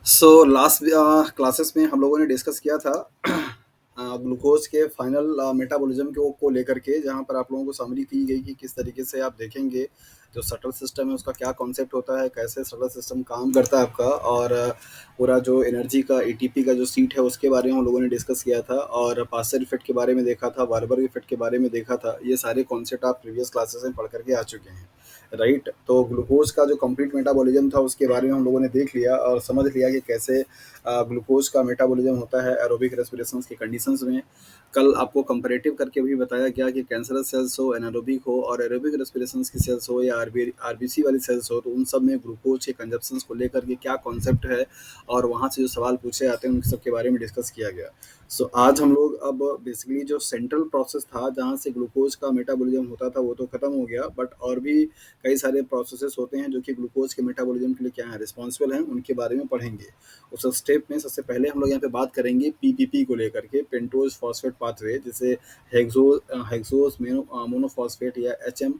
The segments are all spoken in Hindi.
सो लास्ट क्लासेस में हम लोगों ने डिस्कस किया था ग्लूकोज के फाइनल मेटाबॉलिज्म को लेकर के, जहाँ पर आप लोगों को समरी की गई कि किस तरीके से आप देखेंगे जो सटल सिस्टम है उसका क्या कॉन्सेप्ट होता है, कैसे सटल सिस्टम काम करता है आपका, और पूरा जो एनर्जी का एटीपी का जो सीट है उसके बारे में हम लोगों ने डिस्कस किया था, और पास्चर इफेक्ट के बारे में देखा था, वार्बर इफेक्ट के बारे में देखा था। ये सारे कॉन्सेप्ट आप प्रीवियस क्लासेस में पढ़ करके आ चुके हैं, राइट। तो ग्लूकोज का जो कंप्लीट मेटाबॉलिज्म था उसके बारे में हम लोगों ने देख लिया और समझ लिया कि कैसे ग्लूकोज का मेटाबॉलिज्म होता है एरोबिक रेस्पिरेशंस के कंडीशंस में। कल आपको कंपैरेटिव करके भी बताया गया कि कैंसरस सेल्स हो, एनारोबिक हो, और एरोबिक रेस्पिरेशंस की सेल्स हो या आरबीसी वाली सेल्स हो, तो उन सब में ग्लूकोज के कंजप्शंस को लेकर के क्या कॉन्सेप्ट है और वहाँ से जो सवाल पूछे जाते हैं उन सब के बारे में डिस्कस किया गया। आज हम लोग अब बेसिकली जो सेंट्रल प्रोसेस था जहाँ से ग्लूकोज का मेटाबॉलिज्म होता था वो तो खत्म हो गया, बट और भी कई सारे प्रोसेसेस होते हैं जो कि ग्लूकोज के मेटाबॉलिज्म के लिए क्या है रिस्पॉन्सिबल हैं, उनके बारे में पढ़ेंगे। उस स्टेप में सबसे पहले हम लोग यहाँ पे बात करेंगे पीपीपी को लेकर के, पेंटोज फॉस्फेट पाथवे, जिसे हेक्सोस मोनोफॉस्फेट या एचएम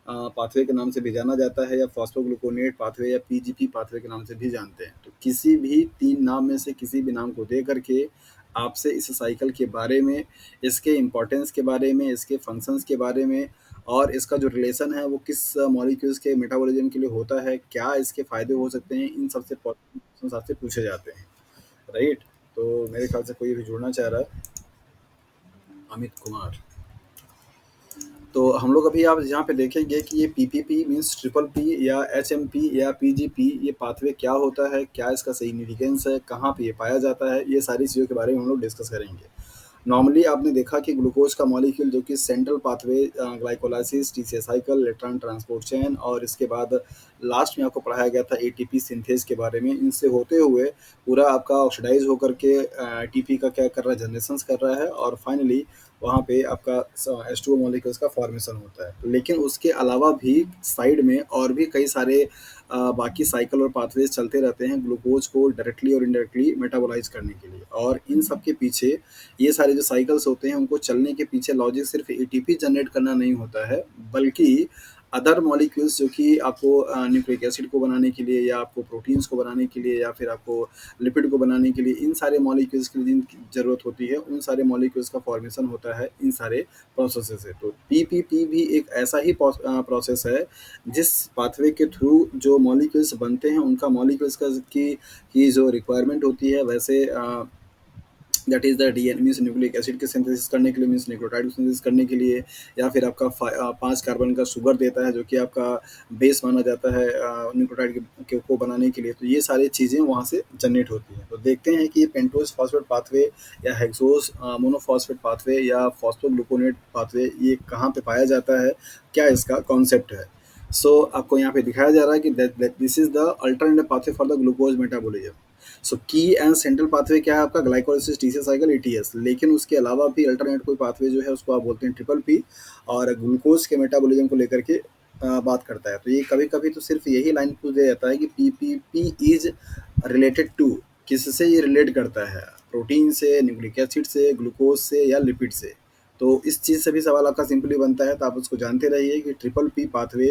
पाथवे के नाम से भी जाना जाता है, या फॉस्फोग्लूकोनेट पाथवे या पीजीपी पाथवे के नाम से भी जानते हैं। तो किसी भी तीन नाम में से किसी भी नाम को दे करके आपसे इस साइकिल के बारे में, इसके इम्पोर्टेंस के बारे में, इसके फंक्शंस के बारे में, और इसका जो रिलेशन है वो किस मॉलिक्यूल्स के मेटाबॉलिज्म के लिए होता है, क्या इसके फायदे हो सकते हैं, इन सबसे क्वेश्चन आपसे पूछे जाते हैं, राइट। तो मेरे ख्याल से कोई भी जुड़ना चाह रहा है। अमित कुमार। तो हम लोग अभी आप यहाँ पे देखेंगे कि ये पीपीपी मीन्स ट्रिपल पी या एचएमपी या पीजीपी, ये पाथवे क्या होता है, क्या इसका सिग्निफिकेंस है, कहाँ पे ये पाया जाता है, ये सारी चीज़ों के बारे में हम लोग डिस्कस करेंगे। नॉर्मली आपने देखा कि ग्लूकोज का मॉलिक्यूल जो कि central pathway glycolysis, TCA cycle, electron transport chain, और इसके बाद लास्ट में आपको पढ़ाया गया था एटीपी सिंथेस के बारे में। इनसे होते हुए पूरा आपका ऑक्सीडाइज होकर के एटीपी का क्या कर रहा है, जनरेशन कर रहा है, और फाइनली वहाँ पे आपका H2O मॉलिक्यूल्स का फॉर्मेशन होता है। लेकिन उसके अलावा भी साइड में और भी कई सारे बाकी साइकिल और पाथवेज चलते रहते हैं ग्लूकोज को डायरेक्टली और इनडायरेक्टली मेटाबोलाइज करने के लिए, और इन सब के पीछे ये सारे जो साइकिल्स होते हैं उनको चलने के पीछे लॉजिक सिर्फ एटीपी जनरेट करना नहीं होता है, बल्कि अदर मॉलिक्यूल्स जो कि आपको न्यूक्लिक एसिड को बनाने के लिए, या आपको प्रोटीन्स को बनाने के लिए, या फिर आपको लिपिड को बनाने के लिए, इन सारे मॉलिक्यूल्स की जिनकी ज़रूरत होती है उन सारे मॉलिक्यूल्स का फॉर्मेशन होता है इन सारे प्रोसेस से। तो पीपीपी भी एक ऐसा ही प्रोसेस है जिस पाथवे के थ्रू जो मॉलिक्यूल्स बनते हैं उनका मॉलिक्यूल्स का की जो रिक्वायरमेंट होती है, वैसे that is the DNA means nucleic acid के सिंथेसिस करने के लिए, मीन्स न्यूक्लियोटाइड सिंथेसिस करने के लिए, या फिर आपका 5 कार्बन का शुगर देता है जो कि आपका बेस माना जाता है न्यूक्लियोटाइड को बनाने के लिए। तो ये सारी चीज़ें वहाँ से जनरेट होती हैं। तो देखते हैं कि ये पेंटोज फॉस्फेट पाथवे या हेक्सोस मोनोफॉस्फेट पाथवे या फॉस्फोग्लूकोनेट पाथवे ये कहाँ पे पाया जाता है, क्या इसका कॉन्सेप्ट है। आपको यहाँ पे दिखाया जा रहा है कि this is the alternative pathway for the glucose metabolism. की एंड सेंट्रल पाथवे क्या है आपका, ग्लाइकोलाइसिस, टीसीएस साइकिल, एटीएस। लेकिन उसके अलावा भी अल्टरनेट कोई पाथवे जो है उसको आप बोलते हैं ट्रिपल पी, और ग्लूकोज के मेटाबॉलिज्म को लेकर के बात करता है। तो ये कभी कभी तो सिर्फ यही लाइन पूछ दिया जाता है कि पीपीपी इज रिलेटेड टू, किससे ये रिलेट करता है, प्रोटीन से, न्यूक्लिक एसिड से, ग्लूकोज से, या लिपिड से। तो इस चीज़ से भी सवाल आपका सिंपली बनता है, तो आप उसको जानते रहिए कि ट्रिपल पी पाथवे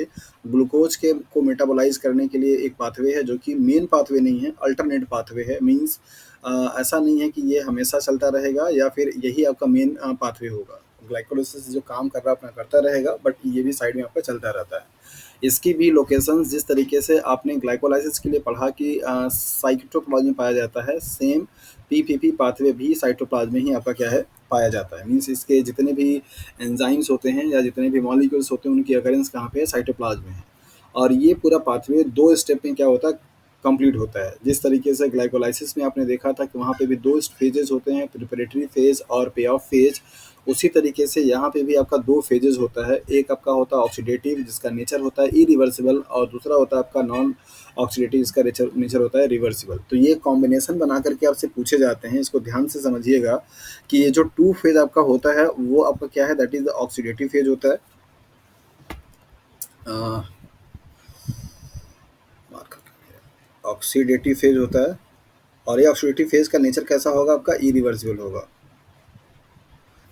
ग्लूकोज के को मेटाबोलाइज करने के लिए एक पाथवे है जो कि मेन पाथवे नहीं है, अल्टरनेट पाथवे है। मीन्स ऐसा नहीं है कि ये हमेशा चलता रहेगा या फिर यही आपका मेन पाथवे होगा। ग्लाइकोलाइसिस जो काम कर रहा है अपना करता रहेगा, बट ये भी साइड में आपका चलता रहता है। इसकी भी लोकेशन जिस तरीके से आपने ग्लाइकोलाइसिस के लिए पढ़ा कि साइटोप्लाज्म में पाया जाता है, सेम पीपीपी पाथवे भी साइटोप्लाज्म में ही आपका क्या है पाया जाता है। मीन्स इसके जितने भी एंजाइम्स होते हैं या जितने भी मॉलिक्यूल्स होते हैं उनकी अकरेंस कहाँ पे है, साइटोप्लाज्म में है। और ये पूरा पाथवे 2 स्टेप में क्या होता है, कंप्लीट होता है। जिस तरीके से ग्लाइकोलाइसिस में आपने देखा था कि वहाँ पे भी 2 फेजेज़ होते हैं, प्रिपरेटरी फेज़ और पे ऑफ फेज़। उसी तरीके से यहाँ पे भी आपका 2 फेजेज़ होता है। एक आपका होता है ऑक्सीडेटिव जिसका नेचर होता है इरिवर्सिबल, और दूसरा होता है आपका नॉन ऑक्सीडेटिव जिसका नेचर होता है रिवर्सिबल। तो ये कॉम्बिनेशन बना करके आपसे पूछे जाते हैं, इसको ध्यान से समझिएगा कि ये जो 2 फेज़ आपका होता है वो आपका क्या है, that is the oxidative phase होता है। अ, ऑक्सीडेटिव फेज होता है, और ये ऑक्सीडेटिव फेज का नेचर कैसा होगा आपका, इरिवर्सिबल होगा।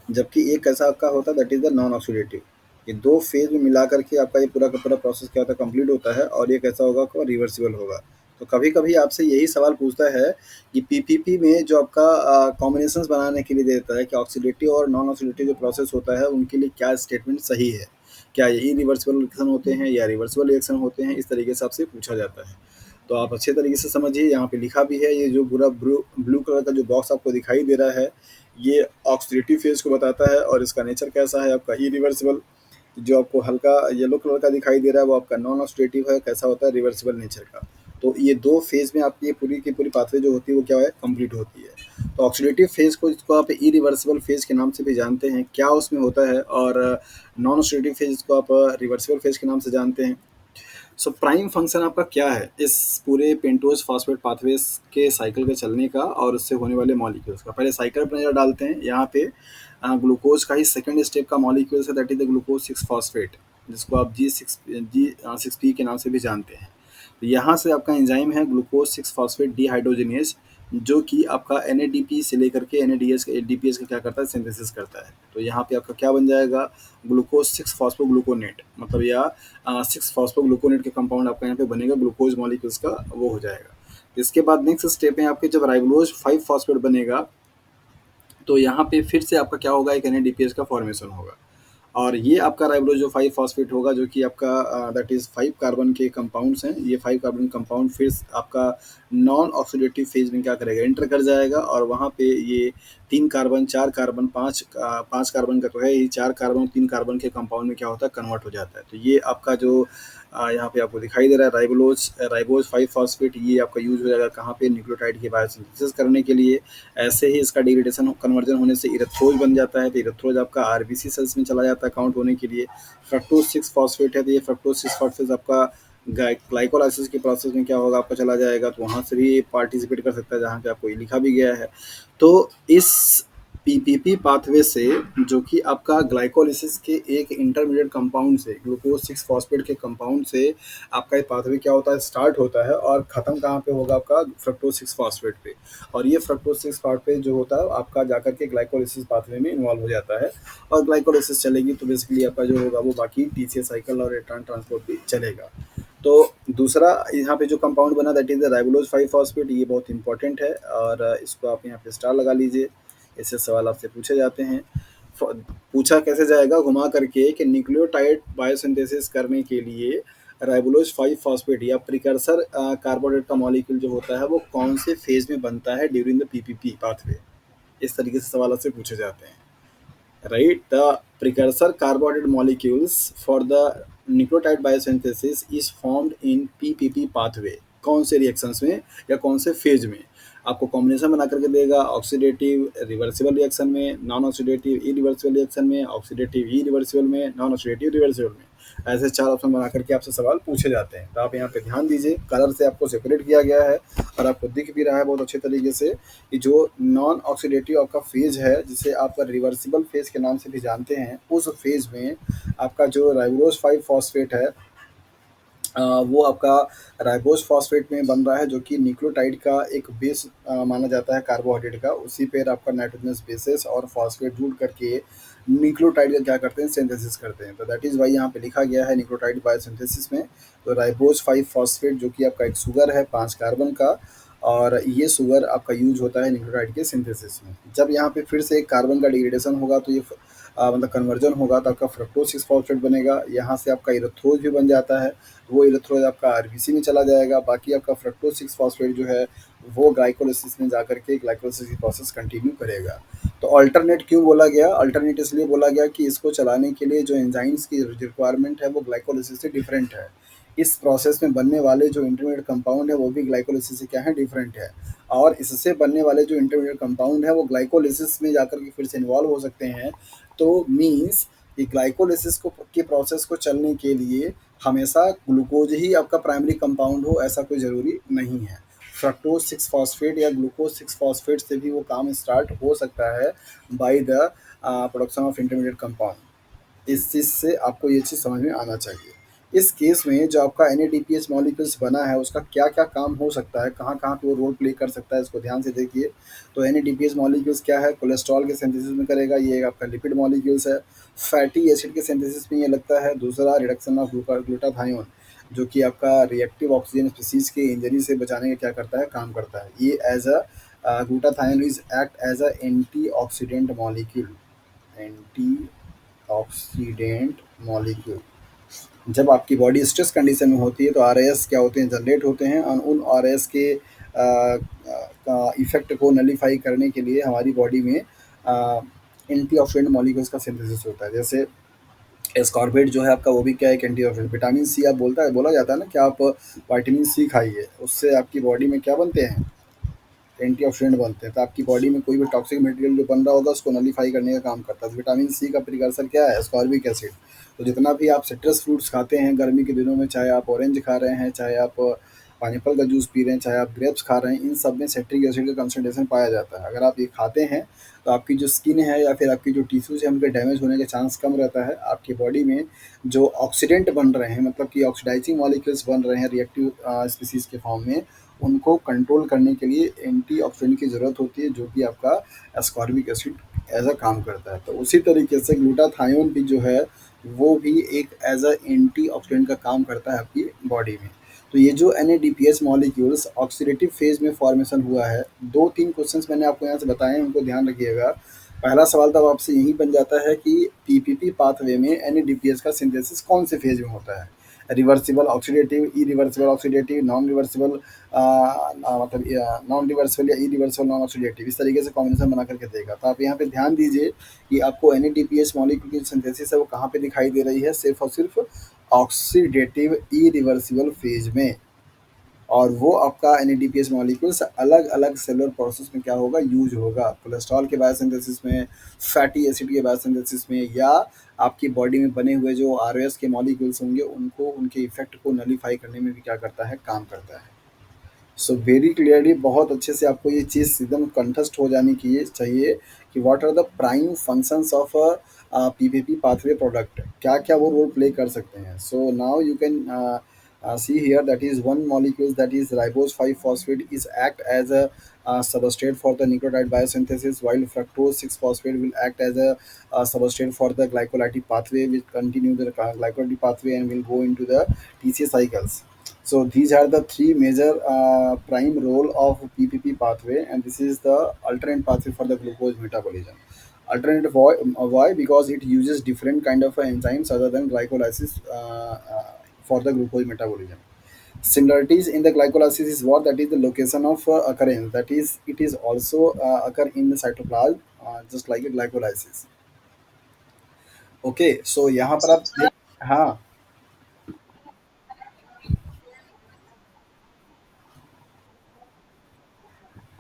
जबकि एक कैसा आपका होता है, that is the non oxidative. ये 2 फेज में मिला करके आपका ये पूरा का पूरा प्रोसेस क्या होता है, कंप्लीट होता है, और ये कैसा होगा आपका, रिवर्सिबल होगा। तो कभी-कभी आपसे यही सवाल पूछता है कि पीपीपी में जो आपका कॉम्बिनेशंस बनाने के लिए देता है कि ऑक्सीडेटिव और नॉन ऑक्सीडेटिव जो प्रोसेस होता है उनके लिए क्या स्टेटमेंट सही है? क्या ये इरिवर्सिबल रिएक्शन होते हैं या रिवर्सिबल रिएक्शन होते हैं? इस तरीके से आपसे पूछा जाता है। तो आप अच्छे तरीके से समझिए, यहाँ पे लिखा भी है, ये जो पूरा ब्लू कलर का जो बॉक्स आपको दिखाई दे रहा है, ये ऑक्सीडेटिव फेज़ को बताता है और इसका नेचर कैसा है आपका इरिवर्सिबल। जो आपको हल्का येलो कलर का दिखाई दे रहा है वो आपका नॉन ऑक्सीडेटिव है, कैसा होता है रिवर्सिबल नेचर का। तो ये 2 फेज़ में आपकी ये पूरी की पूरी पाथवे जो होती है वो क्या है कंप्लीट होती है। तो ऑक्सीडेटिव फेज़ को जिसको आप इरिवर्सिबल फेज़ के नाम से भी जानते हैं, क्या उसमें होता है, और नॉन ऑक्सीडेटिव फेज़ को आप रिवर्सिबल फेज़ के नाम से जानते हैं। सो प्राइम फंक्शन आपका क्या है इस पूरे पेंटोज फॉस्फेट पाथवेज के साइकिल के चलने का और उससे होने वाले मॉलिक्यूल्स का? पहले साइकिल पर नजर डालते हैं। यहाँ पे ग्लूकोज का ही सेकंड स्टेप का मॉलिक्यूल्स है, that is the glucose 6 phosphate, जिसको आप जी6पी के नाम से भी जानते हैं। तो यहाँ से आपका एंजाइम है ग्लूकोज 6 फॉस्फेट डिहाइड्रोजिनेज, जो कि आपका एन से लेकर के एन का क्या करता है, सिंथेसिस करता है। तो यहाँ पे आपका क्या बन जाएगा, ग्लूकोज 6 फॉस्फोग्लूकोनेट, मतलब या 6 फॉस्फोग्लूकोनेट के कंपाउंड आपका यहाँ पे बनेगा, ग्लूकोज मॉलिक्यूल्स का वो हो जाएगा। इसके बाद नेक्स्ट स्टेप में आपके जब राइबोलोज 5 फॉस्फेट बनेगा, तो यहाँ पे फिर से आपका क्या होगा, एक एन का फॉर्मेशन होगा। और ये आपका राइबोलोज जो 5 फॉस्फेट होगा, जो कि आपका दैट इज़ 5 कार्बन के कंपाउंड्स हैं, ये 5 कार्बन कंपाउंड फिर आपका नॉन ऑक्सीडेटिव फेज में क्या करेगा, एंटर कर जाएगा, और वहाँ पे ये 3 कार्बन 4 कार्बन 5 कार्बन का तो है ही, 4 कार्बन 3 कार्बन के कंपाउंड में क्या होता है, कन्वर्ट हो जाता है। तो ये आपका जो यहाँ पे आपको दिखाई दे रहा है राइबोज 5 फॉस्फेट, ये आपका यूज हो जाएगा कहाँ पे, न्यूक्लियोटाइड की बायोसिंथेसिस करने के लिए। ऐसे ही इसका डिग्रेडेशन कन्वर्जन होने से इरेथ्रोज बन जाता है, तो इरेथ्रोज आपका आरबीसी सेल्स में चला जाता है काउंट होने के लिए। फ्रक्टोज 6 फॉस्फेट है, तो ये फ्रक्टोज 6 फॉस्फेट आपका ग्लाइकोलाइसिस के प्रोसेस में क्या होगा, आपका चला जाएगा, तो वहाँ से भी पार्टिसिपेट कर सकता है, जहाँ पे आपको ये लिखा भी गया है। तो इस पीपीपी पाथवे से, जो कि आपका ग्लाइकोलिसिस के एक इंटरमीडिएट कंपाउंड से, ग्लूकोज 6 फॉस्फेट के कंपाउंड से आपका ये पाथवे क्या होता है, स्टार्ट होता है, और ख़त्म कहाँ पे होगा, आपका फ्रक्टोज 6 फॉस्फेट पे। और ये फ्रक्टोज 6 फॉस्फेट जो होता है आपका जाकर के ग्लाइकोलिसिस पाथवे में इन्वॉल्व हो जाता है, और ग्लाइकोलिसिस चलेगी तो बेसिकली आपका जो होगा वो बाकी टीसीए साइकिल और इलेक्ट्रॉन ट्रांसपोर्ट भी चलेगा। तो दूसरा यहाँ पे जो कंपाउंड बना, दैट इज द राइबोलोज 5 फॉस्फेट, ये बहुत इंपॉर्टेंट है, और इसको आप यहाँ पे स्टार लगा लीजिए। ऐसे सवाल आपसे पूछे जाते हैं। पूछा कैसे जाएगा, घुमा करके, कि न्यूक्लियोटाइड बायोसिंथेसिस करने के लिए राइबोलोज 5 फॉस्फेट या प्रिकर्सर कार्बोहाइड्रेट का मॉलिक्यूल जो होता है वो कौन से फेज में बनता है ड्यूरिंग द पीपीपी पाथवे। इस तरीके से सवाल आपसे पूछे जाते हैं। Right, the precursor carbohydrate molecules for the nucleotide biosynthesis is formed in PPP pathway। कौन से रिएक्शंस में या कौन से फेज में आपको कॉम्बिनेशन बना करके देगा, ऑक्सीडेटिव रिवर्सिबल रिएक्शन में, नॉन ऑक्सीडेटिव इरिवर्सिबल रिएक्शन में, ऑक्सीडेटिव इरिवर्सिबल में, नॉन ऑक्सीडेटिव रिवर्सिबल में। ऐसे 4 ऑप्शन बना करके आपसे सवाल पूछे जाते हैं। तो आप यहाँ पे ध्यान दीजिए, कलर से आपको सेपरेट किया गया है और आपको दिख भी रहा है बहुत अच्छे तरीके से कि जो नॉन ऑक्सीडेटिव आपका फेज है, जिसे आप रिवर्सिबल फेज के नाम से भी जानते हैं, उस फेज में आपका जो राइबोलोज 5 फॉस्फेट है, वो आपका राइबोज फॉस्फेट में बन रहा है, जो कि न्यूक्लियोटाइड का एक बेस माना जाता है कार्बोहाइड्रेट का। उसी पर आपका नाइट्रोजनस बेसेस और फॉस्फेट जुड़ करके न्यूक्लियोटाइड का क्या करते हैं, सिंथेसिस करते हैं। तो दैट इज़ वाई यहाँ पे लिखा गया है न्यूक्लियोटाइड बायोसिंथेसिस में। तो राइबोज 5 फॉस्फेट जो कि आपका एक शुगर है 5 कार्बन का, और ये शुगर आपका यूज होता है न्यूक्लियोटाइड के सिंथेसिस में। जब यहाँ पे फिर से एक कार्बन का डिग्रेडेशन होगा, तो ये मतलब कन्वर्जन होगा, तो आपका फ्रक्टोज 6 फॉस्फेट बनेगा। यहाँ से आपका इरेथ्रोज भी बन जाता है, तो वो इलेक्ट्रोज आपका आरबीसी में चला जाएगा। बाकी आपका फ्रक्टोज 6 फॉस्फेट जो है वो ग्लाइकोलिसिस में जाकर के ग्लाइकोलिसिस की प्रोसेस कंटिन्यू करेगा। तो अल्टरनेट क्यों बोला गया, अल्टरनेट इसलिए बोला गया कि इसको चलाने के लिए जो एंजाइम्स की रिक्वायरमेंट है वो ग्लाइकोलिसिस से डिफरेंट है। इस प्रोसेस में बनने वाले जो इंटरमीडिएट कंपाउंड है वो भी ग्लाइकोलिसिस से क्या है, डिफरेंट है। और इससे बनने वाले जो इंटरमीडिएट कंपाउंड है वो ग्लाइकोलिसिस में जाकर के फिर से इन्वॉल्व हो सकते हैं। तो मीन्स कि ग्लाइकोलिसिस को के प्रोसेस को चलने के लिए हमेशा ग्लूकोज ही आपका प्राइमरी कंपाउंड हो, ऐसा कोई ज़रूरी नहीं है। फ्रक्टोज 6 फॉस्फेट या ग्लूकोज 6 फॉस्फेट से भी वो काम स्टार्ट हो सकता है by the production of intermediate compound. इस चीज़ से आपको ये चीज़ समझ में आना चाहिए। इस केस में जो आपका एन मॉलिक्यूल्स बना है उसका क्या क्या काम हो सकता है, कहाँ कहाँ पे वो रोल प्ले कर सकता है, इसको ध्यान से देखिए। तो एन मॉलिक्यूल्स क्या है, कोलेस्ट्रॉल के सिंथेसिस में करेगा, ये आपका लिपिड मॉलिक्यूल्स है। फैटी एसिड के सिंथेसिस में ये लगता है। दूसरा, रिडक्शन ऑफ ग्लूटाथायोन, जो कि आपका रिएक्टिव ऑक्सीजन स्पीशीज़ के इंजरी से बचाने का क्या करता है, काम करता है। ये as glutathione is act as antioxidant molecule, antioxidant molecule. जब आपकी बॉडी स्ट्रेस कंडीशन में होती है तो आरएएस क्या होते हैं, जनरेट होते हैं, और उन आरएएस के का इफ़ेक्ट को नलीफाई करने के लिए हमारी बॉडी में एंटीऑक्सीडेंट मॉलिक्यूल्स का सिंथेसिस होता है। जैसे एस्कॉर्बिट जो है आपका, वो भी क्या है, एक एंटीऑक्सीडेंट। विटामिन सी आप बोला जाता है ना कि आप विटामिन सी खाइए, उससे आपकी बॉडी में क्या बनते हैं, एंटीऑक्सीडेंट बनते हैं। तो आपकी बॉडी में कोई भी टॉक्सिक मटेरियल जो बन रहा होगा उसको नलीफाई करने का काम करता है। तो विटामिन सी का प्रिकर्सर क्या है, एस्कॉर्बिक एसिड। तो जितना भी आप सिट्रस फ्रूट्स खाते हैं गर्मी के दिनों में, चाहे आप ऑरेंज खा रहे हैं, चाहे आप पाइनएप्पल का जूस पी रहे हैं, चाहे आप ग्रेप्स खा रहे हैं, इन सब में सिट्रिक एसिड का कंसंट्रेशन पाया जाता है। अगर आप ये खाते हैं तो आपकी जो स्किन है या फिर आपकी जो टिश्यूज़ है उनके डैमेज होने का चांस कम रहता है। आपकी बॉडी में जो ऑक्सीडेंट बन रहे हैं, मतलब कि ऑक्सीडाइजिंग मॉलिक्यूल्स बन रहे हैं रिएक्टिव स्पीसीज़ के फॉर्म में, उनको कंट्रोल करने के लिए एंटीऑक्सीडेंट की ज़रूरत होती है, जो कि आपका एस्कॉर्बिक एसिड एज़ काम करता है। तो उसी तरीके से ग्लूटाथायोन भी जो है वो भी एक एज़ एंटीऑक्सीडेंट का काम करता है आपकी बॉडी में। तो ये जो एनएडीपीएस मॉलिक्यूल्स ऑक्सीडेटिव फेज में फॉर्मेशन हुआ है, 2-3 क्वेश्चंस मैंने आपको यहाँ से बताए हैं, उनको ध्यान रखिएगा। पहला सवाल तब आपसे यही बन जाता है कि पीपीपी पाथवे में एनएडीपीएस का सिंथेसिस कौन से फेज में होता है? Reversible oxidative, irreversible oxidative, non reversible, मतलब नॉन रिवर्सिबल या इरिवर्सिबल नॉन ऑक्सीडेटिव, इस तरीके से कॉम्बिनेशन बना करके देगा। तो आप यहाँ पे ध्यान दीजिए कि आपको एनएडीपीएस मॉलिक्यूल की सिंथेसिस है वो कहाँ पे दिखाई दे रही है, सिर्फ और सिर्फ ऑक्सीडेटिव इरिवर्सिबल फेज में। और वो आपका एनएडीपीएस मॉलिक्यूल्स अलग अलग सेलुलर प्रोसेस में क्या होगा, यूज होगा। कोलेस्ट्रॉल के बायोसिंथेसिस में, फैटी एसिड के बायोसिंथेसिस में, या आपकी बॉडी में बने हुए जो आरओएस के मॉलिक्यूल्स होंगे उनको, उनके इफेक्ट को नलीफाई करने में भी क्या करता है, काम करता है। सो वेरी क्लियरली, बहुत अच्छे से आपको ये चीज़ एकदम कंठस्थ हो जानी चाहिए कि what are the prime functions of PPP pathway product, क्या क्या वो रोल प्ले कर सकते हैं। So now you can see here, that is one molecule, that is ribose 5 phosphate is act as a substrate for the nucleotide biosynthesis, while fructose 6 phosphate will act as a substrate for the glycolytic pathway, which continue the glycolytic pathway and will go into the TCA cycles. So these are the three major prime role of PPP pathway, and this is the alternate pathway for the glucose metabolism. Alternate why? Because it uses different kind of enzymes other than glycolysis for the glucose metabolism. Similarities in the glycolysis is what? That is the location of occurrence. That is, it is also occur in the cytoplasm, just like a glycolysis. Okay, so यहाँ पर आप हाँ,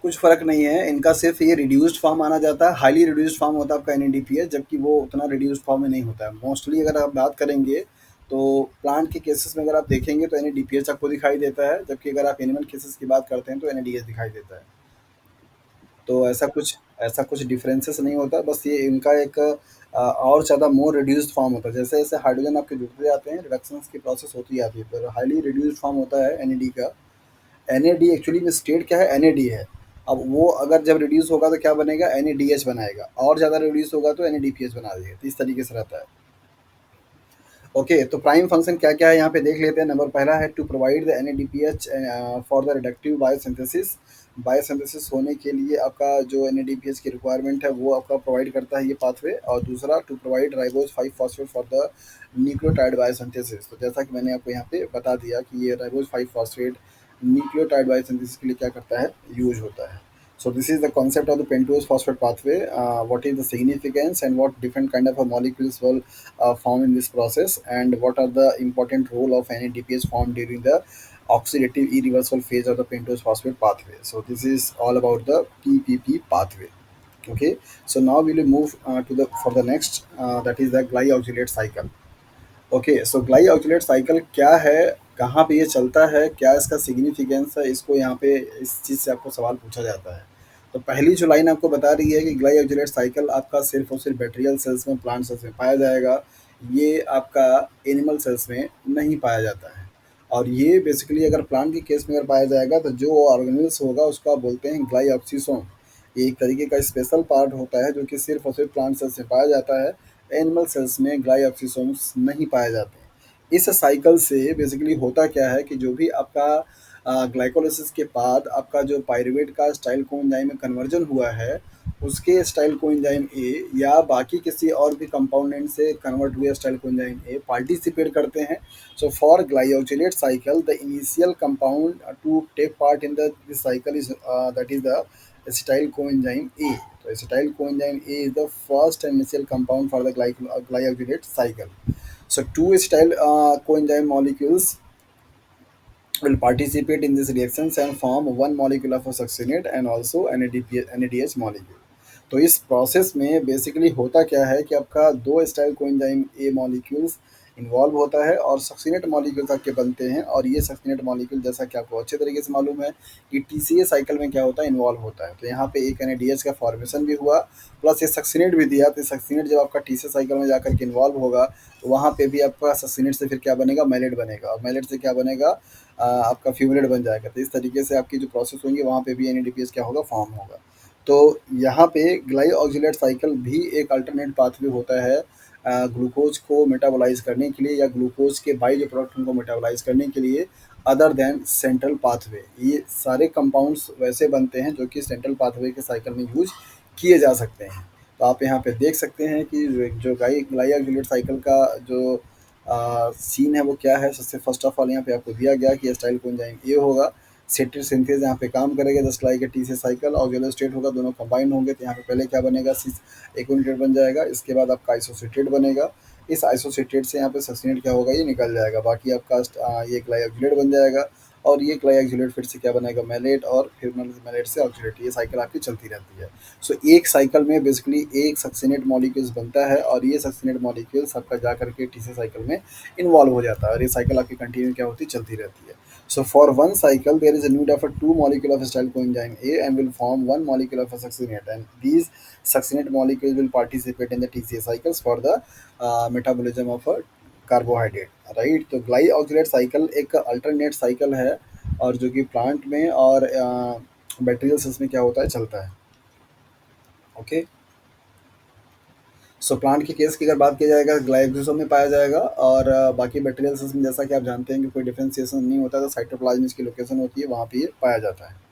कुछ फ़र्क नहीं है इनका, सिर्फ ये रिड्यूस्ड फॉर्म माना जाता है। हाईली रिड्यूस्ड फॉर्म होता है आपका एनएडीपीएस, जबकि वो उतना रिड्यूस्ड फॉर्म में नहीं होता है। मोस्टली अगर आप बात करेंगे तो प्लांट के केसेस में अगर आप देखेंगे तो एनएडीपीएस आपको दिखाई देता है, जबकि अगर आप एनिमल केसेस की बात करते हैं तो एनएडीएस दिखाई देता है। तो ऐसा कुछ डिफरेंसेस नहीं होता, बस ये इनका एक और ज़्यादा मोर रिड्यूस्ड फॉर्म होता है। जैसे जैसे हाइड्रोजन आपके जुड़ते जाते हैं, रिडक्शंस की प्रोसेस होती जाती है, पर हाईली रिड्यूस्ड फॉर्म होता है एनएडी का। एनएडी एक्चुअली में स्टेट क्या है, एनएडी है। अब वो अगर जब रिड्यूस होगा तो क्या बनेगा, एनएडीएच बनाएगा, और ज़्यादा रिड्यूस होगा तो एनएडीपीएच बना देगा। तो इस तरीके से रहता है। ओके, तो प्राइम फंक्शन क्या क्या है यहाँ पे देख लेते हैं। नंबर पहला है to provide the NADPH for the reductive biosynthesis. Biosynthesis होने के लिए आपका जो एनएडीपीएच की रिक्वायरमेंट है वो आपका प्रोवाइड करता है ये पाथवे। और दूसरा, to provide ribose 5 phosphate for the nucleotide biosynthesis. तो जैसा कि मैंने आपको यहाँ पे बता दिया कि ये राइबोज 5 फॉस्फेट न्यूक्लियोटाइड बायोसिंथेसिस के लिए क्या करता है, यूज होता है। So this is the concept of the pentose phosphate pathway. What is the significance and what different kind of molecules will form in this process, and what are the important role of NADPS formed during the oxidative irreversible phase of the pentose phosphate pathway. So this is all about the PPP pathway. Okay, so now we will move to the for the next, that is the glyoxylate cycle. Okay, so glyoxylate cycle क्या है, कहाँ पे ये चलता है, क्या इसका सिग्निफिकेंस है, इसको यहाँ पे इस चीज़ से आपको सवाल पूछा जाता है। तो पहली जो लाइन आपको बता रही है कि ग्लाई ऑक्यूलेट साइकिल आपका सिर्फ और सिर्फ बैक्टीरियल सेल्स में, प्लांट सेल्स में पाया जाएगा, ये आपका एनिमल सेल्स में नहीं पाया जाता है। और ये बेसिकली अगर प्लांट के केस में अगर पाया जाएगा तो जो ऑर्गेनिल्स होगा उसको आप बोलते हैं ग्लाई ऑक्सीसोम। ये एक तरीके का स्पेशल पार्ट होता है जो कि सिर्फ और सिर्फ प्लांट सेल्स में पाया जाता है। एनिमल सेल्स में ग्लाइऑक्सिसोम्स नहीं पाए जाते हैं। इस साइकिल से बेसिकली होता क्या है कि जो भी आपका ग्लाइकोलाइसिस के बाद आपका जो पाइरूवेट का स्टाइल कोएंजाइम में कन्वर्जन हुआ है, उसके स्टाइल कोएंजाइम ए या बाकी किसी और भी कंपाउंडेंट से कन्वर्ट हुए स्टाइल कोएंजाइम ए पार्टिसिपेट करते हैं। So for glyoxylate cycle the initial compound to take part in the this cycle is that is the acetyl coenzyme A. So acetyl coenzyme A is the first and initial compound for the glycogenate cycle. So two acetyl coenzyme molecules will participate in these reactions and form one molecule of a succinate and also NADH molecule. तो इस प्रोसेस में बेसिकली होता क्या है कि आपका दो style coenzyme A molecules involve होता है और सक्सीनेट मॉलिक्यूल्स आपके बनते हैं, और ये सक्सीनेट मॉलिक्यूल जैसा कि आपको अच्छे तरीके से मालूम है कि टीसीए साइकिल में क्या होता है, इन्वॉल्व होता है। तो यहाँ पे एक एनएडीएच का फॉर्मेशन भी हुआ, प्लस ये सक्सीनेट भी दिया। तो सक्सीनेट जब आपका टीसीए साइकिल में जाकर के इन्वॉल्व होगा तो वहाँ पे भी आपका सक्सीनेट से फिर क्या बनेगा, मैलेट बनेगा, और मैलेट से क्या बनेगा, आपका फ्यूमुलेट बन जाएगा। तो इस तरीके से आपकी जो प्रोसेस होंगी वहाँ पे भी एनएडीपीएस क्या होगा, फॉर्म होगा। तो यहाँ पे ग्लाइऑक्सिलेट साइकिल भी एक अल्टरनेट पाथवे होता है ग्लूकोज को मेटाबोलाइज करने के लिए या ग्लूकोज के बाई जो प्रोडक्ट उनको मेटाबोलाइज करने के लिए, अदर देन सेंट्रल पाथवे। ये सारे कंपाउंड्स वैसे बनते हैं जो कि सेंट्रल पाथवे के साइकिल में यूज किए जा सकते हैं। तो आप यहाँ पे देख सकते हैं कि जो ग्लाइऑक्सिलेट साइकिल का जो सीन है वो क्या है। सबसे फर्स्ट ऑफ ऑल यहाँ पे आपको दिया गया कि स्टाइल कोएंजाइम ए होगा, सेट्रिक सिंथेज यहाँ पे काम करेगा जस्ट लाइक ए टी से साइकिल, ऑक्सिलर स्टेट होगा, दोनों कंबाइन होंगे। तो यहाँ पे पहले क्या बनेगा, सिस एकोनिटेट बन जाएगा, इसके बाद आपका आइसोसिएटेट बनेगा। इस आइसोसिएटेट से यहाँ पे सक्सिनेट क्या होगा, ये निकल जाएगा, बाकी आपका ये ग्लाइऑक्सिलेट बन जाएगा, और ये ग्लाइऑक्सिलेट फिर से क्या बनेगा, मैलेट, और फिर मैलेट से ऑक्सिलेट। ये साइकिल आपकी चलती रहती है। सो एक साइकिल में बेसिकली एक सक्सिनेट मॉलिक्यूल्स बनता है, और ये सक्सिनेट मॉलिक्यूल्स आपका जा करके टीसी साइकिल में इन्वॉल्व हो जाता है, और ये साइकिल आपकी कंटिन्यू क्या होती है, चलती रहती है। So for one cycle, there is a need of a two molecule of acetyl coenzyme A and will form one molecule of a succinate, and these succinate molecules will participate in the TCA cycles for the metabolism of a carbohydrate, right. तो ग्लाइऑक्सिलेट साइकिल एक अल्टरनेट साइकिल है, और जो कि प्लांट में और बैक्टीरियल सेल्स में क्या होता है, चलता है। ओके। सो प्लांट के केस की अगर बात की जाएगा ग्लाइकोसोम में पाया जाएगा, और बाकी बैक्टीरियल सेल्स में जैसा कि आप जानते हैं कि कोई डिफरेंशिएशन नहीं होता, तो साइटोप्लाज्म इसकी लोकेशन होती है, वहाँ पे ये पाया जाता है।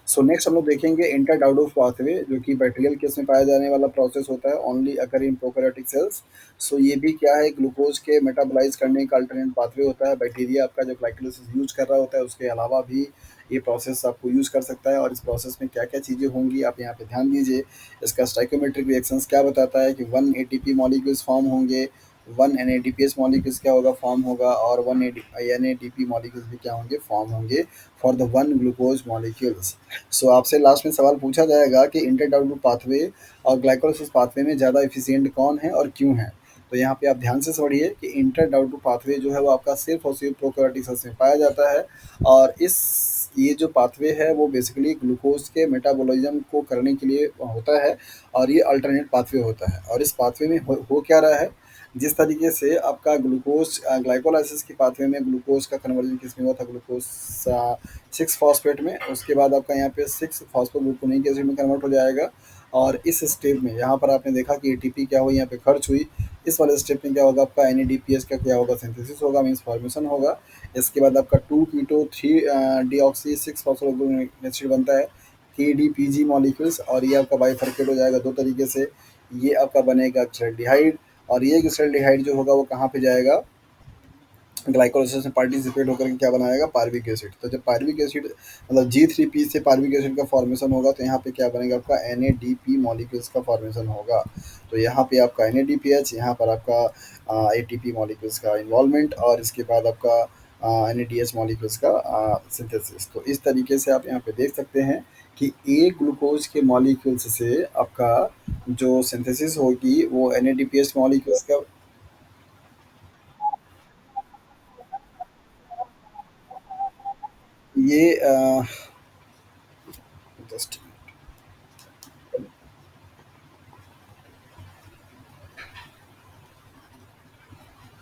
सो नेक्स्ट हम लोग देखेंगे इंटरडाउडोफ पाथवे, जो कि बैक्टीरियल केस में पाया जाने वाला प्रोसेस होता है, only occur in prokaryotic cells. So ये भी क्या है, ग्लूकोज के मेटाबोलाइज करने का अल्टरनेट पाथवे होता है। बैक्टीरिया आपका जो ग्लाइकोलाइसिस यूज कर रहा होता है, उसके अलावा भी ये प्रोसेस आपको यूज कर सकता है। और इस प्रोसेस में क्या क्या चीज़ें होंगी आप यहाँ पे ध्यान दीजिए। इसका स्टाइकोमेट्रिक रिएक्शंस क्या बताता है कि 1 एटीपी मॉलिक्यूल्स फॉर्म होंगे, 1 एनएडीपीएस मॉलिक्यूल्स क्या होगा, फॉर्म होगा, और 1 एनएडीपी मॉलिक्यूल्स भी क्या होंगे, फॉर्म होंगे फॉर द 1 ग्लूकोज मॉलिक्यूल्स। सो आपसे लास्ट में सवाल पूछा जाएगा कि इंटरडाउडो पाथवे और ग्लाइकोलाइसिस पाथवे में ज़्यादा एफिशिएंट कौन है और क्यों है। तो यहाँ पे आप ध्यान से समझिए कि इंटरडाउडो पाथवे जो है वो आपका सिर्फ और सिर्फ प्रोकैरियोटिक सेल्स में पाया जाता है, और इस ये जो पाथवे है वो बेसिकली ग्लूकोज के मेटाबॉलिज्म को करने के लिए होता है, और ये अल्टरनेट पाथवे होता है। और इस पाथवे में हो क्या रहा है, जिस तरीके से आपका ग्लूकोज ग्लाइकोलाइसिस के पाथवे में ग्लूकोज का कन्वर्जन किस में हुआ था, ग्लूकोज 6 फॉस्फेट में, उसके बाद आपका यहाँ पे 6 फॉस्फोग्लूकोनिक एसिड में कन्वर्ट हो जाएगा। और इस स्टेप में यहाँ पर आपने देखा कि एटीपी क्या हुई, यहाँ पे खर्च हुई। इस वाले स्टेप में क्या होगा, आपका एनएडीपीएस का क्या होगा, सिंथेसिस होगा, मीन्स फॉर्मेशन होगा। इसके बाद आपका 2 कीटो 3 डीऑक्सी 6 फॉस्फोग्लूकोनिक एसिड बनता है, केडीपीजी मॉलिक्यूल्स, और ये आपका बाइफरकेट हो जाएगा दो तरीके से। ये आपका बनेगा ग्लिसरॉल्डिहाइड, और ये ग्लिसरॉल्डिहाइड जो होगा वो कहाँ पे जाएगा, ग्लाइकोलाइसिस में पार्टिसिपेट होकर के क्या बनाएगा, पार्विक एसिड। तो जब पार्विक एसिड मतलब G3P से पार्विक एसिड का फॉर्मेशन होगा, तो यहाँ पे क्या बनेगा, आपका NADP मॉलिक्यूल्स का फॉर्मेशन होगा। तो यहाँ पे आपका NADPH, यहाँ पर आपका ATP मॉलिक्यूल्स का इन्वॉल्वमेंट, और इसके बाद आपका NADH मॉलिक्यूल्स का सिंथेसिस। तो इस तरीके से आप यहाँ पे देख सकते हैं कि एक ग्लूकोज के मॉलिक्यूल्स से आपका जो सिंथेसिस होगी वो NADPH मॉलिक्यूल्स का। ये जस्ट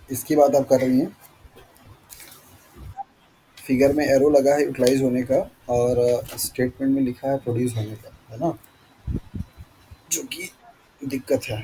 इसकी बात आप कर रही हैं, फिगर में एरो लगा है यूटिलाइज होने का, और स्टेटमेंट में लिखा है प्रोड्यूस होने का, है ना, जो कि दिक्कत है।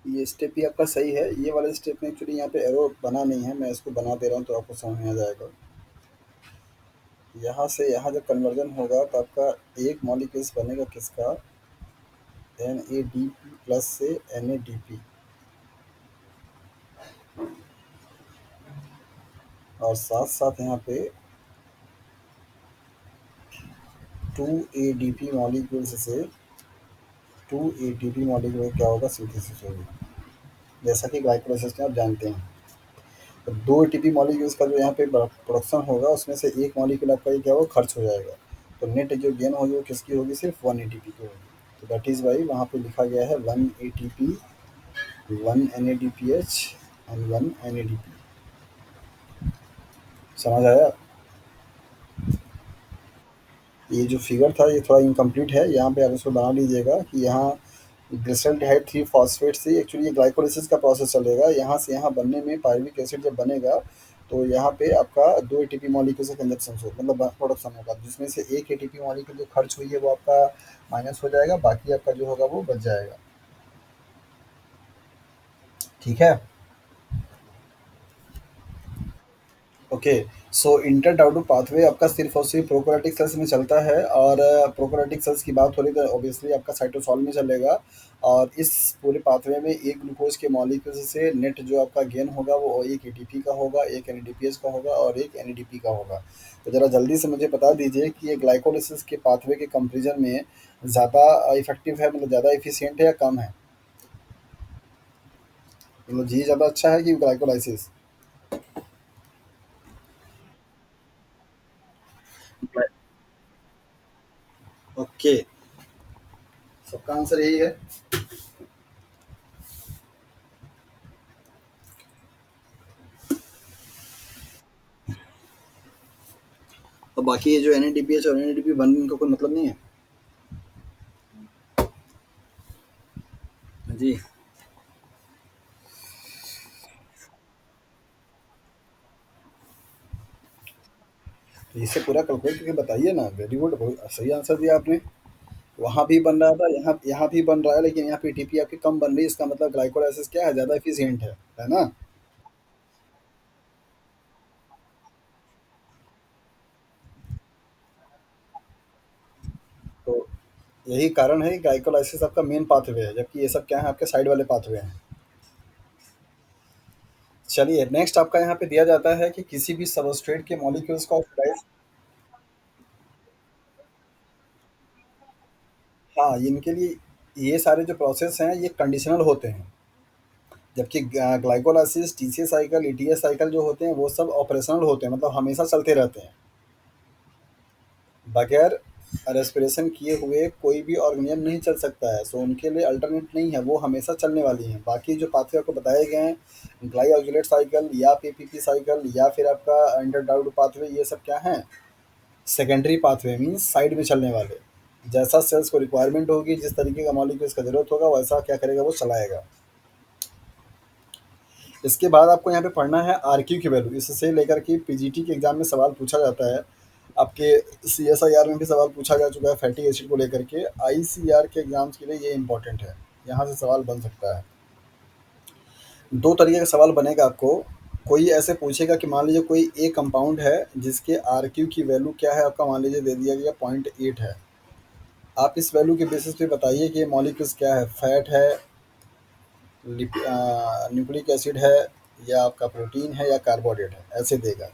ये स्टेप भी आपका सही है। ये वाले स्टेप में एक्चुअली यहाँ पे एरो बना नहीं है, मैं इसको बना दे रहा हूँ तो आपको समझ में आ जाएगा। यहाँ से यहाँ जब कन्वर्जन होगा तो आपका एक मॉलिक्यूल्स बनेगा किसका, NADP प्लस से NADP, और साथ साथ यहाँ पे 2 ADP मॉलिक्यूल्स से 2 ATP मॉलिक्यूल क्या होगा, सिंथेसिस होगी, जैसा कि ग्लाइकोलाइसिस में आप जानते हैं। तो 2 ATP मॉलिक्यूल्स का जो यहाँ पे प्रोडक्शन होगा उसमें से एक मॉलिक्यूल आपका ये क्या होगा, खर्च हो जाएगा। तो नेट जो गेन होगी वो किसकी होगी, सिर्फ 1 ATP की होगी। तो दैट इज़ वाई वहाँ पे लिखा गया है 1 ATP, 1 NADPH एंड 1 NADP। समझ आया? ये जो फिगर था ये थोड़ा इनकम्प्लीट है, यहाँ पे आप इसको बना लीजिएगा कि यहाँ ग्लिसरॉल्डिहाइड 3 फॉस्फेट से एक्चुअली ये ग्लाइकोलाइसिस का प्रोसेस चलेगा। यहाँ से यहाँ बनने में पायरुविक एसिड जब बनेगा तो यहाँ पे आपका 2 ATP मॉलिक्यूल से कंजप्शन हो, मतलब प्रोडक्शन होगा, जिसमें से एक ATP मॉलिक्यूल जो खर्च हुई है वो आपका माइनस हो जाएगा, बाकी आपका जो होगा वो बच जाएगा। ठीक है। ओके। सो इंटरडाउडू पाथवे आपका सिर्फ और सिर्फ प्रोकैरियोटिक सेल्स में चलता है, और प्रोकैरियोटिक सेल्स की बात हो रही तो ऑब्वियसली आपका साइटोसॉल में चलेगा। और इस पूरे पाथवे में एक ग्लूकोज के मॉलिक्यूल से नेट जो आपका गेन होगा वो एक एटीपी का होगा, एक एनएडीपीएच का होगा और एक एनएडीपी का होगा। तो ज़रा जल्दी से मुझे बता दीजिए कि ये ग्लाइकोलिसिस के पाथवे के कंपेरिजन में ज़्यादा इफेक्टिव है, मतलब ज़्यादा एफिशिएंट है या कम है? मतलब जी ज़्यादा अच्छा है कि ग्लाइकोलाइसिस? ओके, सबका आंसर यही है। और बाकी ये जो NADPH और NADP1 इनका कोई मतलब नहीं है? जी। तो इसे पूरा कैलकुलेट करके बताइए ना। वेरी गुड, बहुत सही आंसर दिया आपने। वहाँ भी बन रहा था, यहाँ यहाँ भी बन रहा है, लेकिन यहाँ पे एटीपी आपकी कम बन रही है, इसका मतलब ग्लाइकोलाइसिस क्या है, ज़्यादा एफिशिएंट है ना? तो यही कारण है कि ग्लाइकोलाइसिस आपका मेन पाथवे है, जबकि ये सब क्या है, आपके साइड वाले पाथवे हैं। चलिए नेक्स्ट आपका यहाँ पे दिया जाता है कि किसी भी सबस्ट्रेट के मॉलिक्यूल्स का ऑक्सीडाइज। हाँ, इनके लिए ये सारे जो प्रोसेस हैं ये कंडीशनल होते हैं, जबकि glycolysis, TCS cycle, ETS cycle जो होते हैं वो सब ऑपरेशनल होते हैं, मतलब हमेशा चलते रहते हैं। बगैर रेस्पिरेशन किए हुए कोई भी ऑर्गेनिज्म नहीं चल सकता है, सो उनके लिए अल्टरनेट नहीं है, वो हमेशा चलने वाली हैं। बाकी जो पाथवे आपको बताए गए हैं, ग्लाइकोलाइसिस साइकिल या पीपीपी साइकिल या फिर आपका अंडरडाउड पाथवे, ये सब क्या हैं, सेकेंडरी पाथवे, मीन्स साइड में चलने वाले। जैसा सेल्स को रिक्वायरमेंट होगी, जिस तरीके का मॉलिक्यूल्स का जरूरत होगा, वैसा क्या करेगा, वो चलाएगा। इसके बाद आपको यहाँ पे पढ़ना है आरक्यू की वैल्यू। इससे लेकर के पीजीटी के एग्जाम में सवाल पूछा जाता है, आपके सीएसआईआर में भी सवाल पूछा जा चुका है फैटी एसिड को लेकर के। आईसीआर के एग्जाम्स के लिए ये इंपॉर्टेंट है, यहाँ से सवाल बन सकता है। दो तरीके का सवाल बनेगा आपको। कोई ऐसे पूछेगा कि मान लीजिए कोई एक कंपाउंड है जिसके आरक्यू की वैल्यू क्या है, आपका मान लीजिए दे दिया गया 0.8 है। आप इस वैल्यू के बेसिस पे बताइए कि ये मॉलिक्यूल्स क्या है, फैट है, न्यूक्लिक एसिड है, या आपका प्रोटीन है, या कार्बोहाइड्रेट है, ऐसे देगा।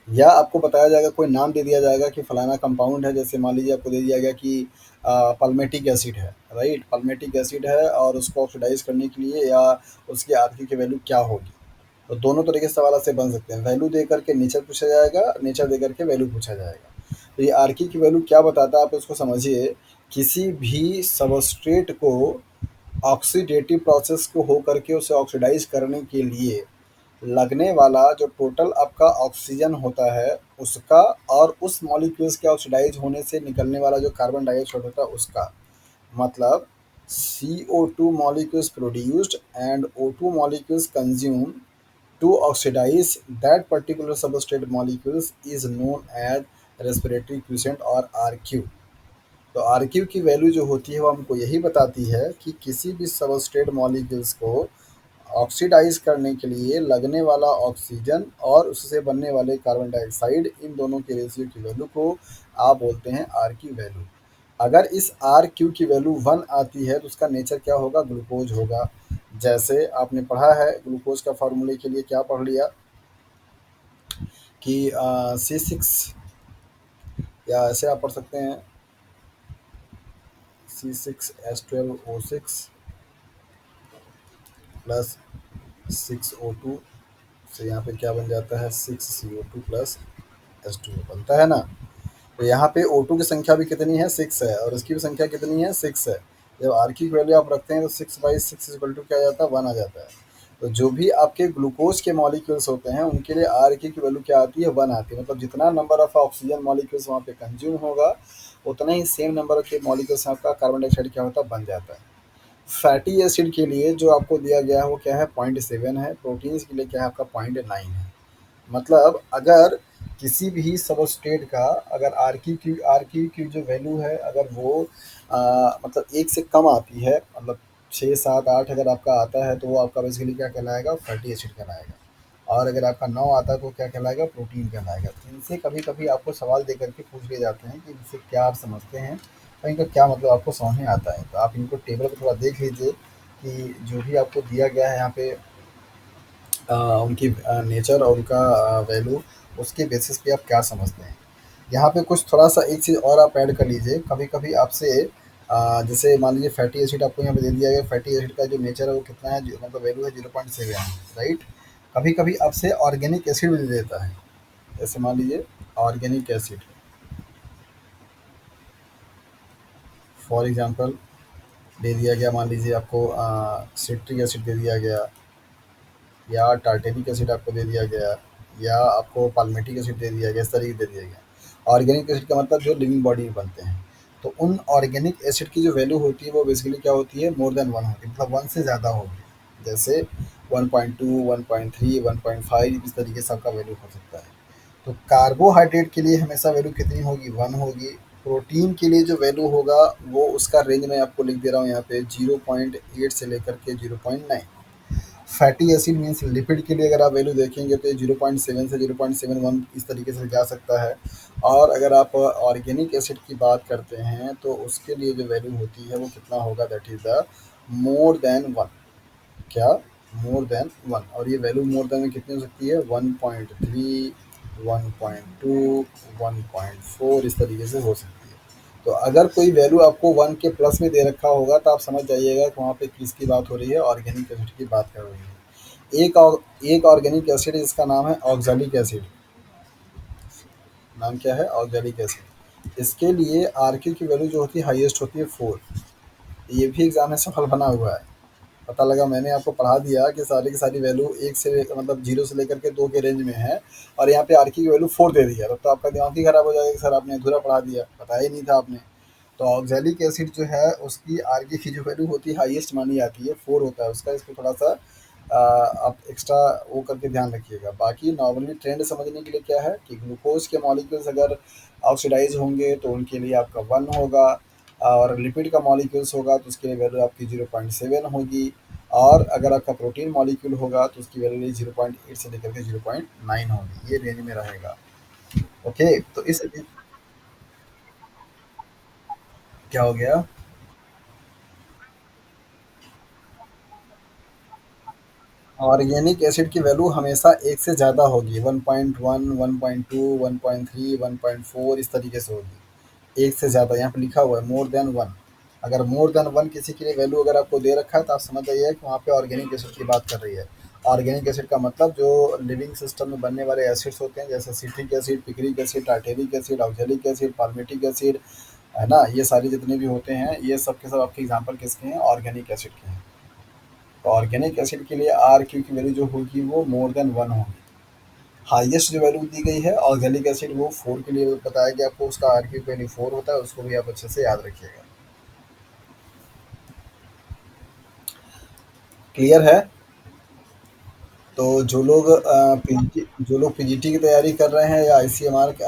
या आपको बताया जाएगा, कोई नाम दे दिया जाएगा कि फलाना कंपाउंड है, जैसे मान लीजिए आपको दे दिया गया कि पल्मेटिक एसिड है, राइट, पल्मेटिक एसिड है और उसको ऑक्सीडाइज करने के लिए या उसकी आरक्यू की वैल्यू क्या होगी। तो दोनों तरीके से सवाल से बन सकते हैं, वैल्यू दे करके नेचर पूछा जाएगा, नेचर दे करके वैल्यू पूछा जाएगा। तो ये आरक्यू की वैल्यू क्या बताता है, आप उसको समझिए। किसी भी सबस्ट्रेट को ऑक्सीडेटिव प्रोसेस को हो करके उसे ऑक्सीडाइज करने के लिए लगने वाला जो टोटल आपका ऑक्सीजन होता है उसका, और उस मॉलिक्यूल्स के ऑक्सीडाइज होने से निकलने वाला जो कार्बन डाइऑक्साइड होता है उसका। मतलब CO2 molecules produced and O2 molecules consumed to oxidize that particular substrate molecules is known as respiratory quotient और RQ। तो RQ की वैल्यू जो होती है वो हमको यही बताती है कि किसी भी सबस्ट्रेट मॉलिक्यूल्स को ऑक्सीडाइज करने के लिए लगने वाला ऑक्सीजन और उससे बनने वाले कार्बन डाइऑक्साइड, इन दोनों के रेशियो की वैल्यू को आप बोलते हैं आर की वैल्यू। अगर इस आर क्यू की वैल्यू 1 आती है तो उसका नेचर क्या होगा, ग्लूकोज होगा। जैसे आपने पढ़ा है ग्लूकोज का फार्मूले के लिए क्या पढ़ लिया कि C6, या ऐसे आप पढ़ सकते हैं C6H12O6 प्लस 6O2 से यहाँ पे क्या बन जाता है 6CO2 प्लस H2O बनता है ना। तो यहाँ पे O2 की संख्या भी कितनी है 6 है, और इसकी भी संख्या कितनी है 6 है। जब आर की वैल्यू आप रखते हैं तो 6/6 इक्वल टू क्या आ जाता है 1 आ जाता है। तो जो भी आपके ग्लूकोज के मॉलिक्यूल्स होते हैं उनके लिए आर की वैल्यू क्या आती है 1 आती है। मतलब जितना नंबर ऑफ ऑक्सीजन मॉलिक्यूल्स वहाँ पे कंज्यूम होगा उतना ही सेम नंबर के मॉलिक्यूल्स आपका कार्बन डाइऑक्साइड क्या होता है बन जाता है। फैटी एसिड के लिए जो आपको दिया गया है वो क्या है 0.7 है, प्रोटीन्स के लिए क्या है आपका 0.9 है। मतलब अगर किसी भी सबस्ट्रेट का अगर आर की जो वैल्यू है अगर वो मतलब 1 से कम आती है, मतलब 6, 7, 8 अगर आपका आता है तो वो आपका बेसिकली क्या कहलाएगा फैटी एसिड कहलाएगा। और अगर आपका 9 आता है तो क्या कहलाएगा प्रोटीन कहलाएगा। इनसे कभी कभी आपको सवाल दे करके पूछ लिए जाते हैं कि इनसे क्या आप समझते हैं और इनका क्या मतलब आपको समझ में आता है। तो आप इनको टेबल पर थोड़ा देख लीजिए कि जो भी आपको दिया गया है यहाँ पे उनकी नेचर और उनका वैल्यू, उसके बेसिस पे आप क्या समझते हैं। यहाँ पे कुछ थोड़ा सा एक चीज़ और आप ऐड कर लीजिए। कभी कभी आपसे जैसे मान लीजिए फैटी एसिड आपको यहाँ पे दे दिया गया, फैटी एसिड का जो नेचर है वो कितना है, मतलब वैल्यू है 0.7, राइट। कभी कभी आपसे ऑर्गेनिक एसिड भी दे देता है। जैसे मान लीजिए ऑर्गेनिक एसिड, फॉर एग्जांपल दे दिया गया, मान लीजिए आपको सिट्रिक एसिड दे दिया गया, या टार्टेनिक एसिड आपको दे दिया गया, या आपको पाल्मेटिक एसिड दे दिया गया, इस तरीके दे दिया गया। ऑर्गेनिक एसिड का मतलब जो लिविंग बॉडी में बनते हैं। तो उन ऑर्गेनिक एसिड की जो वैल्यू होती है वो बेसिकली क्या होती है मोर देन 1 होती है, मतलब 1 से ज़्यादा होगी। जैसे 1.2, 1.3, 1.5 इस तरीके से आपका वैल्यू हो सकता है। तो कार्बोहाइड्रेट के लिए हमेशा वैल्यू कितनी होगी 1 होगी। प्रोटीन के लिए जो वैल्यू होगा वो उसका रेंज मैं आपको लिख दे रहा हूँ यहाँ पे 0.8 से लेकर के 0.9। फैटी एसिड मीन्स लिपिड के लिए अगर आप वैल्यू देखेंगे तो ये 0.7 से 0.71 इस तरीके से जा सकता है। और अगर आप ऑर्गेनिक एसिड की बात करते हैं तो उसके लिए जो वैल्यू होती है वो कितना होगा, that is the more than 1। क्या, मोर देन 1। और ये वैल्यू मोर देन में कितनी हो सकती है 1.3, 1.2, 1.4 इस तरीके से हो सकती है। तो अगर कोई वैल्यू आपको 1 के प्लस में दे रखा होगा तो आप समझ जाइएगा कि वहाँ पे किसकी बात हो रही है, ऑर्गेनिक एसिड की बात कर रही है। एक ऑर्गेनिक एसिड जिसका नाम है ऑक्जेलिक एसिड। नाम क्या है, ऑक्जेलिक एसिड। इसके लिए आर क्यू की वैल्यू जो होती है हाईएस्ट होती है 4। ये भी एग्जाम में सफल बना हुआ है। पता लगा मैंने आपको पढ़ा दिया कि सारी की सारी वैल्यू एक से मतलब 0 से लेकर के 2 के रेंज में है, और यहाँ पे आर की वैल्यू 4 दे दिया, तब तो आपका दिमाग ही खराब हो जाएगा कि सर आपने अधूरा पढ़ा दिया, बताया ही नहीं था आपने। तो ऑक्जेलिक एसिड जो है उसकी आर की जो वैल्यू होती है हाईएस्ट मानी जाती है 4 होता है उसका। इसको थोड़ा सा आप एक्स्ट्रा वो करके ध्यान रखिएगा। बाकी नॉर्मली ट्रेंड समझने के लिए क्या है कि ग्लूकोज के मॉलिक्यूल्स अगर ऑक्सीडाइज होंगे तो उनके लिए आपका 1 होगा, और लिपिड का मॉलिक्यूल्स होगा तो उसके लिए वैल्यू आपकी 0.7 होगी, और अगर आपका प्रोटीन मॉलिक्यूल होगा तो उसकी वैल्यू 0.8 से लेकर के 0.9 होगी, ये रेंज में रहेगा। ओके, तो इस क्या हो गया, ऑर्गेनिक एसिड की वैल्यू हमेशा एक से ज़्यादा होगी, 1.1, 1.2, 1.3, 1.4 इस तरीके से होगी। एक से ज़्यादा यहाँ पे लिखा हुआ है मोर देन 1। अगर मोर देन 1 किसी के लिए वैल्यू अगर आपको दे रखा है तो आप समझ जाइए कि वहाँ पे ऑर्गेनिक एसिड की बात कर रही है। ऑर्गेनिक एसिड का मतलब जो लिविंग सिस्टम में बनने वाले एसिड्स होते हैं, जैसे citric acid, picric acid, tartaric acid, oxalic acid, palmitic acid, है ना, ये सारे जितने भी होते हैं ये सब के सब आपके एग्जाम्पल किसके हैं, ऑर्गेनिक एसिड के हैं। तो ऑर्गेनिक एसिड के लिए आर क्यू की वैल्यू जो होगी वो मोर देन 1 होगी। हाईएस्ट जो वैल्यू दी गई है ऑर्गेनिक एसिड वो 4 के लिए बताया गया आपको, उसका आर क्यू वैल्यू 4 होता है, उसको भी आप अच्छे से याद रखिएगा। क्लियर है? तो जो लोग पीजीटी की तैयारी कर रहे हैं या आईसीआर की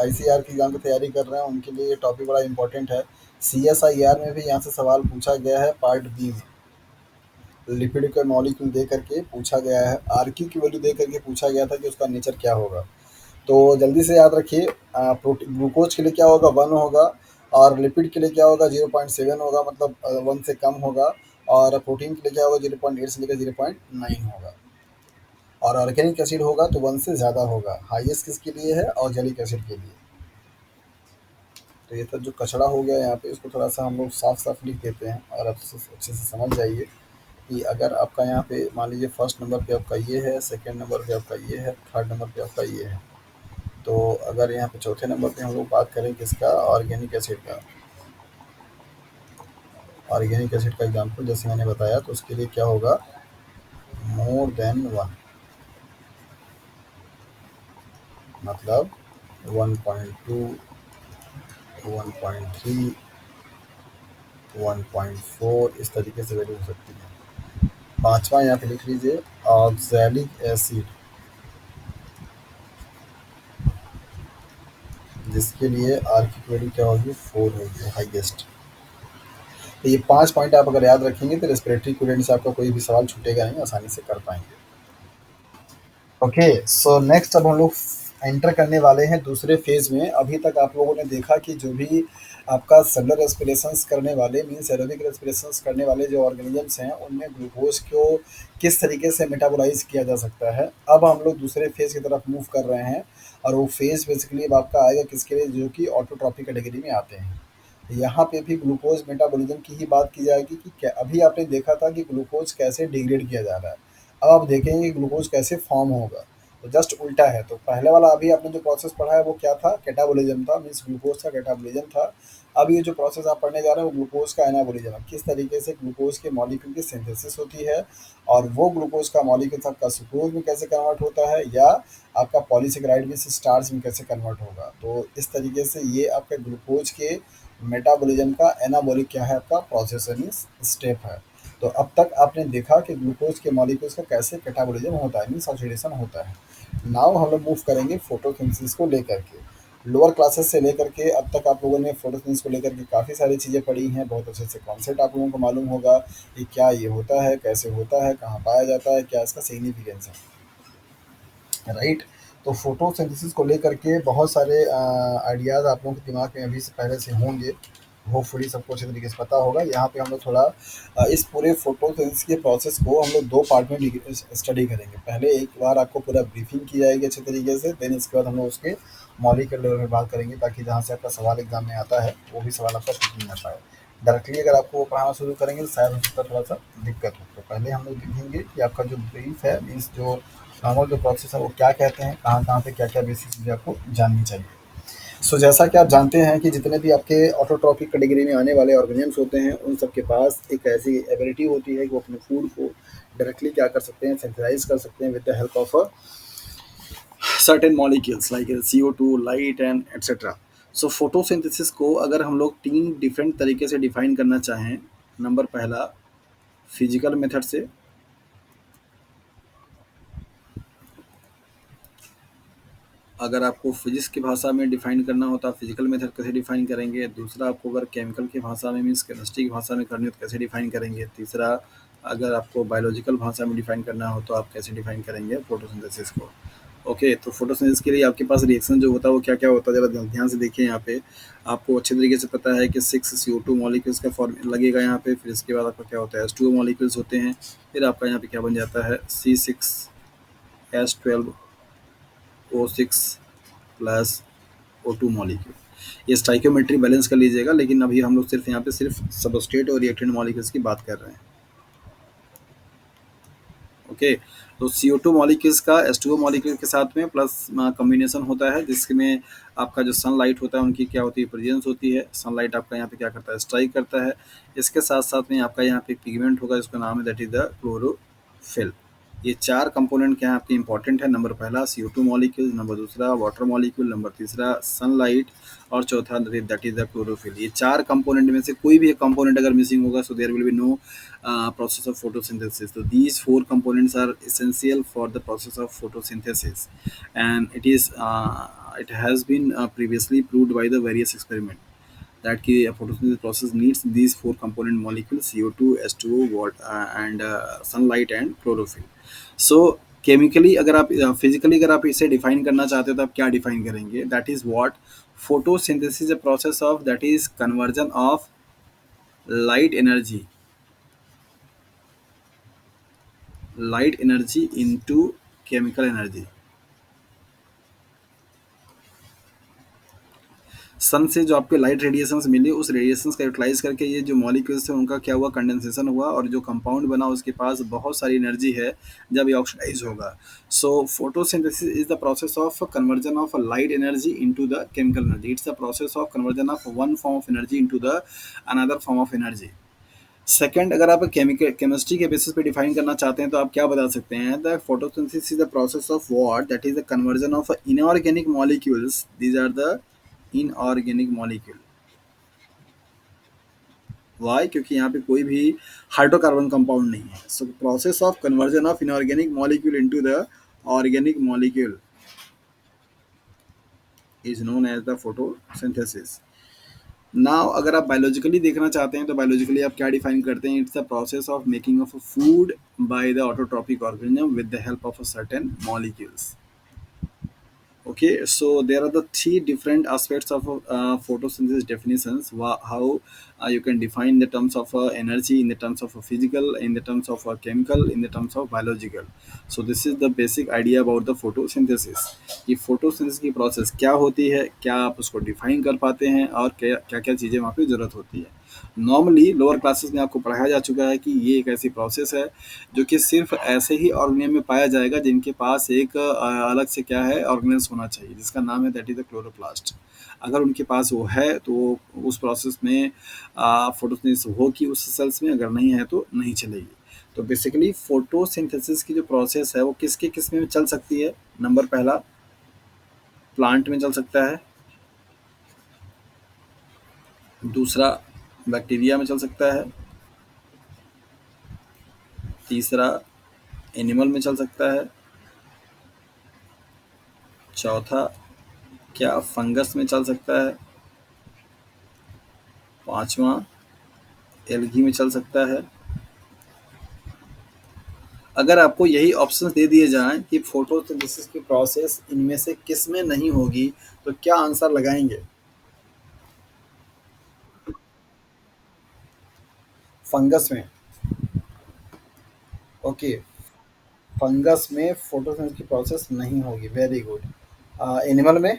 एग्जाम की तैयारी कर रहे हैं उनके लिए ये टॉपिक बड़ा इंपॉर्टेंट है। सीएसआईआर में भी यहाँ से सवाल पूछा गया है पार्ट बी में। लिपिड के मॉलिक्यूल दे करके पूछा गया है, आरक्यू की वैल्यू दे करके पूछा गया था कि उसका नेचर क्या होगा। तो जल्दी से याद रखिए, प्रोटीन ग्लूकोज के लिए क्या होगा 1 होगा, और लिपिड के लिए क्या होगा 0.7 होगा, मतलब 1 से कम होगा, और प्रोटीन के लिए क्या होगा 0.8 से लेकर 0.9 होगा, और ऑर्गेनिक एसिड होगा तो 1 से ज़्यादा होगा। हाईएस्ट किसके लिए है? ऑर्गेनिक एसिड के लिए। तो ये सब जो कचरा हो गया यहाँ पे इसको थोड़ा सा हम लोग साफ साफ लिख देते हैं, और अच्छे से समझ जाइए कि अगर आपका यहाँ पे मान लीजिए फर्स्ट नंबर पे आपका ये है, सेकंड नंबर पे आपका ये है, थर्ड नंबर पे आपका ये है, तो अगर यहाँ पे चौथे नंबर पे हम लोग बात करें किसका, ऑर्गेनिक एसिड का, ऑर्गेनिक एसिड का एग्जांपल जैसे मैंने बताया तो उसके लिए क्या होगा, मोर देन 1, मतलब 1.2, 1.3, 1.4 इस तरीके से वैल्यू हो सकती है। पांचवा यहाँ पे लिख लीजिए ऑक्सैलिक एसिड, जिसके लिए आर की वैल्यू क्या होगी 4 होगी हाईएस्ट। तो ये 5 पॉइंट आप अगर याद रखेंगे तो रेस्पिरेटरी क्यूरेंट से आपका कोई भी सवाल छूटेगा नहीं, आसानी से कर पाएंगे। ओके, सो नेक्स्ट अब हम लोग एंटर करने वाले हैं दूसरे फेज में। अभी तक आप लोगों ने देखा कि जो भी आपका सेलुलर रेस्पिरेशंस करने वाले मीन्स एरोबिक रेस्पिरेशंस करने वाले जो ऑर्गेनिजम्स हैं उनमें ग्लूकोज को किस तरीके से मेटाबोलाइज किया जा सकता है। अब हम लोग दूसरे फेज की तरफ मूव कर रहे हैं, और वो फेज बेसिकली अब आपका आएगा किसके लिए, जो कि ऑटोट्रॉफिक कैटेगरी में आते हैं। यहाँ पे भी ग्लूकोज मेटाबॉलिज्म की ही बात की जाएगी कि क्या, अभी आपने देखा था कि ग्लूकोज कैसे डिग्रेड किया जा रहा है, अब आप देखेंगे ग्लूकोज कैसे फॉर्म होगा। तो जस्ट उल्टा है। तो पहले वाला अभी आपने जो प्रोसेस पढ़ा है वो क्या था, कैटाबॉलिज्म था, मीन्स ग्लूकोज का कैटाबॉलिज्म था। अब ये जो प्रोसेस आप पढ़ने जा रहे हैं वो ग्लूकोज का एनाबॉलिज्म है, किस तरीके से ग्लूकोज के मॉलिक्यूल की सिंथेसिस होती है, और वो ग्लूकोज का मॉलिक्यूल आपका सुक्रोज में कैसे कन्वर्ट होता है, या आपका पॉलीसेकेराइड में से स्टार्च में कैसे कन्वर्ट होगा। तो इस तरीके से ये आपके ग्लूकोज के मेटाबॉलिज्म का एनाबॉलिक क्या है आपका प्रोसेस स्टेप है। तो अब तक आपने देखा कि ग्लूकोज के मॉलिक्यूल्स का कैसे कैटाबॉलिज्म होता है, मीन्स ऑक्सीडेशन होता है। नाउ हम लोग मूव करेंगे फोटोसिंथेसिस को लेकर के। लोअर क्लासेस से लेकर के अब तक आप लोगों ने फोटोसिंथेसिस को लेकर के काफ़ी सारी चीज़ें पढ़ी हैं, बहुत अच्छे से कॉन्सेप्ट आप लोगों को मालूम होगा कि क्या ये होता है, कैसे होता है, कहाँ पाया जाता है, क्या इसका सिग्निफिकेंस है, राइट। तो फोटोसिंथेसिस को लेकर के बहुत सारे आइडियाज़ आप लोगों के दिमाग में अभी से पहले से होंगे, होपफुली सबको अच्छे तरीके से पता होगा। यहाँ पे हम लोग थोड़ा इस पूरे फोटोसिंथेसिस के प्रोसेस को हम लोग 2 पार्ट में स्टडी करेंगे। पहले एक बार आपको पूरा ब्रीफिंग की जाएगी अच्छे तरीके से, देन इसके बाद हम लोग उसके मॉलिक्यूलर लेवल में बात करेंगे, ताकि जहाँ से आपका सवाल एग्जाम में आता है वो भी सवाल आपका पूछ नहीं आता है। डायरेक्टली अगर आपको वो पढ़ाना शुरू करेंगे तो शायद उसका थोड़ा सा दिक्कत हो। तो पहले हम लोग देखेंगे कि आपका जो ब्रीफ है, मीन्स जो नॉर्मल जो प्रोसेस है वो क्या कहते हैं, कहाँ कहाँ पे क्या क्या बेसिक चीज़ें आपको जाननी चाहिए। सो जैसा कि आप जानते हैं कि जितने भी आपके ऑटोट्रॉफिक कैटेगरी में आने वाले ऑर्गेनिजम्स होते हैं उन सब के पास एक ऐसी एबिलिटी होती है कि वो अपने फूड को डायरेक्टली क्या कर सकते हैं, सिंथेसाइज कर सकते हैं with the help of certain molecules like CO2, light and etcetera. So photosynthesis को अगर हम लोग 3 डिफरेंट तरीके से डिफाइन करना चाहें, नंबर पहला फिजिकल मेथड से, अगर आपको फिजिक्स की भाषा में डिफाइन करना हो तो आप फिजिकल मेथड कैसे डिफाइन करेंगे। दूसरा, आपको अगर केमिकल की भाषा में मीन्स केमिस्ट्री की भाषा में करनी हो तो कैसे डिफाइन करेंगे। तीसरा, अगर आपको बायोलॉजिकल भाषा में डिफाइन करना हो तो आप कैसे डिफाइन करेंगे फोटोसिंथेसिस को। ओके, तो फोटोसिंथेसिस के लिए आपके पास रिएक्शन जो होता है वो क्या क्या होता है, जरा ध्यान से देखिए। यहाँ पे आपको अच्छे तरीके से पता है कि 6 CO2 मॉलिक्यूल्स का फॉर्म लगेगा यहाँ पे। फिर इसके बाद आपका क्या होता है, H2O मॉलिक्यूल्स होते हैं। फिर आपका यहाँ पे क्या बन जाता है, C6H12O6 प्लस O2 मॉलिक्यूल। ये स्टाइकियोमेट्री बैलेंस कर लीजिएगा, लेकिन अभी हम लोग सिर्फ यहाँ पे सिर्फ सबस्ट्रेट और रिएक्टेंट मॉलिक्यूल्स की बात कर रहे हैं। ओके, तो CO2 मॉलिक्यूल्स का H2O मॉलिक्यूल के साथ में प्लस कॉम्बिनेशन होता है, जिसमें आपका जो सनलाइट होता है उनकी क्या होती है, प्रेजेंस होती है। सनलाइट आपका यहाँ पे क्या करता है, स्ट्राइक करता है। इसके साथ साथ में आपका यहाँ पे पिगमेंट होगा जिसका नाम है that is the chlorophyll. ये 4 कंपोनेंट क्या हैं आपके इम्पोर्टेंट है। नंबर पहला CO2 मॉलिक्यूल, नंबर दूसरा वाटर मॉलिक्यूल, नंबर तीसरा सनलाइट और चौथा दैट इज़ द क्लोरोफिल। ये 4 कंपोनेंट में से कोई भी एक कंपोनेंट अगर मिसिंग होगा so there will be no process of photosynthesis. So these 4 components are essential for the process of photosynthesis, and it has been previously proved by the various experiment that ki a photosynthesis process needs these 4 component molecules: CO2, H2O, water, and sunlight and chlorophyll. So chemically अगर आप फिजिकली अगर आप इसे डिफाइन करना चाहते हो तो आप क्या डिफाइन करेंगे? That is what photosynthesis is a process of that is conversion of light energy into chemical energy. सन से जो आपके लाइट रेडिएशंस मिले उस रेडिएशंस का यूटिलाइज करके ये जो मॉलिक्यूल्स हैं उनका क्या हुआ, कंडेंसेशन हुआ और जो कंपाउंड बना उसके पास बहुत सारी एनर्जी है जब ये ऑक्सीडाइज होगा। So photosynthesis is the process of conversion of light energy into the chemical energy. It's the process of conversion of one form of energy into the another form of energy. Second, अगर आप केमिकल केमिस्ट्री के बेसिस पे डिफाइन करना चाहते हैं तो आप क्या बता सकते हैं? The photosynthesis is the process of what that is the conversion of inorganic molecules, these are the inorganic molecule. Why? क्योंकि यहाँ पे कोई भी हाइड्रोकार्बन कंपाउंड नहीं है। So process of conversion of inorganic molecule into the organic molecule is known as the photosynthesis. Now अगर आप बायोलॉजिकली देखना चाहते हैं तो बायोलॉजिकली आप क्या डिफाइन करते हैं? It's the process of making of food by the autotrophic organism with the help of certain molecules. Okay, so there are the three different aspects of photosynthesis definitions. How you can define the terms of energy, in the terms of physical, in the terms of chemical, in the terms of biological. So this is the basic idea about the photosynthesis. कि photosynthesis की process क्या होती है, क्या आप उसको define कर पाते हैं और क्या क्या क्या चीज़ें वहाँ पे ज़रूरत होती है। नॉर्मली लोअर क्लासेस में आपको पढ़ाया जा चुका है कि ये एक ऐसी प्रोसेस है जो कि सिर्फ ऐसे ही ऑर्गेनिज्म में पाया जाएगा जिनके पास एक अलग से क्या है, ऑर्गेनेल्स होना चाहिए जिसका नाम है दैट इज द क्लोरोप्लास्ट। अगर उनके पास वो है तो उस प्रोसेस में फोटोसिंथेसिस होगी उस सेल्स में, अगर नहीं है तो नहीं चलेगी। तो बेसिकली फोटोसिंथेसिस की जो प्रोसेस है वो किसके किस में चल सकती है? नंबर पहला, प्लांट में चल सकता है। दूसरा, बैक्टीरिया में चल सकता है। तीसरा, एनिमल में चल सकता है। चौथा, क्या फंगस में चल सकता है। पांचवा, एल्गी में चल सकता है। अगर आपको यही ऑप्शंस दे दिए जाएं कि फोटोसिंथेसिस की प्रोसेस इनमें से किस में नहीं होगी तो क्या आंसर लगाएंगे? फंगस में। ओके, फंगस में फोटोसिंथेसिस की प्रोसेस नहीं होगी, वेरी गुड। एनिमल में?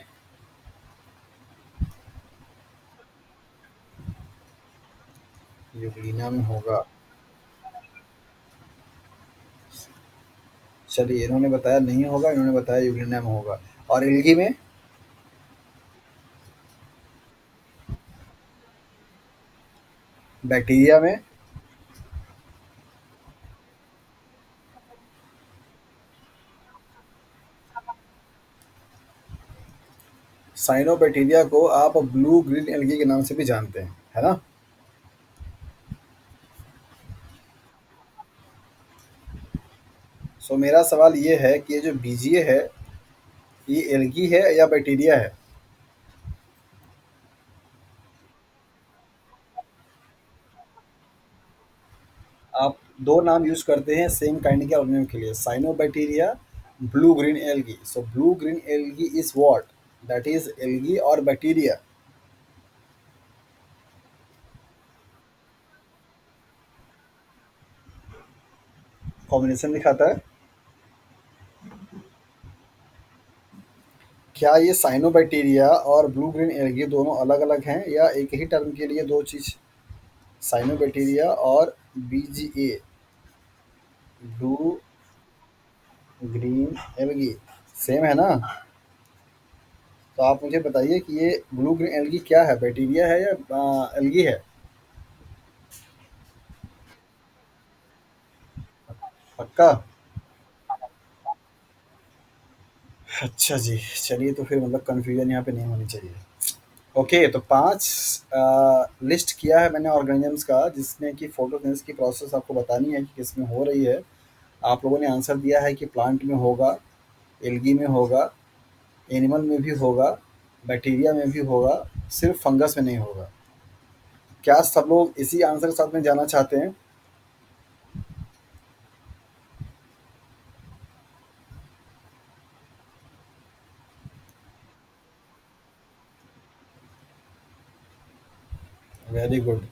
यूग्लिना में होगा। चलिए, इन्होंने बताया नहीं होगा, इन्होंने बताया यूग्लिना में होगा। और एल्गी में? बैक्टीरिया में? साइनोबैक्टीरिया को आप ब्लू ग्रीन एल्गी के नाम से भी जानते हैं, है ना? सो मेरा सवाल ये है कि ये जो बीजीए है ये एल्गी है या बैक्टीरिया है? आप दो नाम यूज करते हैं सेम काइंड के ऑर्गेनिज्म के लिए, cyanobacteria, blue green algae. So blue green algae is what? That is algae और बैक्टीरिया। कॉम्बिनेशन दिखाता है। क्या ये साइनोबैक्टीरिया और ब्लू ग्रीन एल्गी दोनों अलग अलग हैं या एक ही टर्म के लिए दो चीज? साइनोबैक्टीरिया और BGA, blue green algae, same है ना? तो आप मुझे बताइए कि ये ब्लू ग्रीन एल्गी क्या है, बैक्टीरिया है या एल्गी है? पक्का? अच्छा जी, चलिए तो फिर मतलब कन्फ्यूज़न यहाँ पे नहीं होनी चाहिए। ओके, तो 5 लिस्ट किया है मैंने ऑर्गेनिज़म्स का जिसमें कि फ़ोटोसिंथेसिस की प्रोसेस आपको बतानी है कि किसमें हो रही है। आप लोगों ने आंसर दिया है कि प्लांट में होगा, एल्गी में होगा, एनिमल में भी होगा, बैक्टीरिया में भी होगा, सिर्फ़ फंगस में नहीं होगा। क्या सब लोग इसी आंसर के साथ में जाना चाहते हैं? Very good.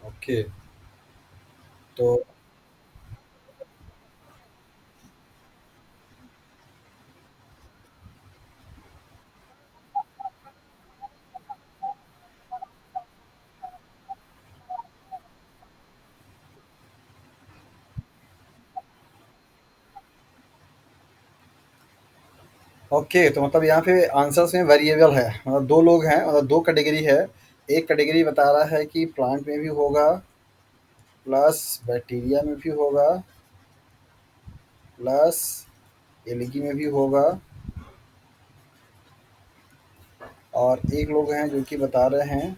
ओके, तो ओके, तो मतलब यहाँ पे आंसर्स में वेरिएबल है, मतलब 2 लोग हैं, मतलब 2 कैटेगरी है। एक कैटेगरी बता रहा है कि प्लांट में भी होगा, प्लस बैक्टीरिया में भी होगा, प्लस एल्गी में भी होगा, और एक लोग हैं जो कि बता रहे हैं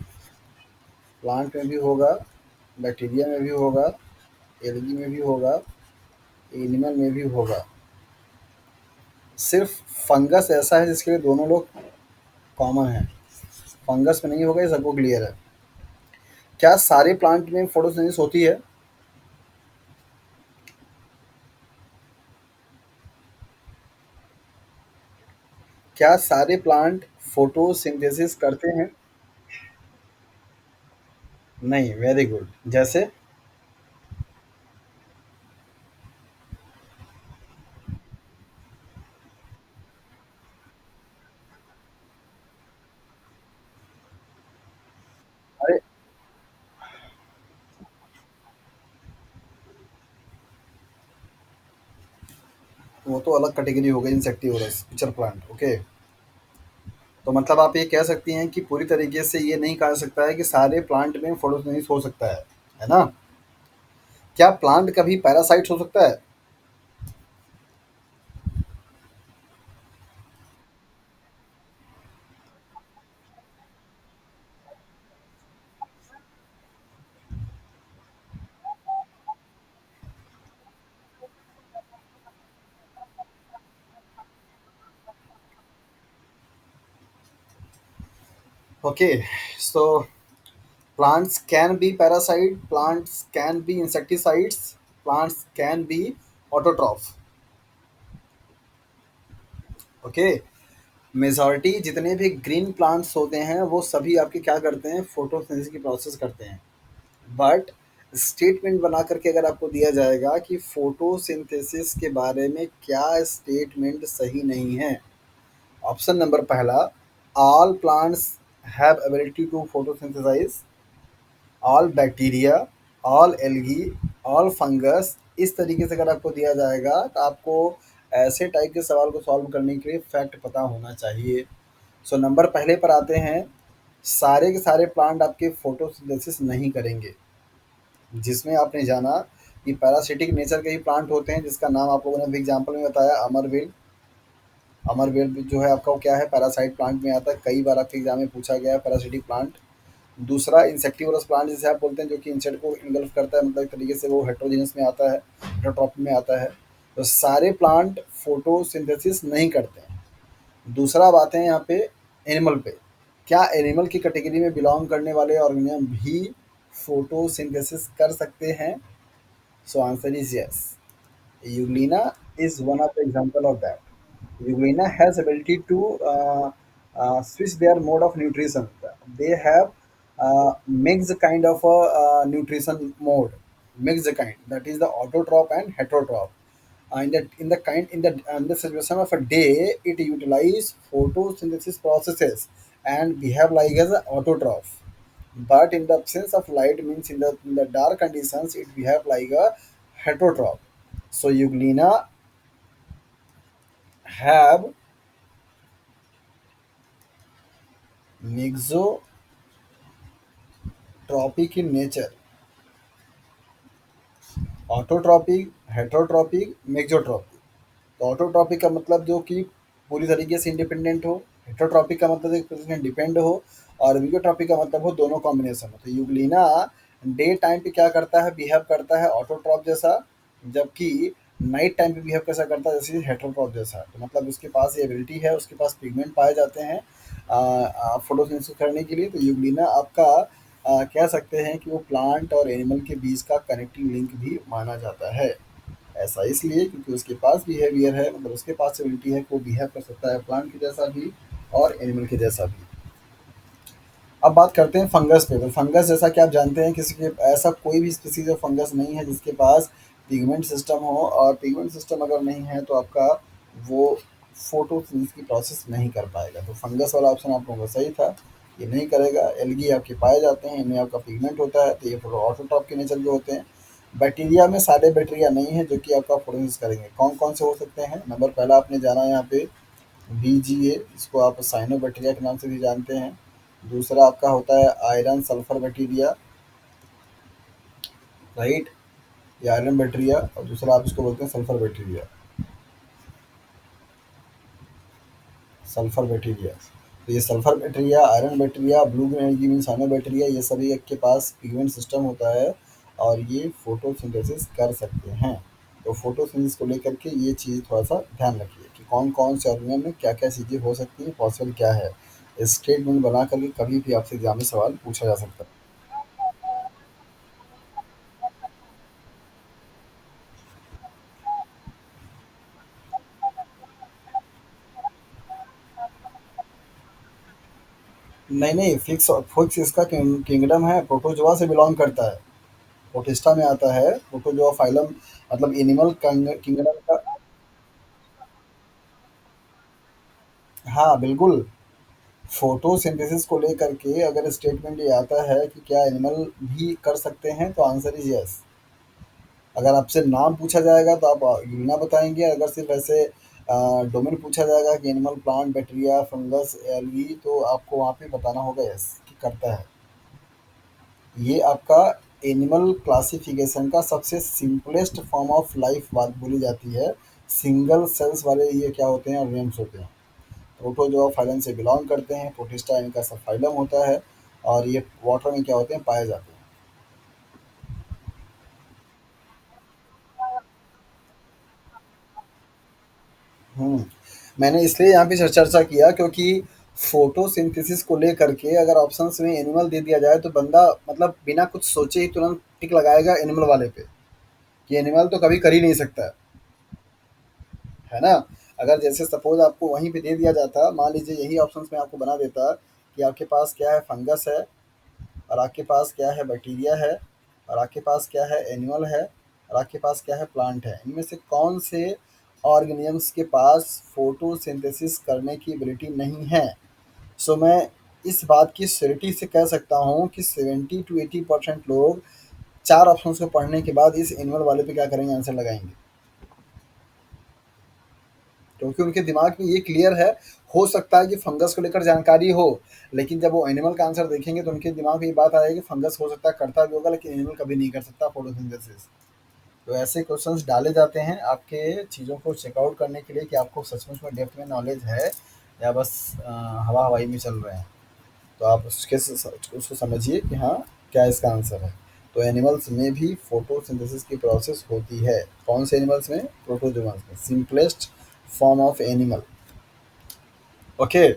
प्लांट में भी होगा, बैक्टीरिया में भी होगा, एल्गी में भी होगा, एनिमल में भी होगा। सिर्फ फंगस ऐसा है जिसके लिए दोनों लोग कॉमन हैं, फंगस में नहीं होगा, ये सबको क्लियर है। क्या सारे प्लांट में फोटोसिंथेसिस होती है? क्या सारे प्लांट फोटोसिंथेसिस करते हैं? नहीं, वेरी गुड। जैसे? अरे, वो तो अलग कैटेगरी हो गई, इंसेक्टिवोरस पिक्चर प्लांट। ओके, तो मतलब आप ये कह सकती हैं कि पूरी तरीके से ये नहीं कहा सकता है कि सारे प्लांट में फोटोसिंथेसिस हो सकता है ना? क्या प्लांट कभी पैरासाइट हो सकता है? Okay, so plants can be parasite, plants can be insecticides, plants can be autotroph। Okay, majority जितने भी ग्रीन प्लांट्स होते हैं वो सभी आपके क्या करते हैं, फोटोसिंथेसिस की प्रोसेस करते हैं। बट स्टेटमेंट बना करके अगर आपको दिया जाएगा कि फोटोसिंथेसिस के बारे में, क्या स्टेटमेंट सही नहीं है? ऑप्शन नंबर पहला, all plants have ability to photosynthesize, all bacteria, all algae, all fungus. इस तरीके से अगर आपको दिया जाएगा तो आपको ऐसे टाइप के सवाल को सॉल्व करने के लिए फैक्ट पता होना चाहिए। सो नंबर पहले पर आते हैं, सारे के सारे प्लांट आपके फोटोसिंथेसिस नहीं करेंगे। जिसमें आपने जाना कि पैरासिटिक नेचर के ही प्लांट होते हैं, जिसका नाम आप लोगों ने अभी एग्जाम्पल में बताया, अमरवेल। अमरवेल भी जो है आपका वो क्या है, पैरासाइट प्लांट में आता है, कई बार आपके एग्जाम में पूछा गया है पैरासिटिक प्लांट। दूसरा इंसेक्टिवोरस प्लांट जिसे आप बोलते हैं, जो कि इंसेक्ट को इनगल्फ करता है, मतलब एक तरीके से वो हेट्रोजीनस में आता है, हेट्रोट्रॉपी में आता है। तो सारे प्लांट फोटोसिंथेसिस नहीं करते हैं। दूसरा बात है यहाँ पे एनिमल पे, क्या एनिमल की कैटेगरी में बिलोंग करने वाले ऑर्गेनिज्म भी फोटोसिंथेसिस कर सकते हैं? So answer is yes. Euglena is one of the example of that. Euglena has ability to switch their mode of nutrition. They have mixed kind of a nutrition mode, mixed kind. That is the autotroph and heterotroph. In the situation of a day, it utilize photosynthesis processes and behave like as an autotroph. But in the absence of light, means in the dark conditions, it behave like a heterotroph. So Euglena have mixotrophic in nature, autotrophic, heterotrophic, mixotrophic. तो ऑटोट्रॉपिक का मतलब जो कि पूरी तरीके से इंडिपेंडेंट हो, हेटरोट्रॉपिक का मतलब एक दूसरे से डिपेंड हो, और वीगोट्रॉपिक का मतलब हो दोनों कॉम्बिनेशन हो। तो यूग्लिना डे टाइम पे क्या करता है, बिहेव करता है ऑटोट्रॉप जैसा, जबकि नाइट टाइम पे बिहेव कैसा करता है, जैसे हेटरोट्रॉप जैसा। तो मतलब उसके पास ये एबिलिटी है, उसके पास पिगमेंट पाए जाते हैं फोटोसिंथेसिस करने के लिए। तो यूग्लिना आपका कह सकते हैं कि वो प्लांट और एनिमल के बीच का कनेक्टिंग लिंक भी माना जाता है। ऐसा इसलिए क्योंकि उसके पास बिहेवियर है, मतलब उसके पास एबिलिटी है कि वो बिहेव कर सकता है प्लांट के जैसा भी और एनिमल के जैसा भी। अब बात करते हैं फंगस पे। तो फंगस जैसा कि आप जानते हैं, किसी के ऐसा कोई भी स्पीसीज ऑफ फंगस नहीं है जिसके पास पिगमेंट सिस्टम हो, और पिगमेंट सिस्टम अगर नहीं है तो आपका वो फोटोसिंथेसिस की प्रोसेस नहीं कर पाएगा। तो फंगस वाला ऑप्शन आप लोगों का सही था, ये नहीं करेगा। एल्गी आपके पाए जाते हैं, इनमें आपका पिगमेंट होता है, तो ये फोटो ऑटोटॉप के नेचर के होते हैं। बैक्टीरिया में सारे बैक्टीरिया नहीं है जो कि आपका फोटोसिंथेसिस करेंगे। कौन कौन से हो सकते हैं, नंबर पहला आपने जाना यहाँ पे बीजीए, इसको आप साइनो बैक्टीरिया के नाम से भी जानते हैं। दूसरा आपका होता है आयरन सल्फर बैक्टीरिया, राइट, ये आयरन बैक्टीरिया, और दूसरा आप इसको बोलते हैं सल्फर बैक्टीरिया, सल्फर बैक्टीरिया। तो ये sulphur bacteria, iron bacteria, blue green algae mean cyano bacteria, ये सभी के पास पिगमेंट सिस्टम होता है और ये फोटोसिंथेसिस कर सकते हैं। तो फोटोसिंथेसिस को लेकर के ये चीज़ थोड़ा सा ध्यान रखिए कि कौन कौन से ऑर्गेनिज्म में क्या क्या चीज़ें हो सकती हैं, पॉसिबल क्या है। स्टेटमेंट बना करके कभी भी आपसे एग्जाम में सवाल पूछा जा सकता है। नहीं नहीं, फिक्स फिक्स इसका किंगडम है, प्रोटोजोआ से बिलोंग करता है, प्रोटिस्टा में आता है प्रोटोजोआ फाइलम, मतलब एनिमल किंगडम का। हाँ बिल्कुल, फोटोसिंथेसिस को लेकर के अगर स्टेटमेंट ये आता है कि क्या एनिमल भी कर सकते हैं, तो आंसर इज यस। अगर आपसे नाम पूछा जाएगा तो आप यूरिना बताएंगे, अगर सिर्फ ऐसे डोमेन पूछा जाएगा कि animal, plant, bacteria, fungus, algae, तो आपको वहाँ पे बताना होगा यस कि करता है। ये आपका एनिमल क्लासिफिकेशन का सबसे सिंपलेस्ट फॉर्म ऑफ लाइफ बात बोली जाती है। सिंगल सेल्स वाले ये क्या होते हैं, रेम्स होते हैं। प्रोटोजोआ फाइलम से बिलोंग करते हैं, प्रोटिस्टा इनका सब फाइलम होता है, और ये वाटर में क्या होते हैं, पाए जाते हैं। हम्म, मैंने इसलिए यहाँ पे चर्चा किया क्योंकि फोटोसिंथेसिस को लेकर के अगर ऑप्शंस में एनिमल दे दिया जाए तो बंदा मतलब बिना कुछ सोचे ही तुरंत टिक लगाएगा एनिमल वाले पे, कि एनिमल तो कभी कर ही नहीं सकता है ना। अगर जैसे सपोज आपको वहीं पे दे दिया जाता, मान लीजिए यही ऑप्शंस में आपको बना देता कि आपके पास क्या है, फंगस है, और आपके पास क्या है, बैक्टीरिया है, और आपके पास क्या है, एनिमल है, और आपके पास क्या है, प्लांट है। इनमें से कौन से ऑर्गेनिजम्स के पास फोटोसिंथेसिस करने की एबिलिटी नहीं है। सो मैं इस बात की श्योरिटी से कह सकता हूँ कि 70 to 80% लोग चार ऑप्शंस को पढ़ने के बाद इस एनिमल वाले पे क्या करेंगे, आंसर लगाएंगे, क्योंकि उनके दिमाग में ये क्लियर है। हो सकता है कि फंगस को लेकर जानकारी हो, लेकिन जब वो एनिमल का आंसर देखेंगे तो उनके दिमाग में ये बात आएगी कि फंगस हो सकता है करता भी होगा, लेकिन एनिमल कभी नहीं कर सकता फोटोसिंथेसिस। तो ऐसे क्वेश्चंस डाले जाते हैं आपके चीज़ों को चेकआउट करने के लिए कि आपको सचमुच में डेप्थ में नॉलेज है या बस हवा हवाई में चल रहे हैं। तो आप उसको समझिए कि हाँ, क्या इसका आंसर है। तो एनिमल्स में भी फोटोसिंथेसिस की प्रोसेस होती है। कौन से एनिमल्स में, प्रोटोजोआस में, simplest form of animal. Okay.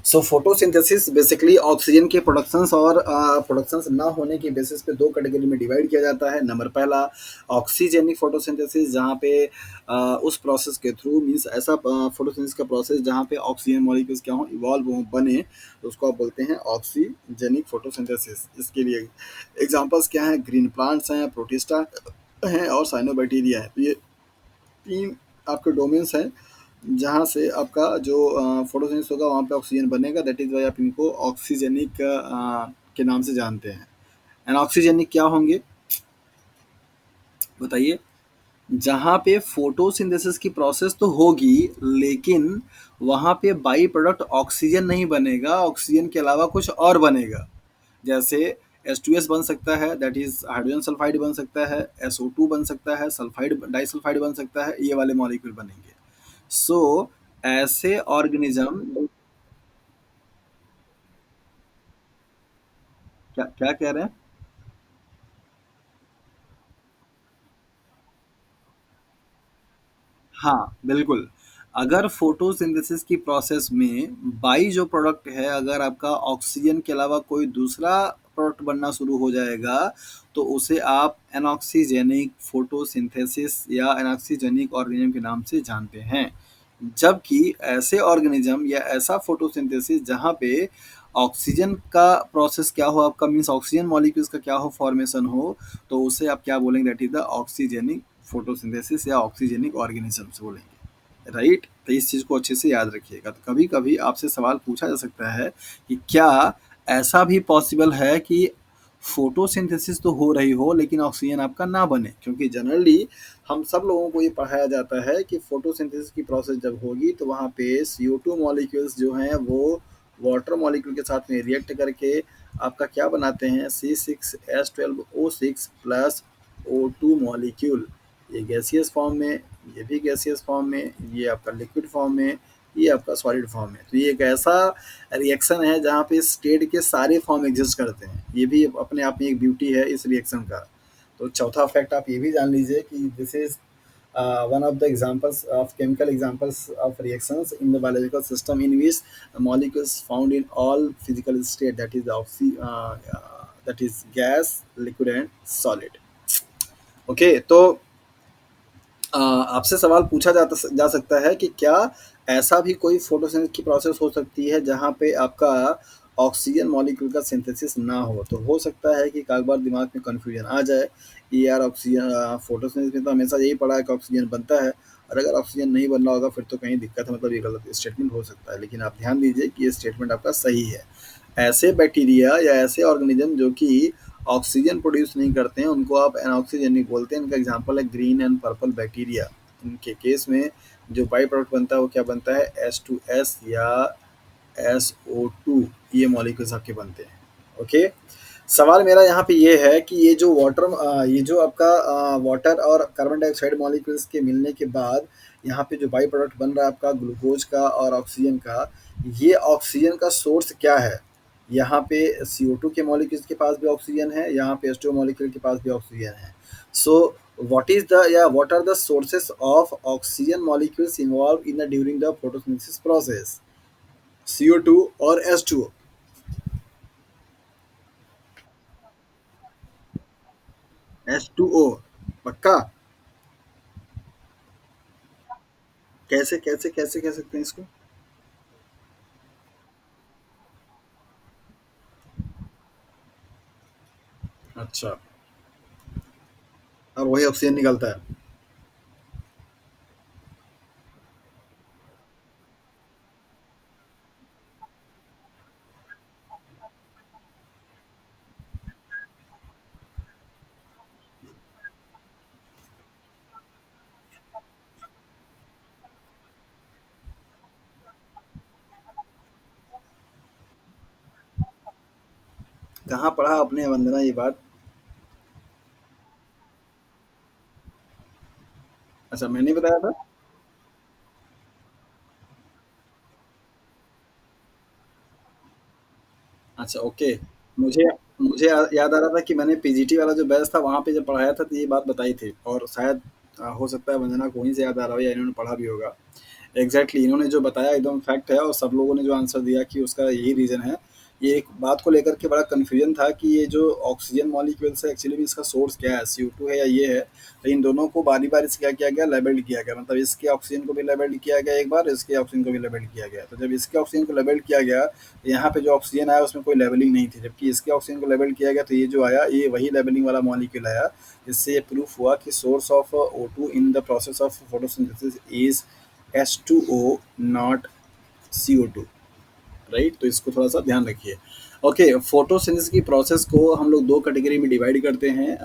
So photosynthesis basically oxygen के प्रोडक्शंस और प्रोडक्शंस ना होने की बेसिस पे दो कैटेगरी में डिवाइड किया जाता है। नंबर पहला ऑक्सीजेनिक फोटोसिंथेसिस, जहाँ पे उस प्रोसेस के थ्रू मीन्स ऐसा फोटोसिंथेसिस का प्रोसेस जहाँ पे ऑक्सीजन मॉलिक्यूल्स क्या हो, इवॉल्व हो, बने, तो उसको आप बोलते हैं ऑक्सीजेनिक फोटोसिंथेसिस। इसके लिए एग्जांपल्स क्या हैं, ग्रीन प्लांट्स हैं, प्रोटिस्टा हैं, और साइनोबैक्टीरिया है। तो ये तीन आपके डोमेन्स हैं जहाँ से आपका जो फोटोसिंथेसिस होगा वहाँ पे ऑक्सीजन बनेगा। दैट इज वाई आप इनको ऑक्सीजनिक के नाम से जानते हैं। एंड ऑक्सीजनिक क्या होंगे बताइए। जहाँ पे फोटोसिंथेसिस की प्रोसेस तो होगी, लेकिन वहाँ पे बाई प्रोडक्ट ऑक्सीजन नहीं बनेगा, ऑक्सीजन के अलावा कुछ और बनेगा। जैसे H2S बन सकता है, दैट इज हाइड्रोजन सल्फाइड बन सकता है, SO2 बन सकता है, सल्फाइड डाइसल्फाइड बन सकता है, ये वाले मॉलिक्यूल बनेंगे। सो ऐसे ऑर्गेनिज्म, क्या क्या कह रहे हैं? हाँ, बिल्कुल। अगर फ़ोटोसिंथेसिस की प्रोसेस में बाई जो प्रोडक्ट है, अगर आपका ऑक्सीजन के अलावा कोई दूसरा प्रोडक्ट बनना शुरू हो जाएगा, तो उसे आप एनॉक्सीजेनिक फ़ोटोसिंथेसिस या एनॉक्सीजेनिक ऑर्गेनिज़्म के नाम से जानते हैं। जबकि ऐसे ऑर्गेनिज़्म या ऐसा फ़ोटोसिंथेसिस जहाँ पे ऑक्सीजन का प्रोसेस क्या हो आपका, मीन्स ऑक्सीजन मॉलिक्यूल्स का क्या हो, फॉर्मेशन हो, तो उसे आप क्या बोलेंगे? That is the oxygenic photosynthesis या ऑक्सीजेनिक ऑर्गेनिजम्स बोलेंगे। राइट, तो इस चीज़ को अच्छे से याद रखिएगा। तो कभी कभी आपसे सवाल पूछा जा सकता है कि क्या ऐसा भी पॉसिबल है कि फोटोसिंथेसिस तो हो रही हो लेकिन ऑक्सीजन आपका ना बने, क्योंकि जनरली हम सब लोगों को ये पढ़ाया जाता है कि फोटोसिंथेसिस की प्रोसेस जब होगी तो वहाँ पे CO2 मॉलिक्यूल्स जो हैं वो वाटर मॉलिक्यूल के साथ में रिएक्ट करके आपका क्या बनाते हैं, C6H12O6 प्लस O2 मॉलिक्यूल। ये गैसियस फॉर्म में, ये भी गैसियस फॉर्म में, ये आपका लिक्विड फॉर्म में, ये आपका सॉलिड फॉर्म में। तो ये एक ऐसा रिएक्शन है जहाँ पे स्टेट के सारे फॉर्म एग्जिस्ट करते हैं। ये भी अपने आप में एक ब्यूटी है इस रिएक्शन का। तो चौथा फैक्ट आप ये भी जान लीजिए कि this is one of the examples of chemical examples of reactions in the biological system in which molecules found in all physical state, that is the that is gas, liquid and solid. Okay, तो आपसे सवाल पूछा जा सकता है कि क्या ऐसा भी कोई फोटोसिंथेसिस की प्रोसेस हो सकती है जहाँ पे आपका ऑक्सीजन मॉलिक्यूल का सिंथेसिस ना हो? तो हो सकता है कि एक बार दिमाग में कन्फ्यूजन आ जाए कि यार ऑक्सीजन फोटोसिंथेसिस में तो हमेशा यही पढ़ा है कि ऑक्सीजन बनता है, और अगर ऑक्सीजन नहीं बन रहा होगा फिर तो कहीं दिक्कत है, मतलब ये गलत स्टेटमेंट हो सकता है। लेकिन आप ध्यान दीजिए कि ये स्टेटमेंट आपका सही है। ऐसे बैक्टीरिया या ऐसे ऑर्गेनिज्म जो कि ऑक्सीजन प्रोड्यूस नहीं करते हैं उनको आप एनऑक्सीजेनिक बोलते हैं। इनका एग्जांपल है ग्रीन एंड पर्पल बैक्टीरिया। इनके केस में जो बाई प्रोडक्ट बनता है वो क्या बनता है, H2S या SO2, ये मॉलिक्यूल्स आपके बनते हैं। ओके, सवाल मेरा यहाँ पे ये है कि ये जो ये जो आपका वाटर और कार्बन डाइऑक्साइड मॉलिक्यूल्स के मिलने के बाद यहाँ पे जो बाई प्रोडक्ट बन रहा है आपका ग्लूकोज का और ऑक्सीजन का, ये ऑक्सीजन का सोर्स क्या है? यहाँ पे CO2 के मॉलिक्यूल्स के पास भी ऑक्सीजन है, यहाँ पे H2O मॉलिक्यूल के पास भी ऑक्सीजन है। So what are the sources of oxygen molecules involve in the during the photosynthesis process? CO2 और H2O। H2O पक्का? कैसे कैसे कैसे कह सकते हैं इसको? अच्छा, और वही ऑक्सीजन निकलता है। कहाँ पढ़ा आपने वंदना ये बात? अच्छा, मैंने बताया था। अच्छा, ओके। मुझे मुझे याद आ रहा था कि मैंने पीजीटी वाला जो बैच था वहाँ पे जब पढ़ाया था तो ये बात बताई थी, और शायद हो सकता है वंदना को वहीं से याद आ रहा हो या इन्होंने पढ़ा भी होगा। एग्जैक्टली इन्होंने जो बताया एकदम फैक्ट है, और सब लोगों ने जो आंसर दिया कि उसका यही रीज़न है। ये एक बात को लेकर के बड़ा कन्फ्यूजन था कि ये जो ऑक्सीजन मॉलिक्यूल्स है एक्चुअली में इसका सोर्स क्या है, CO2 है या ये है। तो इन दोनों को बारी बारी से क्या किया गया, लेबल्ड किया गया, मतलब इसके ऑक्सीजन को भी लेबल्ड किया गया एक बार, इसके ऑक्सीजन को भी लेबल्ड किया गया। तो जब इसके ऑक्सीजन को लेबल्ड किया गया तो यहाँ पे जो ऑक्सीजन आया उसमें कोई लेबलिंग नहीं थी, जबकि इसके ऑक्सीजन को लेबल्ड किया गया तो ये जो आया ये वही लेबलिंग वाला मॉलिक्यूल आया। इससे ये प्रूफ हुआ कि source of O2 in the process of photosynthesis is H2O, not CO2। Right, तो इसको थोड़ा सा ध्यान रखिए। ओके, फोटोसिंथेसिस की प्रोसेस को हम लोग 2 कैटेगरी में डिवाइड करते हैं।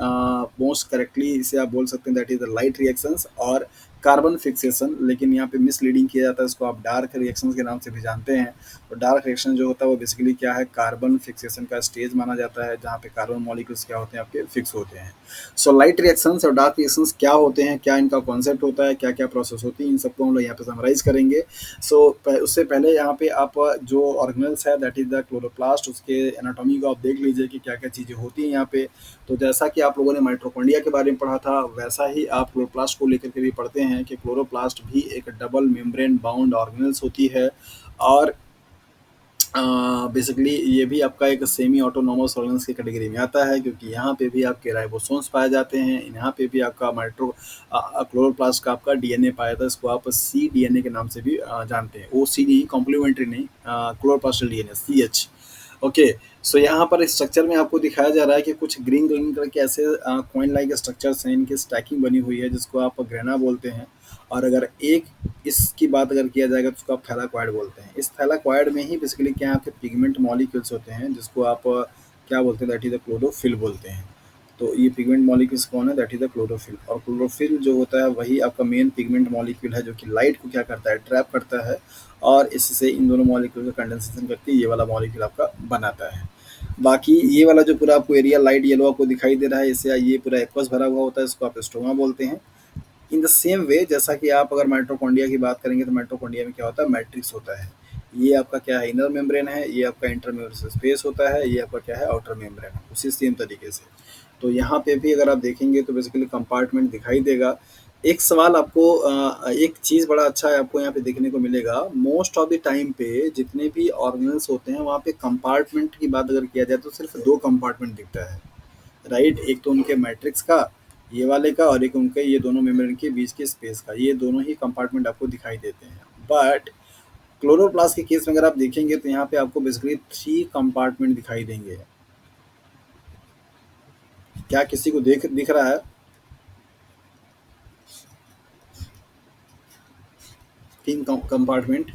मोस्ट करेक्टली इसे आप बोल सकते हैं that is the light reactions और कार्बन फिक्सेशन, लेकिन यहाँ पे मिसलीडिंग किया जाता है, इसको आप डार्क रिएक्शंस के नाम से भी जानते हैं। तो डार्क रिएक्शन जो होता है वो बेसिकली क्या है, कार्बन फिक्सेशन का स्टेज माना जाता है, जहाँ पे कार्बन मॉलिक्यूल्स क्या होते हैं, आपके फिक्स होते हैं। सो लाइट रिएक्शंस और डार्क रिएक्शंस क्या होते हैं, क्या इनका कॉन्सेप्ट होता है, क्या क्या प्रोसेस होती है, इन सबको हम लोग यहाँ पे समराइज करेंगे। सो उससे पहले यहाँ पे आप जो ऑर्गेनल्स है दैट इज द क्लोरोप्लास्ट, उसके एनाटॉमी को आप देख लीजिए कि क्या क्या चीज़ें होती हैं यहाँ पे। तो जैसा कि आप लोगों ने माइटोकॉन्ड्रिया के बारे में पढ़ा था, वैसा ही आप क्लोरोप्लास्ट को लेकर के भी पढ़ते हैं कि क्लोरोप्लास्ट भी एक डबल मेम्ब्रेन बाउंड ऑर्गेनल्स होती है। और बेसिकली ये भी आपका एक सेमी ऑटोनोमस ऑर्गेन्स की कैटेगरी में आता है, क्योंकि यहाँ पे भी आपके राइबोसोम्स पाए जाते हैं, यहाँ पे भी आपका माइट्रो क्लोरोप्लास्ट का आपका डीएनए पाया था, इसको आप सी डीएनए के नाम से भी जानते हैं। ओ सी नहीं, कॉम्प्लीमेंट्री नहीं, क्लोरोप्लास्टल डीएनए सी एच। ओके। सो यहाँ पर स्ट्रक्चर में आपको दिखाया जा रहा है कि कुछ ग्रीन ग्रीन कलर के ऐसे कॉइन लाइक स्ट्रक्चर्स हैं, इनकी स्टैकिंग बनी हुई है, जिसको आप ग्रेना बोलते हैं। और अगर एक इसकी बात अगर किया जाएगा तो उसको आप थैलाक्वाइड बोलते हैं। इस थैलाक्वाइड में ही बेसिकली क्या आपके पिगमेंट मॉलिक्यूल्स होते हैं, जिसको आप क्या बोलते हैं, दैट इज द क्लोरोफिल बोलते हैं। तो ये पिगमेंट मॉलिक्यूल्स कौन है, दैट इज द क्लोरोफिल। और क्लोरोफिल जो होता है वही आपका मेन पिगमेंट मॉलिक्यूल है, जो कि लाइट को क्या करता है, ट्रैप करता है, और इससे इन दोनों मॉलिक्यूल का कंडेंसेशन करके ये वाला मॉलिक्यूल आपका बनाता है। बाकी ये वाला जो पूरा आपको एरिया लाइट येलो आपको दिखाई दे रहा है, इससे ये पूरा एक्वस भरा हुआ होता है, इसको आप स्ट्रोमा बोलते हैं। इन द सेम वे जैसा कि आप अगर माइटोकॉन्ड्रिया की बात करेंगे, तो माइटोकॉन्ड्रिया में क्या होता है, मैट्रिक्स होता है। ये आपका क्या है, इनर मेम्ब्रेन है, ये आपका इंटरमेम्ब्रेन स्पेस होता है, ये आपका क्या है, आउटर मेम्ब्रेन है, उसी सेम तरीके से। तो यहाँ पे भी अगर आप देखेंगे तो बेसिकली कंपार्टमेंट दिखाई देगा। एक सवाल आपको एक चीज़ बड़ा अच्छा है आपको यहाँ पे देखने को मिलेगा, मोस्ट ऑफ द टाइम पे जितने भी ऑर्गेनल्स होते हैं वहाँ पे कंपार्टमेंट की बात अगर किया जाए तो सिर्फ 2 कंपार्टमेंट दिखता है, राइट। एक तो उनके मैट्रिक्स का, ये वाले का, और एक उनके ये दोनों मेम्ब्रेन के बीच के स्पेस का, ये दोनों ही कंपार्टमेंट आपको दिखाई देते हैं। बट क्लोरोप्लास्ट के केस में अगर आप देखेंगे तो यहाँ पे आपको बेसिकली 3 कंपार्टमेंट दिखाई देंगे। क्या किसी को दिख रहा है? 3 कंपार्टमेंट।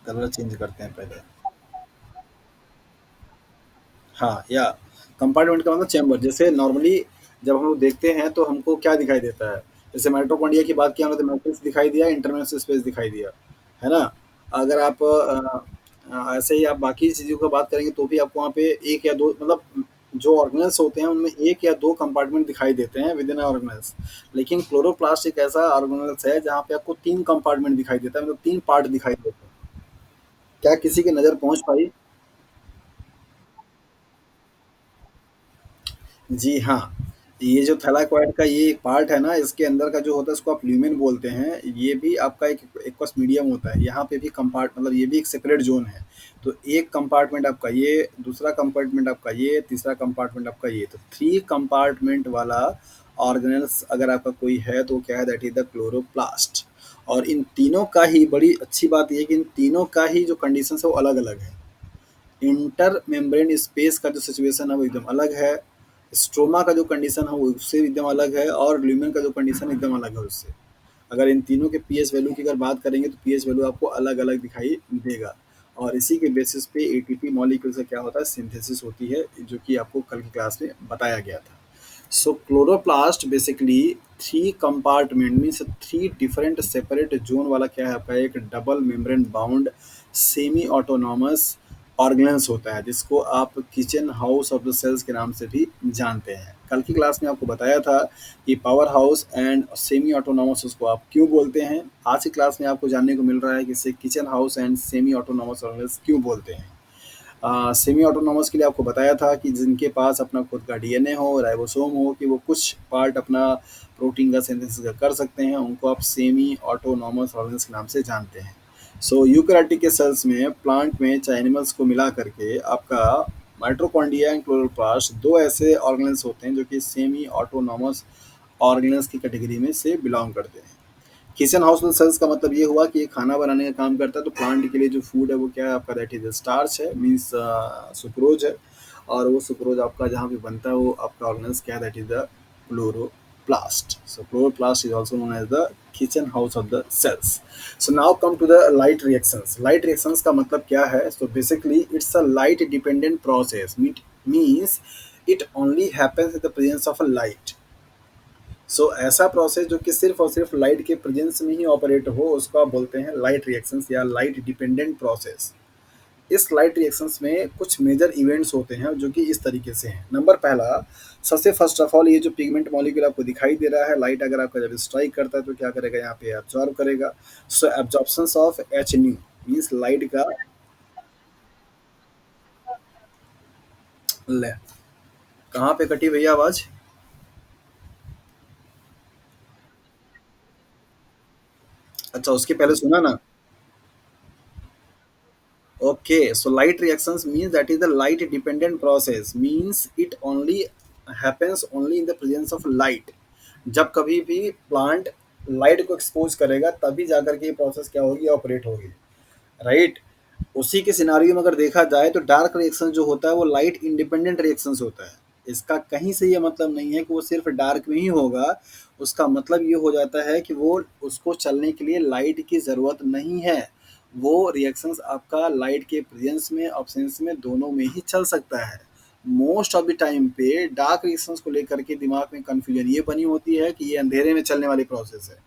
कलर चेंज करते हैं पहले। हाँ, या कंपार्टमेंट का मतलब चैम्बर। जैसे नॉर्मली जब हम लोग देखते हैं तो हमको क्या दिखाई देता है, जैसे माइटोकॉन्ड्रिया की बात की हमने तो मैट्रिक्स दिखाई दिया, इंटरनल स्पेस दिखाई दिया, है ना। अगर आप ऐसे ही आप बाकी चीज़ों की बात करेंगे तो भी आपको वहाँ पे एक या दो, मतलब जो ऑर्गेनल्स होते हैं उनमें एक या दो कंपार्टमेंट दिखाई देते हैं विद इन ऑर्गेनल्स। लेकिन क्लोरोप्लास्ट एक ऐसा ऑर्गेनल्स है जहाँ पे आपको 3 कंपार्टमेंट दिखाई देता है, मतलब 3 पार्ट दिखाई देते हैं। क्या किसी की नज़र पहुँच पाई? जी हाँ, ये जो थैलाकोइड का ये एक पार्ट है ना, इसके अंदर का जो होता है इसको आप ल्यूमेन बोलते हैं। ये भी आपका एक एक्वस मीडियम होता है। यहाँ पे भी मतलब ये भी एक सेपरेट ज़ोन है। तो एक कंपार्टमेंट आपका ये, दूसरा कंपार्टमेंट आपका ये, तीसरा कंपार्टमेंट आपका ये। तो 3 कंपार्टमेंट वाला ऑर्गेनेल्स अगर आपका कोई है तो क्या है, दैट इज़ द क्लोरोप्लास्ट। और इन तीनों का ही बड़ी अच्छी बात ये है कि इन तीनों का ही जो कंडीशंस है वो अलग-अलग है। इंटर मेम्ब्रेन स्पेस का जो सिचुएशन है वो एकदम अलग है, स्ट्रोमा का जो कंडीशन है वो उससे एकदम अलग है, और ल्यूमेन का जो कंडीशन एकदम अलग है उससे। अगर इन तीनों के पीएच वैल्यू की अगर बात करेंगे तो पीएच वैल्यू आपको अलग अलग दिखाई देगा। और इसी के बेसिस पे एटीपी मॉलिक्यूल से क्या होता है, सिंथेसिस होती है, जो कि आपको कल की क्लास में बताया गया था। So chloroplast basically 3 compartment means 3 different separate zone वाला क्या है आपका, एक double membrane bound semi autonomous organelles होता है, जिसको आप kitchen house of the cells के नाम से भी जानते हैं। कल की क्लास में आपको बताया था कि power house and semi autonomous उसको आप क्यों बोलते हैं। आज की क्लास में आपको जानने को मिल रहा है कि इसे kitchen house and semi autonomous organelles क्यों बोलते हैं। सेमी ऑटोनॉमस के लिए आपको बताया था कि जिनके पास अपना खुद का डीएनए हो, राइबोसोम हो, कि वो कुछ पार्ट अपना प्रोटीन का सिंथेसिस कर सकते हैं, उनको आप सेमी ऑटोनॉमस ऑर्गेन्स के नाम से जानते हैं। सो यूकैरियोटिक के सेल्स में, प्लांट में, चाहे एनिमल्स को मिला करके आपका माइटोकॉन्ड्रिया एंड क्लोरोप्लास्ट 2 ऐसे ऑर्गेनेल्स होते हैं जो कि सेमी ऑटोनॉमस ऑर्गेनेल्स की कैटेगरी में से बिलोंग करते हैं। किचन हाउसहोल्ड सेल्स का मतलब ये हुआ कि ये खाना बनाने का काम करता है, तो प्लांट के लिए जो फूड है वो क्या है आपका, दैट इज स्टार्च है, मीन्स सुक्रोज है। और वो सुक्रोज आपका जहाँ पे बनता है वो आपका ऑर्गेनल्स क्या है, that is the chloroplast. chloroplast. So chloroplast is also known as the kitchen house of the cells. So now come to the light reactions. Light reactions का मतलब क्या है? So basically it's a light dependent process. Means it only happens in the presence of a light. सो ऐसा प्रोसेस जो कि सिर्फ और सिर्फ लाइट के प्रेजेंस में ही ऑपरेट हो उसको आप बोलते हैं लाइट रिएक्शंस या लाइट डिपेंडेंट प्रोसेस। इस लाइट रिएक्शंस में कुछ मेजर इवेंट्स होते हैं जो कि इस तरीके से हैं। नंबर पहला, सबसे फर्स्ट ऑफ ऑल ये जो पिगमेंट मॉलिक्यूल आपको दिखाई दे रहा है, लाइट अगर आपका जब स्ट्राइक करता है तो क्या करेगा, यहाँ पे एब्जॉर्ब करेगा। So absorption of H nu means light का। ले, कहाँ पे कटी भैया आवाज? अच्छा, उसके पहले सुना ना। Okay, so light reactions means that is the light dependent process, means it only happens only in the presence of light. जब कभी भी प्लांट लाइट को एक्सपोज करेगा तभी जाकर के ये प्रोसेस क्या होगी, ऑपरेट होगी, राइट। उसी के सिनारियो में अगर देखा जाए तो डार्क रिएक्शन जो होता है वो लाइट इंडिपेंडेंट रिएक्शंस होता है। इसका कहीं से ये मतलब नहीं है कि वो सिर्फ डार्क में ही होगा। उसका मतलब ये हो जाता है कि वो उसको चलने के लिए लाइट की ज़रूरत नहीं है। वो रिएक्शंस आपका लाइट के प्रेजेंस में ऑब्सेंस में दोनों में ही चल सकता है। मोस्ट ऑफ द टाइम पे डार्क रिएक्शंस को लेकर के दिमाग में कन्फ्यूजन ये बनी होती है कि ये अंधेरे में चलने वाली प्रोसेस है।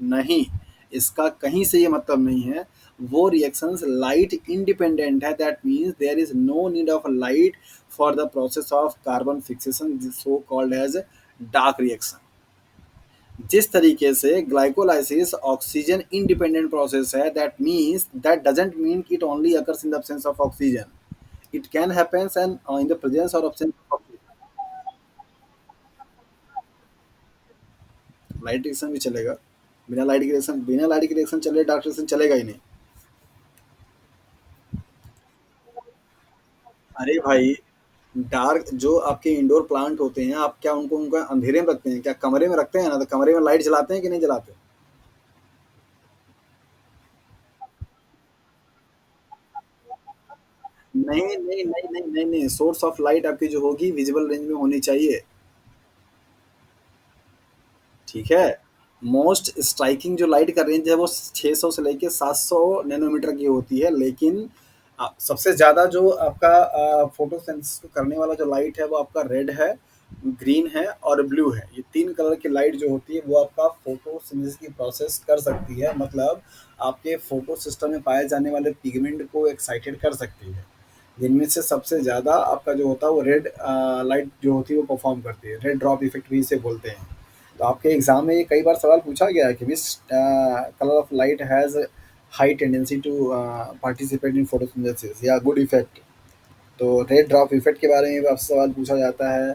नहीं, इसका कहीं से ये मतलब नहीं है। वो रिएक्शंस लाइट इंडिपेंडेंट है, that means there is no need of light for the process of carbon fixation, so called as dark reaction. जिस तरीके से ग्लाइकोलाइसिस ऑक्सीजन इंडिपेंडेंट प्रोसेस है, that means that doesn't mean it only occurs in the absence of oxygen. It can happen and in the presence or absence of oxygen. Light reaction भी चलेगा। बिना लाइट की रिएक्शन चले डार्क रिएक्शन चलेगा ही नहीं। अरे भाई, डार्क जो आपके इंडोर प्लांट होते हैं, आप क्या उनको उनका अंधेरे में रखते हैं? क्या कमरे में रखते हैं ना, तो कमरे में लाइट जलाते हैं कि नहीं जलाते? नहीं नहीं नहीं नहीं नहीं नहीं, सोर्स ऑफ लाइट आपकी जो होगी विजिबल रेंज में होनी चाहिए। ठीक है। मोस्ट स्ट्राइकिंग जो लाइट का रेंज है वो 600 से लेके 700 नैनोमीटर की होती है, लेकिन सबसे ज़्यादा जो आपका फोटोसेंसिस को करने वाला जो लाइट है वो आपका रेड है, ग्रीन है और ब्लू है। ये तीन कलर की लाइट जो होती है वो आपका फोटोसिंथेसिस की प्रोसेस कर सकती है, मतलब आपके फोटो सिस्टम में पाए जाने वाले पिगमेंट को एक्साइटेड कर सकती है। जिनमें से सबसे ज़्यादा आपका जो होता है वो रेड लाइट जो होती है वो परफॉर्म करती है। रेड ड्रॉप इफेक्ट भी इसे बोलते हैं। तो आपके एग्जाम में ये कई बार सवाल पूछा गया है कि which colour of light has high tendency to participate in photosynthesis या गुड इफेक्ट। तो रेड ड्रॉप इफेक्ट के बारे में भी आपसे सवाल पूछा जाता है।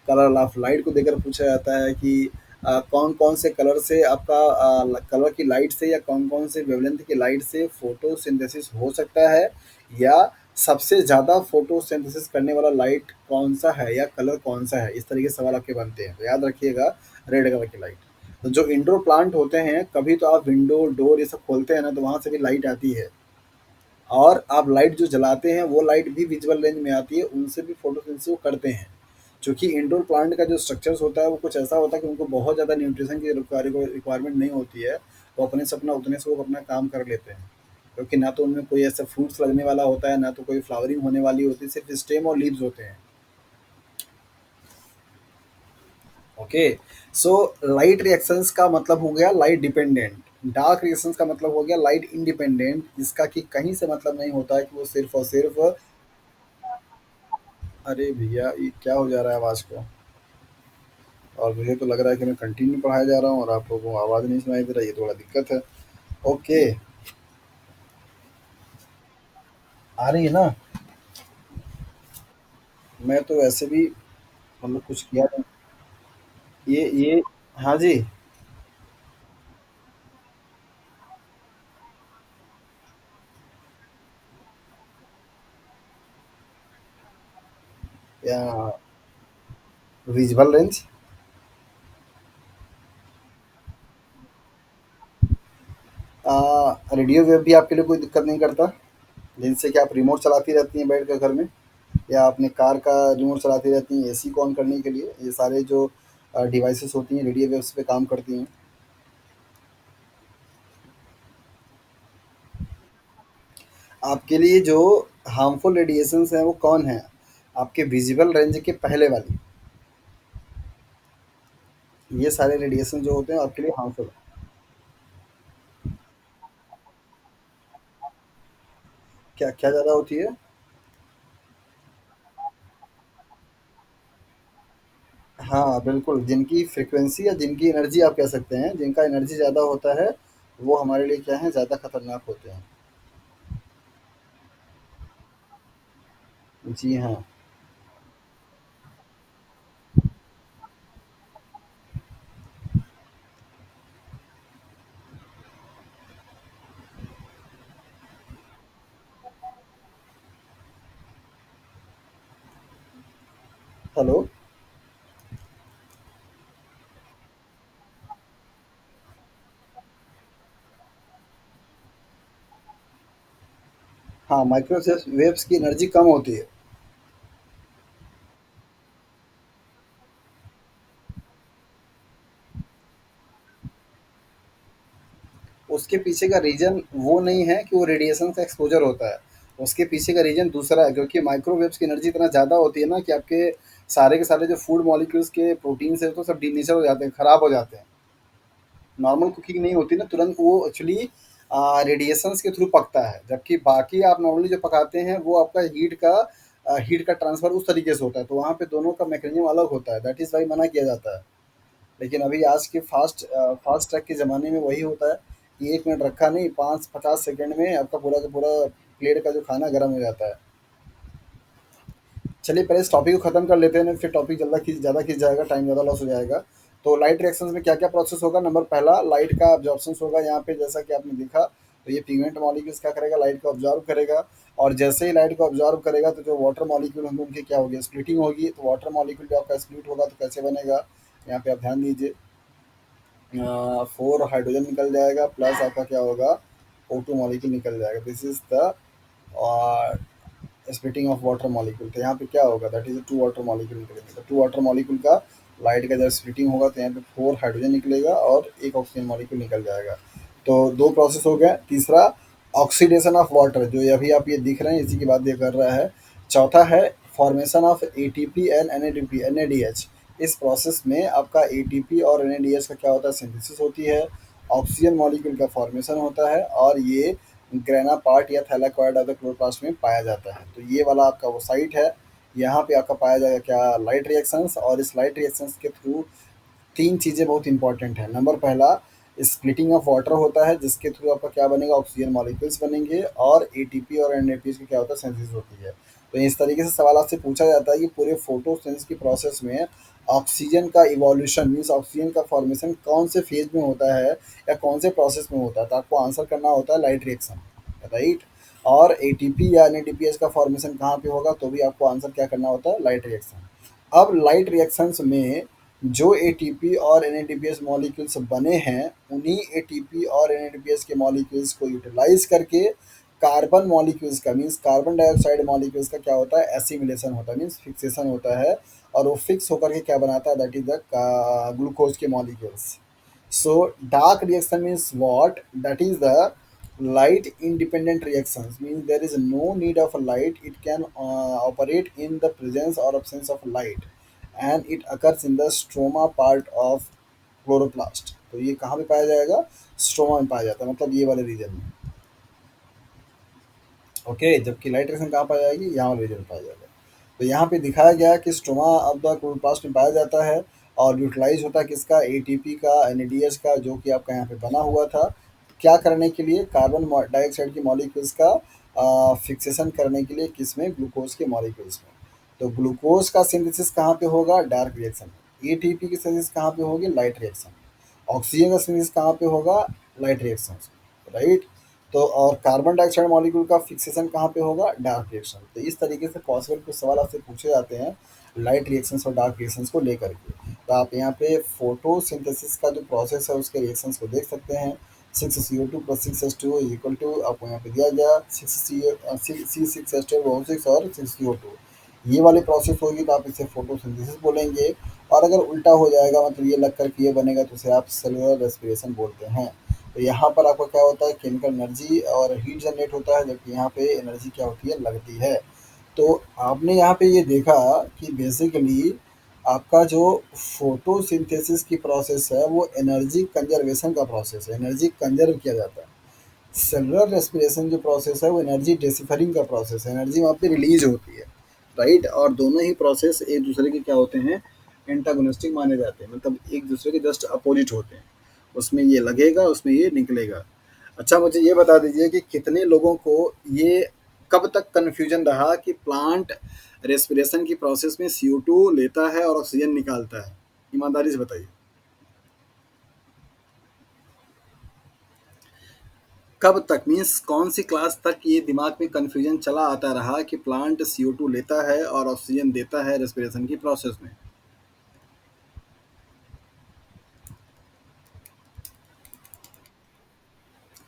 कलर ऑफ लाइट को देकर पूछा जाता है कि कौन कौन से कलर से आपका कलर की लाइट से या कौन कौन से वेवलेंथ की लाइट से फोटोसिंथेसिस हो सकता है, या सबसे ज़्यादा फोटोसिंथेसिस करने वाला लाइट कौन सा है या कलर कौन सा है। इस तरीके के सवाल आपके बनते हैं, तो याद रखिएगा रेड कलर की लाइट। तो जो इंडोर प्लांट होते हैं, कभी तो आप विंडो डोर ये सब खोलते हैं ना, तो वहाँ से भी लाइट आती है। और आप लाइट जो जलाते हैं वो लाइट भी विजुअल रेंज में आती है, उनसे भी फोटोसिंथेसिस वो करते हैं। क्योंकि इंडोर प्लांट का जो स्ट्रक्चर्स होता है वो कुछ ऐसा होता है कि उनको बहुत ज़्यादा न्यूट्रिशन की रिक्वायरमेंट नहीं होती है। वो अपने से अपना उतने से वो अपना काम कर लेते हैं, क्योंकि ना तो उनमें कोई ऐसा फ्रूट्स लगने वाला होता है, ना तो कोई फ्लावरिंग होने वाली होती है, सिर्फ स्टेम और लीव्स होते हैं। ओके। सो लाइट रिएक्शंस का मतलब हो गया लाइट डिपेंडेंट। डार्क रिएक्शंस का मतलब हो गया लाइट इंडिपेंडेंट, जिसका कि कहीं से मतलब नहीं होता है कि वो सिर्फ और सिर्फ। अरे भैया, ये क्या हो जा रहा है आवाज़ को? और मुझे तो लग रहा है कि मैं कंटिन्यू पढ़ाया जा रहा हूँ और आप लोगों को आवाज़ नहीं सुनाई दे रहा है, ये थोड़ा दिक्कत है। ओके। आ रही है ना? मैं तो वैसे भी मतलब कुछ किया नहीं। ये हाँ जी। या विजुअल रेंज। रेडियो वेव भी आपके लिए कोई दिक्कत नहीं करता, जिनसे कि आप रिमोट चलाती रहती हैं बैठ कर घर में, या अपने कार का रिमोट चलाती रहती हैं एसी को ऑन करने के लिए। ये सारे जो डिवाइसेस होती हैं, रेडियो वेव्स पे काम करती हैं। आपके लिए जो हार्मफुल रेडिएशंस हैं वो कौन है? आपके विजिबल रेंज के पहले वाली, ये सारे रेडिएशन जो होते हैं आपके लिए हार्मफुल। क्या क्या ज़्यादा होती है? हाँ बिल्कुल, जिनकी फ्रिक्वेंसी या जिनकी एनर्जी आप कह सकते हैं, जिनका एनर्जी ज़्यादा होता है वो हमारे लिए क्या है, ज़्यादा खतरनाक होते हैं। जी हाँ। हेलो। हाँ, माइक्रोवेव वेव्स की एनर्जी कम होती है। उसके पीछे का रीज़न वो नहीं है कि वो रेडिएशन का एक्सपोज़र होता है। उसके पीछे का रीज़न दूसरा है, क्योंकि माइक्रोवेव्स की एनर्जी इतना ज़्यादा होती है ना कि आपके सारे के सारे जो फूड मॉलिक्यूल्स के प्रोटीन्स हैं, तो सब डीनेचर हो जाते हैं, खराब हो जाते हैं। नॉर्मल कुकिंग नहीं होती ना, तुरंत वो एक्चुअली रेडिएशंस के थ्रू पकता है, जबकि बाकी आप नॉर्मली जो पकाते हैं वो आपका हीट का ट्रांसफ़र उस तरीके से होता है, तो वहाँ पे दोनों का मैकेनिज़्म अलग होता है, दैट इज़ व्हाई मना किया जाता है। लेकिन अभी आज के फास्ट ट्रैक के ज़माने में वही होता है कि 1 मिनट रखा नहीं, 5-50 सेकंड में आपका पूरा का पूरा प्लेट का जो खाना गर्म हो जाता है। चलिए पहले इस टॉपिक को खत्म कर लेते हैं, नहीं फिर टॉपिक ज़्यादा खींच जाएगा, टाइम ज़्यादा लॉस हो जाएगा। तो लाइट रिएक्शंस में क्या-क्या प्रोसेस होगा? नंबर पहला, लाइट का अब्जॉर्प्शंस होगा यहाँ पे, जैसा कि आपने देखा। तो ये पिगमेंट मॉलिक्यूल्स क्या करेगा, लाइट को अब्जॉर्ब करेगा। और जैसे ही लाइट को अब्जॉर्ब करेगा तो जो वाटर मॉलिक्यूल होंगे उनकी क्या होगी, स्प्लिटिंग होगी। तो वाटर मॉलिक्यूल जब आपका स्प्लिट होगा तो कैसे बनेगा, यहाँ पे आप ध्यान दीजिए। 4 हाइड्रोजन निकल जाएगा, प्लस आपका क्या होगा, O2 मॉलिक्यूल निकल जाएगा। This is the splitting of water molecule. तो यहाँ पे क्या होगा, दैट इज 2 वाटर मॉलिक्यूल निकलेंगे। तो 2 वाटर मॉलिक्यूल का लाइट का जब स्प्लिटिंग होगा तो यहाँ पे 4 हाइड्रोजन निकलेगा और एक ऑक्सीजन मॉलिक्यूल निकल जाएगा। तो 2 प्रोसेस हो गए। तीसरा, ऑक्सीडेशन ऑफ वाटर, जो ये अभी आप ये दिख रहे हैं, इसी की बात ये कर रहा है। चौथा है formation of ATP and NADH. इस प्रोसेस में आपका एटीपी और एनएडीएच का क्या होता है, सिंथेसिस होती है। ऑक्सीजन मॉलिक्यूल का फॉर्मेशन होता है और ये ग्रेना पार्ट या थैलाकोइड ऑफ द क्लोरोप्लास्ट में पाया जाता है। तो ये वाला आपका वो साइट है। यहाँ पे आपका पाया जाएगा क्या, लाइट रिएक्शंस। और इस लाइट रिएक्शंस के थ्रू 3 चीज़ें बहुत इंपॉर्टेंट हैं। नंबर पहला, स्प्लिटिंग ऑफ वाटर होता है, जिसके थ्रू आपका क्या बनेगा, ऑक्सीजन मॉलिक्यूल्स बनेंगे। और एटीपी और एनएडीएच की क्या होता है, सिंथेसिस होती है। तो इस तरीके से सवाल आपसे पूछा जाता है कि पूरे फोटोसिंथेसिस की प्रोसेस में ऑक्सीजन का इवोल्यूशन मीन्स ऑक्सीजन का फॉर्मेशन कौन से फेज में होता है या कौन से प्रोसेस में होता है, तो आपको आंसर करना होता है लाइट रिएक्शन, राइट। और एटीपी या एनएडीपीएच का फॉर्मेशन कहाँ पे होगा, तो भी आपको आंसर क्या करना होता है, लाइट रिएक्शन। अब लाइट रिएक्शंस में जो एटीपी और एनएडीपीएस मॉलिक्यूल्स बने हैं, उन्हीं एटीपी और एनएडीपीएस के मॉलिक्यूल्स को यूटिलाइज करके कार्बन मॉलिक्यूल्स का मीन्स कार्बन डाइऑक्साइड मॉलिक्यूल्स का क्या होता है, एसिमिलेशन होता है, मीन्स फिक्सेशन होता है। और वो फिक्स होकर के क्या बनाता है, दैट इज द ग्लूकोज के molecules. So dark reaction means what? That is the light independent reactions. Means there is no need of a light. It can operate in the presence or absence of light, and it occurs in the stroma part of chloroplast. तो ये कहाँ पे पाया जाएगा, स्ट्रोमा में पाया जाता है, मतलब ये वाले रीजन में। ओके, जबकि लाइट रिएक्शन कहाँ पाई जाएगी, यहाँ वाले रीजन में पाया जाएगा। तो यहाँ पे दिखाया गया है कि स्ट्रोमा ऑफ द क्लोरोप्लास्ट में पाया जाता है। और यूटिलाइज होता है किसका, एटीपी का, एनएडीएच का, जो कि आपका यहाँ पे बना हुआ था। क्या करने के लिए, कार्बन डाइऑक्साइड की मॉलिक्यूल्स का फिक्सेशन करने के लिए, किसमें, ग्लूकोज के मॉलिक्यूल्स में। तो ग्लूकोज का सिंथेसिस कहाँ पे होगा, डार्क रिएक्शन में। एटीपी की सिंथेसिस कहाँ पे होगी, लाइट रिएक्शन में। ऑक्सीजन का सिंथेसिस कहाँ पे होगा, लाइट रिएक्शन में, राइट। तो और कार्बन डाइऑक्साइड मॉलिक्यूल का फिक्सेशन कहाँ पे होगा, डार्क रिएक्शन। तो इस तरीके से पॉसिबल कुछ सवाल आपसे पूछे जाते हैं लाइट रिएक्शंस और डार्क रिएक्शंस को लेकर के। तो आप यहाँ पे फोटोसिंथेसिस का जो प्रोसेस है उसके रिएक्शंस को देख सकते हैं। 6CO2 plus 6H2 is equal to, आपको यहाँ पे दिया गया 6 C6H12 और 6CO2। ये वाली प्रोसेस होगी तो आप इसे फोटोसिंथेसिस बोलेंगे। और अगर उल्टा हो जाएगा मतलब ये लग कर के ये बनेगा तो उसे आप सेलुलर रेस्पिरेशन बोलते हैं। तो यहाँ पर आपका क्या होता है, केमिकल एनर्जी और हीट जनरेट होता है, जबकि यहाँ पे एनर्जी क्या होती है, लगती है। तो आपने यहाँ पे ये देखा कि बेसिकली आपका जो फोटोसिंथेसिस की प्रोसेस है वो एनर्जी कंजर्वेशन का प्रोसेस है, एनर्जी कंजर्व किया जाता है। सेलुलर रेस्पिरेशन जो प्रोसेस है वो एनर्जी डेसिफरिंग का प्रोसेस है, एनर्जी वहाँ पे रिलीज होती है, राइट। और दोनों ही प्रोसेस एक दूसरे के क्या होते हैं, एंटागोनिस्टिक माने जाते हैं, मतलब एक दूसरे के जस्ट अपोजिट होते हैं। उसमें ये लगेगा, उसमें ये निकलेगा। अच्छा मुझे ये बता दीजिए कि कितने लोगों को ये कब तक कन्फ्यूजन रहा कि प्लांट रेस्पिरेशन की प्रोसेस में CO2 लेता है और ऑक्सीजन निकालता है, ईमानदारी से बताइए। कब तक मीन्स कौन सी क्लास तक ये दिमाग में कन्फ्यूजन चला आता रहा कि प्लांट CO2 लेता है और ऑक्सीजन देता है रेस्पिरेशन की प्रोसेस में?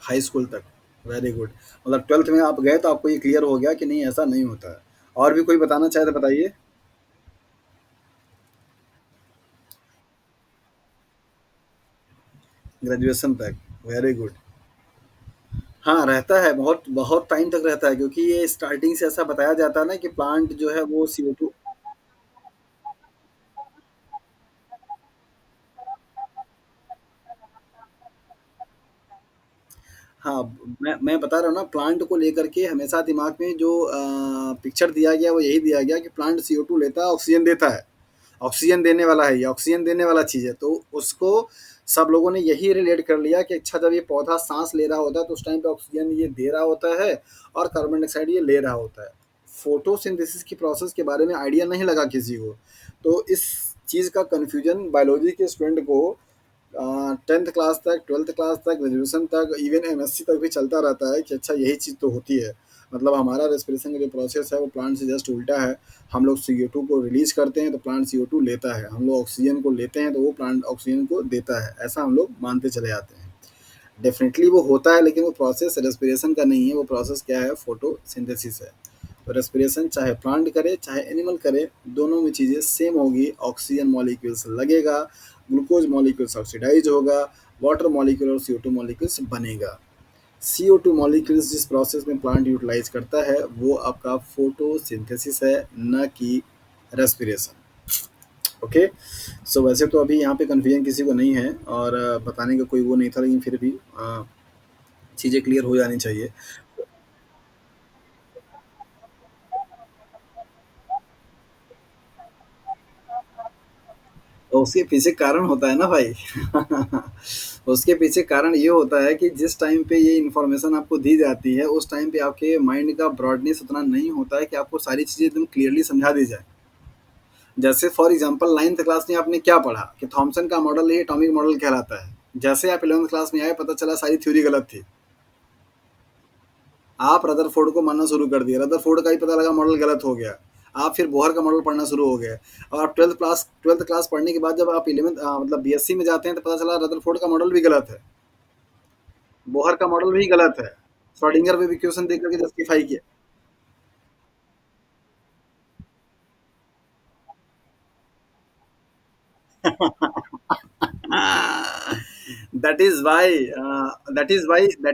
हाई स्कूल तक। Very good. मतलब 12th में आप गए तो आपको ये क्लियर हो गया कि नहीं ऐसा नहीं होता है। और भी कोई बताना चाहे तो बताइए। ग्रेजुएशन तक। Very good. हाँ रहता है, बहुत बहुत टाइम तक रहता है, क्योंकि ये स्टार्टिंग से ऐसा बताया जाता है ना कि प्लांट जो है वो CO2। हाँ, मैं बता रहा हूँ ना, प्लांट को लेकर के हमेशा दिमाग में जो पिक्चर दिया गया वो यही दिया गया कि प्लांट CO2 लेता है, ऑक्सीजन देता है। ऑक्सीजन देने वाला है ये, ऑक्सीजन देने वाला चीज़ है, तो उसको सब लोगों ने यही रिलेट कर लिया कि अच्छा जब ये पौधा सांस ले रहा होता है तो उस टाइम पे ऑक्सीजन ये दे रहा होता है और कार्बन डाइऑक्साइड ये ले रहा होता है। फोटोसिंथेसिस की प्रोसेस के बारे में आइडिया नहीं लगा किसी को। तो इस चीज़ का कन्फ्यूजन बायोलॉजी के स्टूडेंट को 10th क्लास तक, 12th क्लास तक, ग्रेजुएशन तक, इवन MSc तक भी चलता रहता है कि अच्छा यही चीज़ तो होती है। मतलब हमारा रेस्पिरेशन का जो प्रोसेस है वो प्लांट से जस्ट उल्टा है। हम लोग CO2 को रिलीज करते हैं तो प्लांट CO2 लेता है, हम लोग ऑक्सीजन को लेते हैं तो वो प्लांट ऑक्सीजन को देता है, ऐसा हम लोग मानते चले आते हैं। डेफिनेटली वो होता है, लेकिन वो प्रोसेस रेस्पिरेशन का नहीं है, वो प्रोसेस क्या है, फोटोसिंथेसिस है। तो रेस्पिरेशन चाहे प्लांट करे चाहे एनिमल करे, दोनों में चीज़ें सेम होगी। ऑक्सीजन मॉलिक्यूल्स लगेगा, ग्लूकोज मॉलिक्यूल्स ऑक्सीडाइज होगा, वाटर मॉलिक्यूल और CO2 मॉलिक्यूल्स बनेगा। CO2 मॉलिक्यूल्स जिस प्रोसेस में प्लांट यूटिलाइज करता है वो आपका फोटोसिंथेसिस है, न कि रेस्पिरेशन। ओके। सो वैसे तो अभी यहाँ पे कन्फ्यूजन किसी को नहीं है और बताने का कोई वो नहीं था, लेकिन फिर भी चीज़ें क्लियर हो जानी चाहिए। तो उसके पीछे कारण होता है ना भाई। उसके पीछे कारण ये होता है कि जिस टाइम पे ये इन्फॉर्मेशन आपको दी जाती है उस टाइम पे आपके माइंड का ब्रॉडनेस उतना नहीं होता है कि आपको सारी चीज़ें एकदम क्लियरली समझा दी जाए। जैसे फॉर एग्जांपल 9th क्लास में आपने क्या पढ़ा कि थॉमसन का मॉडल ही एटॉमिक मॉडल कहलाता है। जैसे आप 11th क्लास में आए पता चला सारी थ्योरी गलत थी। आप रदरफोर्ड को मानना शुरू कर दिए, रदरफोर्ड का ही पता लगा मॉडल गलत हो गया। आप फिर बोहर का मॉडल पढ़ना शुरू हो गए। और आप 12th क्लास पढ़ने के बाद जब आप 11th मतलब BSc में जाते हैं तो पता चला रदरफोर्ड का मॉडल भी गलत है, बोहर का मॉडल भी गलत है। श्रोडिंगर वेव इक्वेशन देख करके जस्टिफाई किया। दैट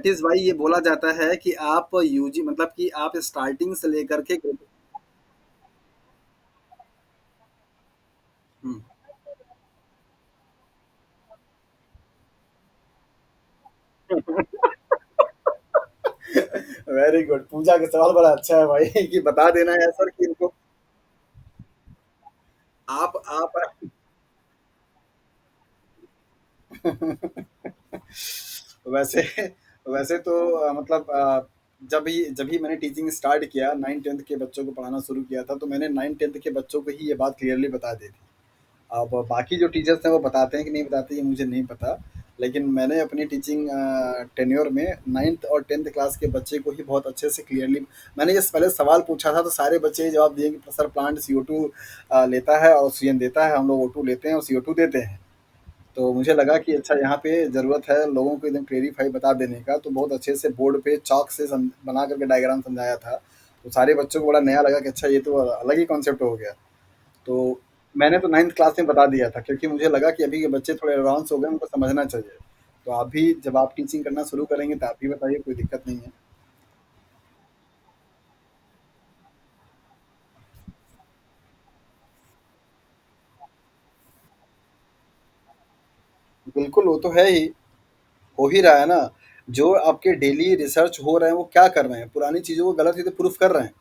इज वाई ये बोला जाता है कि आप यूजी मतलब कि आप स्टार्टिंग से लेकर के। हम्म। वेरी गुड, पूजा का सवाल बड़ा अच्छा है भाई। कि बता देना है सर कि इनको आप वैसे वैसे तो जब भी मैंने टीचिंग स्टार्ट किया, 9th 10th के बच्चों को पढ़ाना शुरू किया था, तो मैंने 9th 10th के बच्चों को ही ये बात क्लियरली बता दी थी। अब बाकी जो टीचर्स हैं वो बताते हैं कि नहीं बताते ये मुझे नहीं पता। लेकिन मैंने अपनी टीचिंग टेन्योर में 9th और 10th क्लास के बच्चे को ही बहुत अच्छे से क्लियरली, मैंने जब पहले सवाल पूछा था तो सारे बच्चे ये जवाब दिए कि सर प्लांट CO2 लेता है, ऑक्सीजन देता है, हम लोग O2 लेते हैं और CO2 देते हैं। तो मुझे लगा कि अच्छा यहाँ पे ज़रूरत है लोगों को एकदम क्लेरिफाई बता देने का, तो बहुत अच्छे से बोर्ड पे चॉक से बना करके डायग्राम समझाया था। तो सारे बच्चों को बड़ा नया लगा कि अच्छा ये तो अलग ही कॉन्सेप्ट हो गया। तो मैंने तो 9th क्लास में बता दिया था क्योंकि मुझे लगा कि अभी के बच्चे थोड़े एडवांस हो गए, उनको समझना चाहिए। तो आप भी जब आप टीचिंग करना शुरू करेंगे तो आप भी बताइए, कोई दिक्कत नहीं है। बिल्कुल, वो तो है ही, हो ही रहा है ना। जो आपके डेली रिसर्च हो रहे हैं वो क्या कर रहे हैं? पुरानी चीज़ों को गलत है तो प्रूफ कर रहे हैं।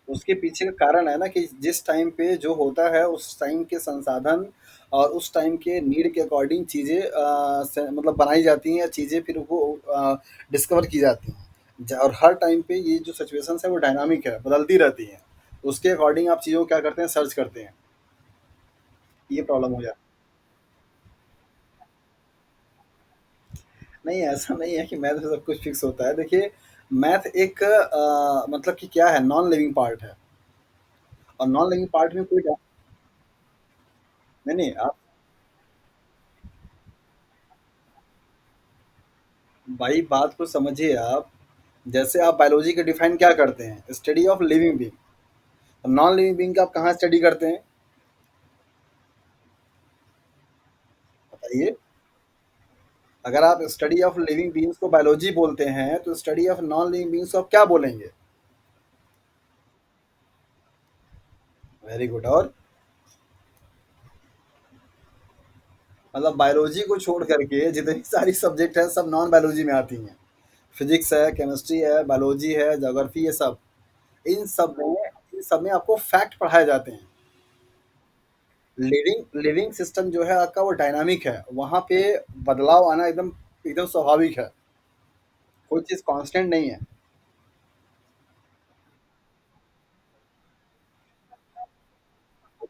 उसके पीछे का कारण है ना कि जिस टाइम पे जो होता है उस टाइम के संसाधन और उस टाइम के नीड के अकॉर्डिंग चीज़ें मतलब बनाई जाती हैं या चीज़ें फिर वो डिस्कवर की जाती हैं। और हर टाइम पे ये जो सिचुएशंस है वो डायनामिक है, बदलती रहती हैं। उसके अकॉर्डिंग आप चीज़ों को क्या करते हैं, सर्च करते हैं। ये प्रॉब्लम हो जाती है। नहीं, ऐसा नहीं है कि मैथ में सब कुछ फिक्स होता है। देखिए, मैथ एक मतलब कि क्या है, नॉन लिविंग पार्ट है। और नॉन लिविंग पार्ट में कोई नहीं नहीं, आप भाई बात को समझिए आप। जैसे आप बायोलॉजी के डिफाइन क्या करते हैं, study of living being. Non living being का आप कहाँ स्टडी करते हैं, बताइए। अगर आप स्टडी ऑफ लिविंग बीइंग्स को बायोलॉजी बोलते हैं तो study of non living beings को आप क्या बोलेंगे? Very good. और मतलब बायोलॉजी को छोड़ करके जितनी सारी सब्जेक्ट है सब नॉन बायोलॉजी में आती हैं। फिजिक्स है, केमिस्ट्री है, बायोलॉजी है, ज्योग्राफी, ये सब। इन सब में आपको फैक्ट पढ़ाए जाते हैं। लिविंग लिविंग सिस्टम जो है आपका वो डायनामिक है, वहाँ पे बदलाव आना एकदम एकदम स्वाभाविक है। कोई चीज़ कांस्टेंट नहीं है।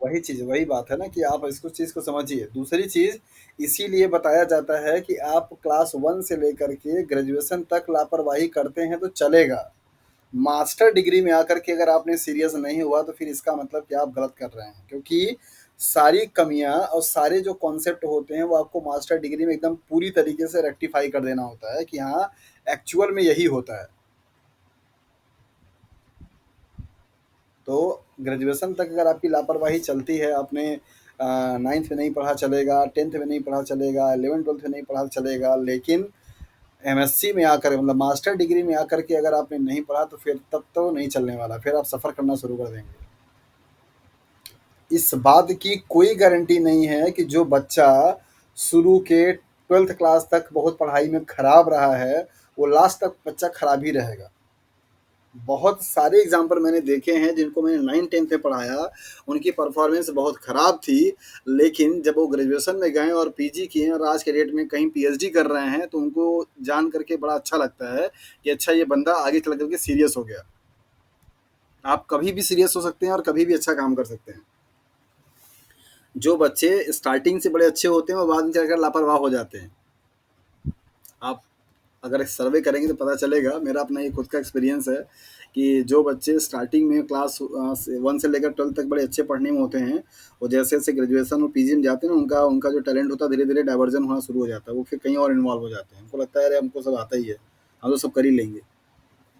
वही चीज़, वही बात है ना कि आप इसको चीज़ को समझिए। दूसरी चीज़, इसीलिए बताया जाता है कि आप क्लास 1 से लेकर के ग्रेजुएशन तक लापरवाही करते हैं तो चलेगा। मास्टर डिग्री में आकर के अगर आपने सीरियस नहीं हुआ तो फिर इसका मतलब कि आप गलत कर रहे हैं, क्योंकि सारी कमियाँ और सारे जो कॉन्सेप्ट होते हैं वो आपको मास्टर डिग्री में एकदम पूरी तरीके से रेक्टिफाई कर देना होता है कि हाँ, एक्चुअल में यही होता है। तो ग्रेजुएशन तक अगर आपकी लापरवाही चलती है, आपने 9th में नहीं पढ़ा चलेगा, 10th में नहीं पढ़ा चलेगा, 11th 12th में नहीं पढ़ा चलेगा, लेकिन एमएससी में आकर मतलब मास्टर डिग्री में आकर के अगर आपने नहीं पढ़ा तो फिर तब तो नहीं चलने वाला, फिर आप सफ़र करना शुरू कर देंगे। इस बात की कोई गारंटी नहीं है कि जो बच्चा शुरू के 12th क्लास तक बहुत पढ़ाई में खराब रहा है, वो लास्ट तक बच्चा खराब ही रहेगा। बहुत सारे एग्जाम्पल मैंने देखे हैं जिनको मैंने 9th 10th में पढ़ाया, उनकी परफॉर्मेंस बहुत ख़राब थी, लेकिन जब वो ग्रेजुएशन में गए और पीजी किए और आज के डेट में कहीं पीएचडी कर रहे हैं तो उनको जान करके बड़ा अच्छा लगता है कि अच्छा ये बंदा आगे चल करके सीरियस हो गया। आप कभी भी सीरियस हो सकते हैं और कभी भी अच्छा काम कर सकते हैं। जो बच्चे स्टार्टिंग से बड़े अच्छे होते हैं वो बाद में चलकर लापरवाह हो जाते हैं। आप अगर सर्वे करेंगे तो पता चलेगा, मेरा अपना ये खुद का एक्सपीरियंस है कि जो बच्चे स्टार्टिंग में क्लास 1 से लेकर 12th तक बड़े अच्छे पढ़ने में होते हैं, वो जैसे जैसे ग्रेजुएशन और पीजी में जाते हैं ना, उनका उनका जो टैलेंट होता है धीरे धीरे डाइवर्जन होना शुरू हो जाता है, वो फिर कहीं और इन्वॉल्व हो जाते हैं, उनको लगता है अरे हमको सब आता ही है, हम तो सब कर ही लेंगे।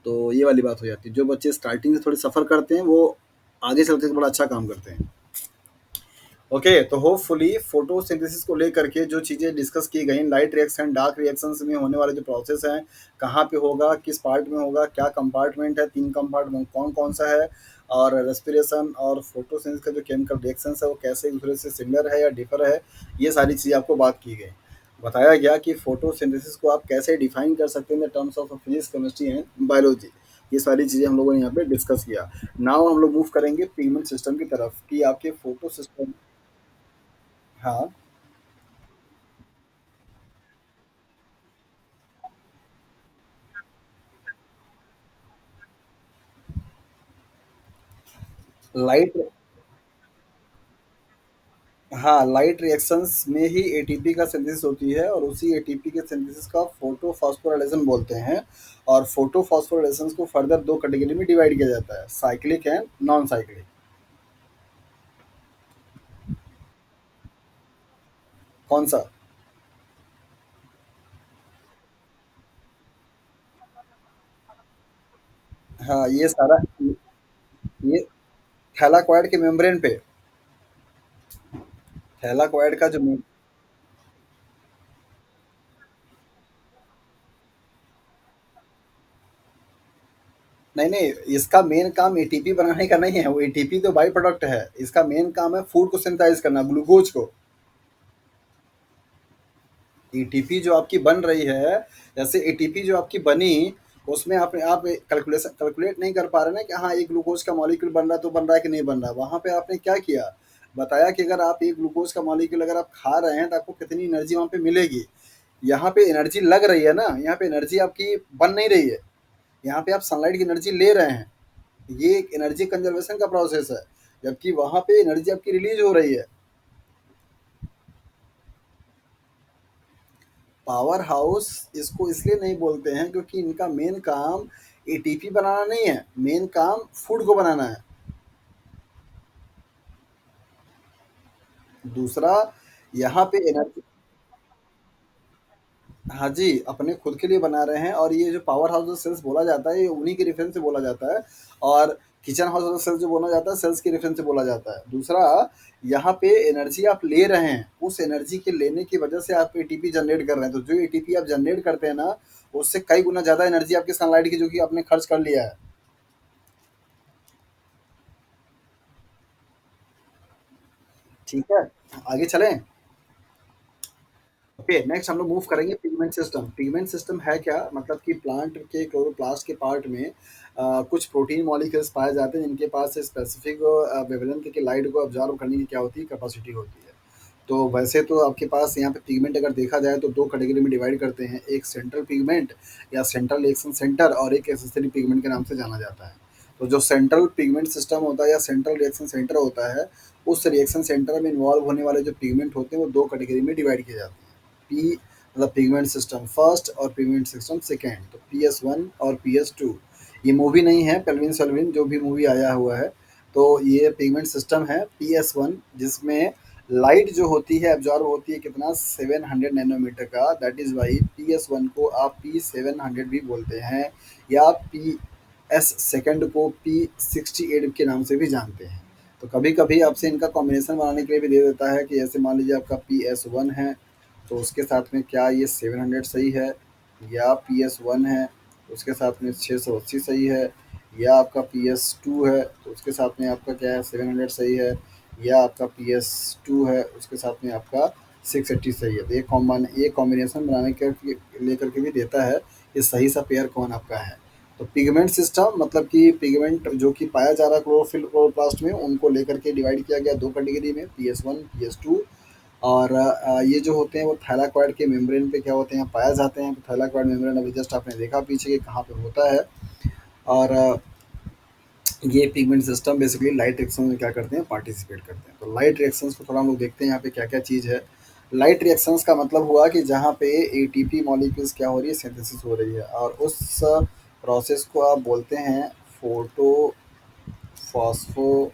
तो ये वाली बात हो जाती है। जो बच्चे स्टार्टिंग से थोड़ी सफ़र करते हैं वो आगे चल के बड़ा अच्छा काम करते हैं। ओके, तो होपफुली फोटोसिंथेसिस को लेकर के जो चीज़ें डिस्कस की गई, लाइट रिएक्शन, डार्क रिएक्शंस में होने वाले जो प्रोसेस हैं, कहाँ पे होगा, किस पार्ट में होगा, क्या कंपार्टमेंट है, 3 कंपार्टमेंट कौन कौन सा है, और रेस्पिरेशन और फोटोसिंथेसिस का जो केमिकल रिएक्शंस है वो कैसे एक दूसरे से सिमिलर है या डिफर है, ये सारी चीज़ें आपको बात की गई। बताया गया कि फोटोसिंथेसिस को आप कैसे डिफाइन कर सकते हैं in terms of physics, chemistry and biology. ये सारी चीज़ें हम लोगों ने यहाँ पे डिस्कस किया। नाउ हम लोग मूव करेंगे पिगमेंट सिस्टम की तरफ कि आपके फोटो सिस्टम। हाँ। लाइट, हाँ, लाइट रिएक्शंस में ही एटीपी का सिंथेसिस होती है और उसी एटीपी के सिंथेसिस का फोटो फॉस्फोराइलेशन बोलते हैं। और फोटो फॉस्फोराइलेशन को फर्दर 2 कैटेगरी में डिवाइड किया जाता है, साइक्लिक एंड नॉन साइक्लिक। कौन सा? हाँ, ये सारा ये थैलाकोइड के मेम्ब्रेन पे, थैलाकोइड का जो नहीं, नहीं, इसका मेन काम एटीपी बनाने का नहीं है, वो एटीपी तो बाई प्रोडक्ट है। इसका मेन काम है फूड को सिंथेसाइज़ करना, ग्लूकोज़ को। एटीपी जो आपकी बन रही है, जैसे एटीपी जो आपकी बनी, उसमें आप कैलकुलेट नहीं कर पा रहे ना कि हाँ, एक ग्लूकोज़ का मॉलिक्यूल बन रहा है तो बन रहा है कि नहीं बन रहा है। वहाँ पे आपने क्या किया, बताया कि अगर आप एक ग्लूकोज़ का मॉलिक्यूल अगर आप खा रहे हैं तो आपको कितनी एनर्जी वहाँ पे मिलेगी। यहाँ पे एनर्जी लग रही है ना, यहाँ पे एनर्जी आपकी बन नहीं रही है। यहाँ पे आप सनलाइट की एनर्जी ले रहे हैं। ये एक एनर्जी कंजर्वेशन का प्रोसेस है, जबकि वहाँ पे एनर्जी आपकी रिलीज हो रही है। पावर हाउस इसको इसलिए नहीं बोलते हैं क्योंकि इनका मेन काम एटीपी बनाना नहीं है, मेन काम फूड को बनाना है। दूसरा, यहाँ पे एनर्जी, हाँ जी, अपने खुद के लिए बना रहे हैं। और ये जो पावर हाउस जो सेल्स बोला जाता है, ये उन्हीं के रेफरेंस से बोला जाता है। और किचन हाउस जो सेल्स जो बोला जाता है, सेल्स के रेफरेंस से बोला जाता है। दूसरा, यहाँ पे एनर्जी आप ले रहे हैं, उस एनर्जी के लेने की वजह से आप एटीपी जनरेट कर रहे हैं। तो जो एटीपी आप जनरेट करते हैं ना, उससे कई गुना ज़्यादा एनर्जी आपकी सनलाइट की जो कि आपने खर्च कर लिया है। ठीक है, आगे चलें। ओके, नेक्स्ट हम लोग मूव करेंगे पिगमेंट सिस्टम। पिगमेंट सिस्टम है क्या, मतलब कि प्लांट के क्लोरोप्लास्ट के पार्ट में कुछ प्रोटीन मॉलिक्यूल्स पाए जाते हैं जिनके पास स्पेसिफिक वेवलेंथ की लाइट को ऑब्जॉर्व करने की क्या होती है, कैपेसिटी होती है। तो वैसे तो आपके पास यहाँ पे पिगमेंट अगर देखा जाए तो दो कैटेगरी में डिवाइड करते हैं, एक सेंट्रल पिगमेंट या सेंट्रल रिएक्शन सेंटर, और एक एक्सेसरी पिगमेंट के नाम से जाना जाता है। तो जो सेंट्रल पिगमेंट सिस्टम होता है या सेंट्रल रिएक्शन सेंटर होता है, उस रिएक्शन सेंटर में इन्वॉल्व होने वाले जो पिगमेंट होते हैं वो दो कैटेगरी में डिवाइड किए जाते हैं। पी मतलब पिगमेंट सिस्टम फर्स्ट और पिगमेंट सिस्टम सेकेंड। तो PS1 और PS2, ये मूवी नहीं है पेल्विन सेल्विन जो भी मूवी आया हुआ है। तो ये पिगमेंट सिस्टम है PS1, जिसमें लाइट जो होती है एब्जॉर्ब होती है कितना, 700 नैनोमीटर का। दैट इज़ वाई PS1 को आप P700 भी बोलते हैं, या PS2 को P68 के नाम से भी जानते हैं। तो कभी कभी आपसे इनका कॉम्बिनेशन बनाने के लिए भी दे देता है कि ऐसे मान लीजिए आपका PS1 है, तो उसके साथ में क्या ये 700 सही है, या PS1 है तो उसके साथ में 680 सही है, या आपका PS2 है तो उसके साथ में आपका क्या है 700 सही है, या आपका PS2 है उसके साथ में आपका 680 सही है। तो ये कॉम्बिनेशन बनाने के लेकर के भी देता है कि सही सा पेयर कौन आपका है। तो पिगमेंट सिस्टम मतलब कि पिगमेंट जो कि पाया जा रहा है क्लोरोफिल क्लोरोप्लास्ट में, उनको लेकर के डिवाइड किया गया दो कैटेगरी में, PS1 PS2। और ये जो होते हैं वो थैलाकोइड के मेम्ब्रेन पे क्या होते हैं, पाया जाते हैं। तो थैलाकोइड मेम्ब्रेन अभी जस्ट आपने देखा पीछे कि कहाँ पे होता है। और ये pigment system basically light reaction में क्या करते हैं, पार्टिसिपेट करते हैं। तो लाइट रिएक्शंस को थोड़ा हम लोग देखते हैं यहाँ पे क्या क्या चीज़ है। लाइट रिएक्शंस का मतलब हुआ कि जहाँ पे एटीपी मॉलिक्यूल्स क्या हो रही है, सिंथेसिस हो रही है, और उस प्रोसेस को आप बोलते हैं फोटो फॉस्फोराइलेशन।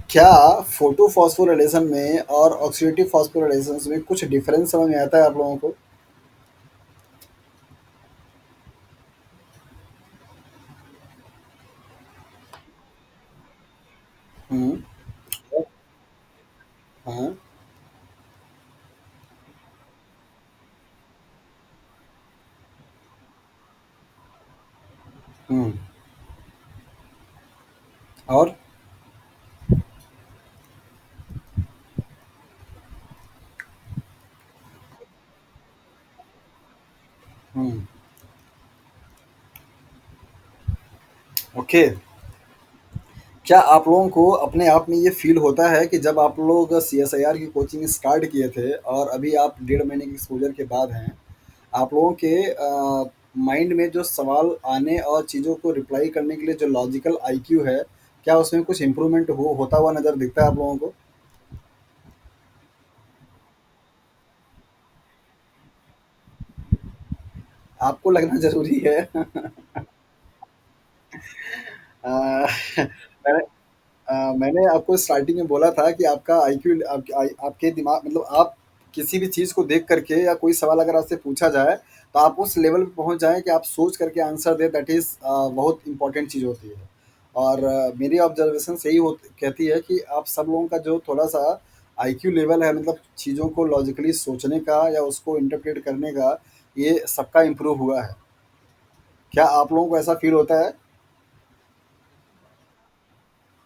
क्या फोटो फॉस्फोराइलेशन में और ऑक्सीडेटिव फॉस्फोराइलेशन में कुछ डिफरेंस समझ में आता है आप लोगों को? हम्म। हाँ। हम्म। और हम्म। ओके। क्या आप लोगों को अपने आप में ये फील होता है कि जब आप लोग CSIR की कोचिंग स्टार्ट किए थे और अभी आप 1.5 महीने के एक्सपोजर के बाद हैं, आप लोगों के माइंड में जो सवाल आने और चीज़ों को रिप्लाई करने के लिए जो लॉजिकल IQ है, क्या उसमें कुछ इम्प्रूवमेंट होता हुआ नज़र दिखता है आप लोगों को? आपको लगना ज़रूरी है। अ, मैंने मैंने आपको स्टार्टिंग में बोला था कि आपका IQ आपके दिमाग मतलब आप किसी भी चीज़ को देख करके या कोई सवाल अगर आपसे पूछा जाए, तो आप उस लेवल पे पहुँच जाएँ कि आप सोच करके आंसर दें, दैट इज़ बहुत इम्पोर्टेंट चीज़ होती है। और मेरी ऑब्ज़र्वेशन से यही कहती है कि आप सब लोगों का जो थोड़ा-सा आईक्यू लेवल है, मतलब चीज़ों को लॉजिकली सोचने का या उसको इंटरप्रेट करने का, ये सबका इम्प्रूव हुआ है। क्या आप लोगों को ऐसा फ़ील होता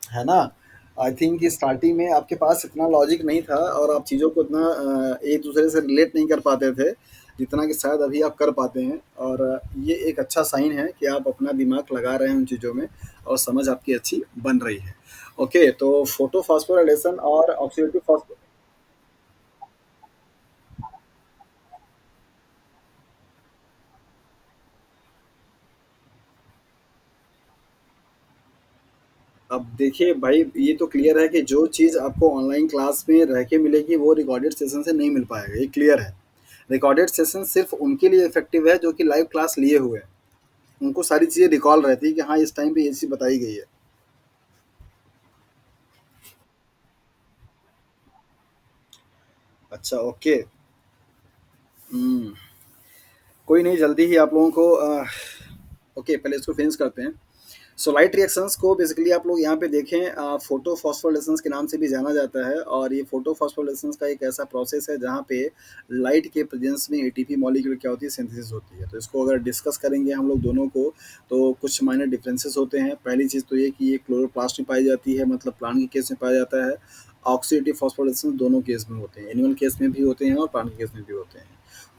है ना? आई थिंक कि स्टार्टिंग में आपके पास इतना लॉजिक नहीं था और आप चीज़ों को इतना एक-दूसरे से रिलेट नहीं कर पाते थे, जितना कि शायद अभी आप कर पाते हैं। और ये एक अच्छा साइन है कि आप अपना दिमाग लगा रहे हैं उन चीज़ों में और समझ आपकी अच्छी बन रही है। ओके, तो फोटो फॉस्फोराइलेशन और ऑक्सीडेटिव फॉस्फो अब देखिए भाई, ये तो क्लियर है कि जो चीज़ आपको ऑनलाइन क्लास में रह के मिलेगी, वो रिकॉर्डेड सेशन से नहीं मिल पाएगा, ये क्लियर है। रिकॉर्डेड सेशन सिर्फ़ उनके लिए इफ़ेक्टिव है जो कि लाइव क्लास लिए हुए हैं। उनको सारी चीज़ें रिकॉल रहती है कि हाँ, इस टाइम पे ये चीज़ बताई गई है। अच्छा, ओके। हुँ, कोई नहीं, जल्दी ही आप लोगों को ओके, पहले इसको फिनिश करते हैं। सो लाइट रिएक्शंस को बेसिकली आप लोग यहाँ पे देखें, फोटो फॉस्फोरेसेंस के नाम से भी जाना जाता है और ये फोटो फॉस्फोरेसेंस का एक ऐसा प्रोसेस है जहाँ पे लाइट के प्रेजेंस में एटीपी मॉलिक्यूल क्या होती है, सिंथेसिस होती है। तो इसको अगर डिस्कस करेंगे हम लोग दोनों को, तो कुछ माइनर डिफरेंसेस होते हैं। पहली चीज़ तो ये कि ये क्लोरोप्लास्ट में पाई जाती है, मतलब प्लांट के केस में पाया जाता है। ऑक्सीडेटिव फॉस्फोरेसेंस दोनों केस में होते हैं, एनिमल केस में भी होते हैं और प्लांट के केस में भी होते हैं।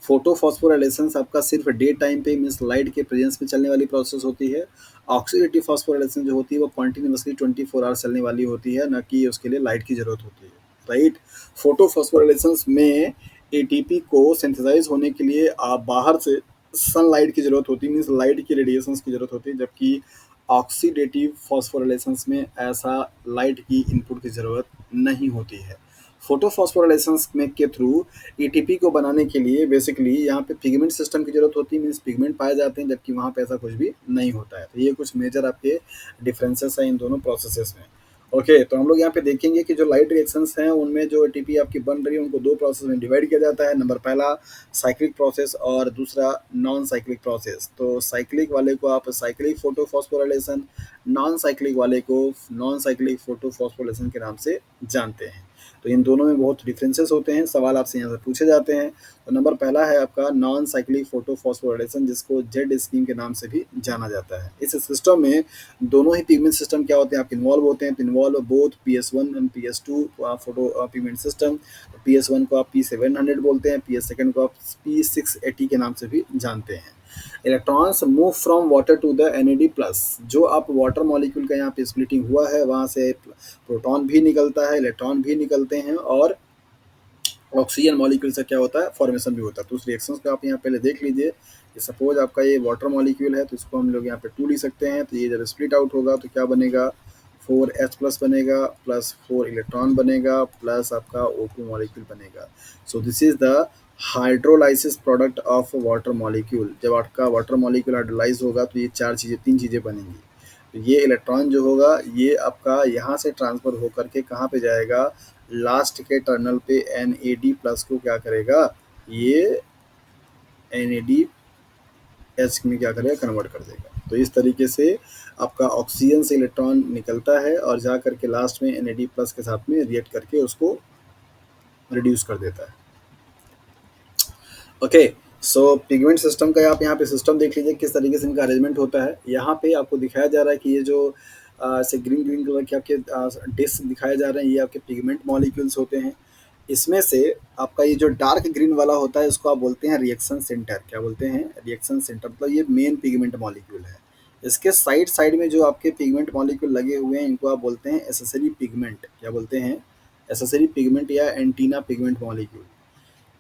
फोटो फॉस्फोराइलेशंस आपका सिर्फ डे टाइम पे मीन्स लाइट के प्रेजेंस में चलने वाली प्रोसेस होती है। ऑक्सीडेटिव फॉस्फोराइलेशन जो होती है वो कंटिन्यूअसली 24 आवर्स चलने वाली होती है, ना कि उसके लिए लाइट की ज़रूरत होती है, राइट। फोटो फॉस्फोराइलेशंस में एटीपी को सिंथेसाइज होने के लिए आप बाहर से सनलाइट की ज़रूरत होती है, मीन्स लाइट की रेडिएशंस की ज़रूरत होती है, जबकि ऑक्सीडेटिव फॉस्फोराइलेशंस में ऐसा लाइट की इनपुट की ज़रूरत नहीं होती है। फोटो फॉस्फोराइलेशंस में के थ्रू एटीपी को बनाने के लिए बेसिकली यहाँ पे पिगमेंट सिस्टम की ज़रूरत होती है, मीन्स पिगमेंट पाए जाते हैं, जबकि वहाँ पे ऐसा कुछ भी नहीं होता है। तो ये कुछ मेजर आपके डिफरेंसेस हैं इन दोनों प्रोसेसेस में। ओके, तो हम लोग यहाँ पे देखेंगे कि जो लाइट रिएक्शंस हैं उनमें जो एटीपी आपकी बन रही है उनको दो प्रोसेस में डिवाइड किया जाता है। नंबर पहला साइक्लिक प्रोसेस और दूसरा नॉन साइक्लिक प्रोसेस। तो साइक्लिक वाले को आप cyclic photo phosphorylation, non cyclic वाले को नॉन साइक्लिक फोटो फॉस्फोराइलेशन के नाम से जानते हैं। तो इन दोनों में बहुत डिफरेंसेस होते हैं, सवाल आपसे यहाँ से पूछे जाते हैं। तो नंबर पहला है आपका नॉन साइक्लिक फोटो फॉस्फोराइलेशन, जिसको जेड स्कीम के नाम से भी जाना जाता है। इस सिस्टम में दोनों ही पिगमेंट सिस्टम क्या होते हैं आपके इन्वॉल्व होते हैं। तो involve both PS1 and PS2 photo pigment system. PS1 को आप P700 बोलते हैं, PS2 को आप P680 के नाम से भी जानते हैं। Electrons move from water to the NAD+। जो आप वाटर मॉलिक्यूल का यहाँ पे स्प्लिटिंग हुआ है, वहाँ से प्रोटॉन भी निकलता है, इलेक्ट्रॉन भी निकलते हैं और ऑक्सीजन मॉलिक्यूल से क्या होता है, फॉर्मेशन भी होता है। तो उस रिएक्शंस को आप यहाँ पहले देख लीजिए कि सपोज आपका ये वाटर मॉलिक्यूल है, तो इसको हम लोग यहाँ पे 2 लिख सकते हैं। तो ये जब स्प्लिट आउट होगा तो क्या बनेगा, 4H+ बनेगा, प्लस 4 इलेक्ट्रॉन बनेगा, प्लस आपका O2 मॉलिक्यूल बनेगा। So this is the hydrolysis product of water molecule. जब आपका वाटर मॉलिक्यूल हाइड्रोलाइज होगा तो ये चार चीज़ें, तीन चीज़ें बनेंगी। तो ये इलेक्ट्रॉन जो होगा ये आपका यहाँ से ट्रांसफ़र होकर के कहाँ पे जाएगा, लास्ट के टर्मिनल पे NAD+ को क्या करेगा, ये NADH में क्या करेगा, कन्वर्ट कर देगा। तो इस तरीके से आपका ऑक्सीजन से इलेक्ट्रॉन निकलता है और जा करके लास्ट में NAD+ के साथ में रिएक्ट करके उसको रिड्यूस कर देता है। ओके, सो पिगमेंट सिस्टम का आप यहाँ पे सिस्टम देख लीजिए किस तरीके से इनका अरेंजमेंट होता है। यहाँ पे आपको दिखाया जा रहा है कि ये जो ऐसे ग्रीन ग्रीन कलर के आपके डिस्क दिखाए जा रहे हैं, ये आपके पिगमेंट मॉलिक्यूल्स होते हैं। इसमें से आपका ये जो डार्क ग्रीन वाला होता है इसको आप बोलते हैं रिएक्शन सेंटर। क्या बोलते हैं, रिएक्शन सेंटर, मतलब ये मेन पिगमेंट मॉलिक्यूल है। इसके साइड साइड में जो आपके पिगमेंट मॉलिक्यूल लगे हुए हैं इनको आप बोलते हैं एसेसरी पिगमेंट। क्या बोलते हैं, एसेसरी पिगमेंट या एंटीना पिगमेंट मॉलिक्यूल।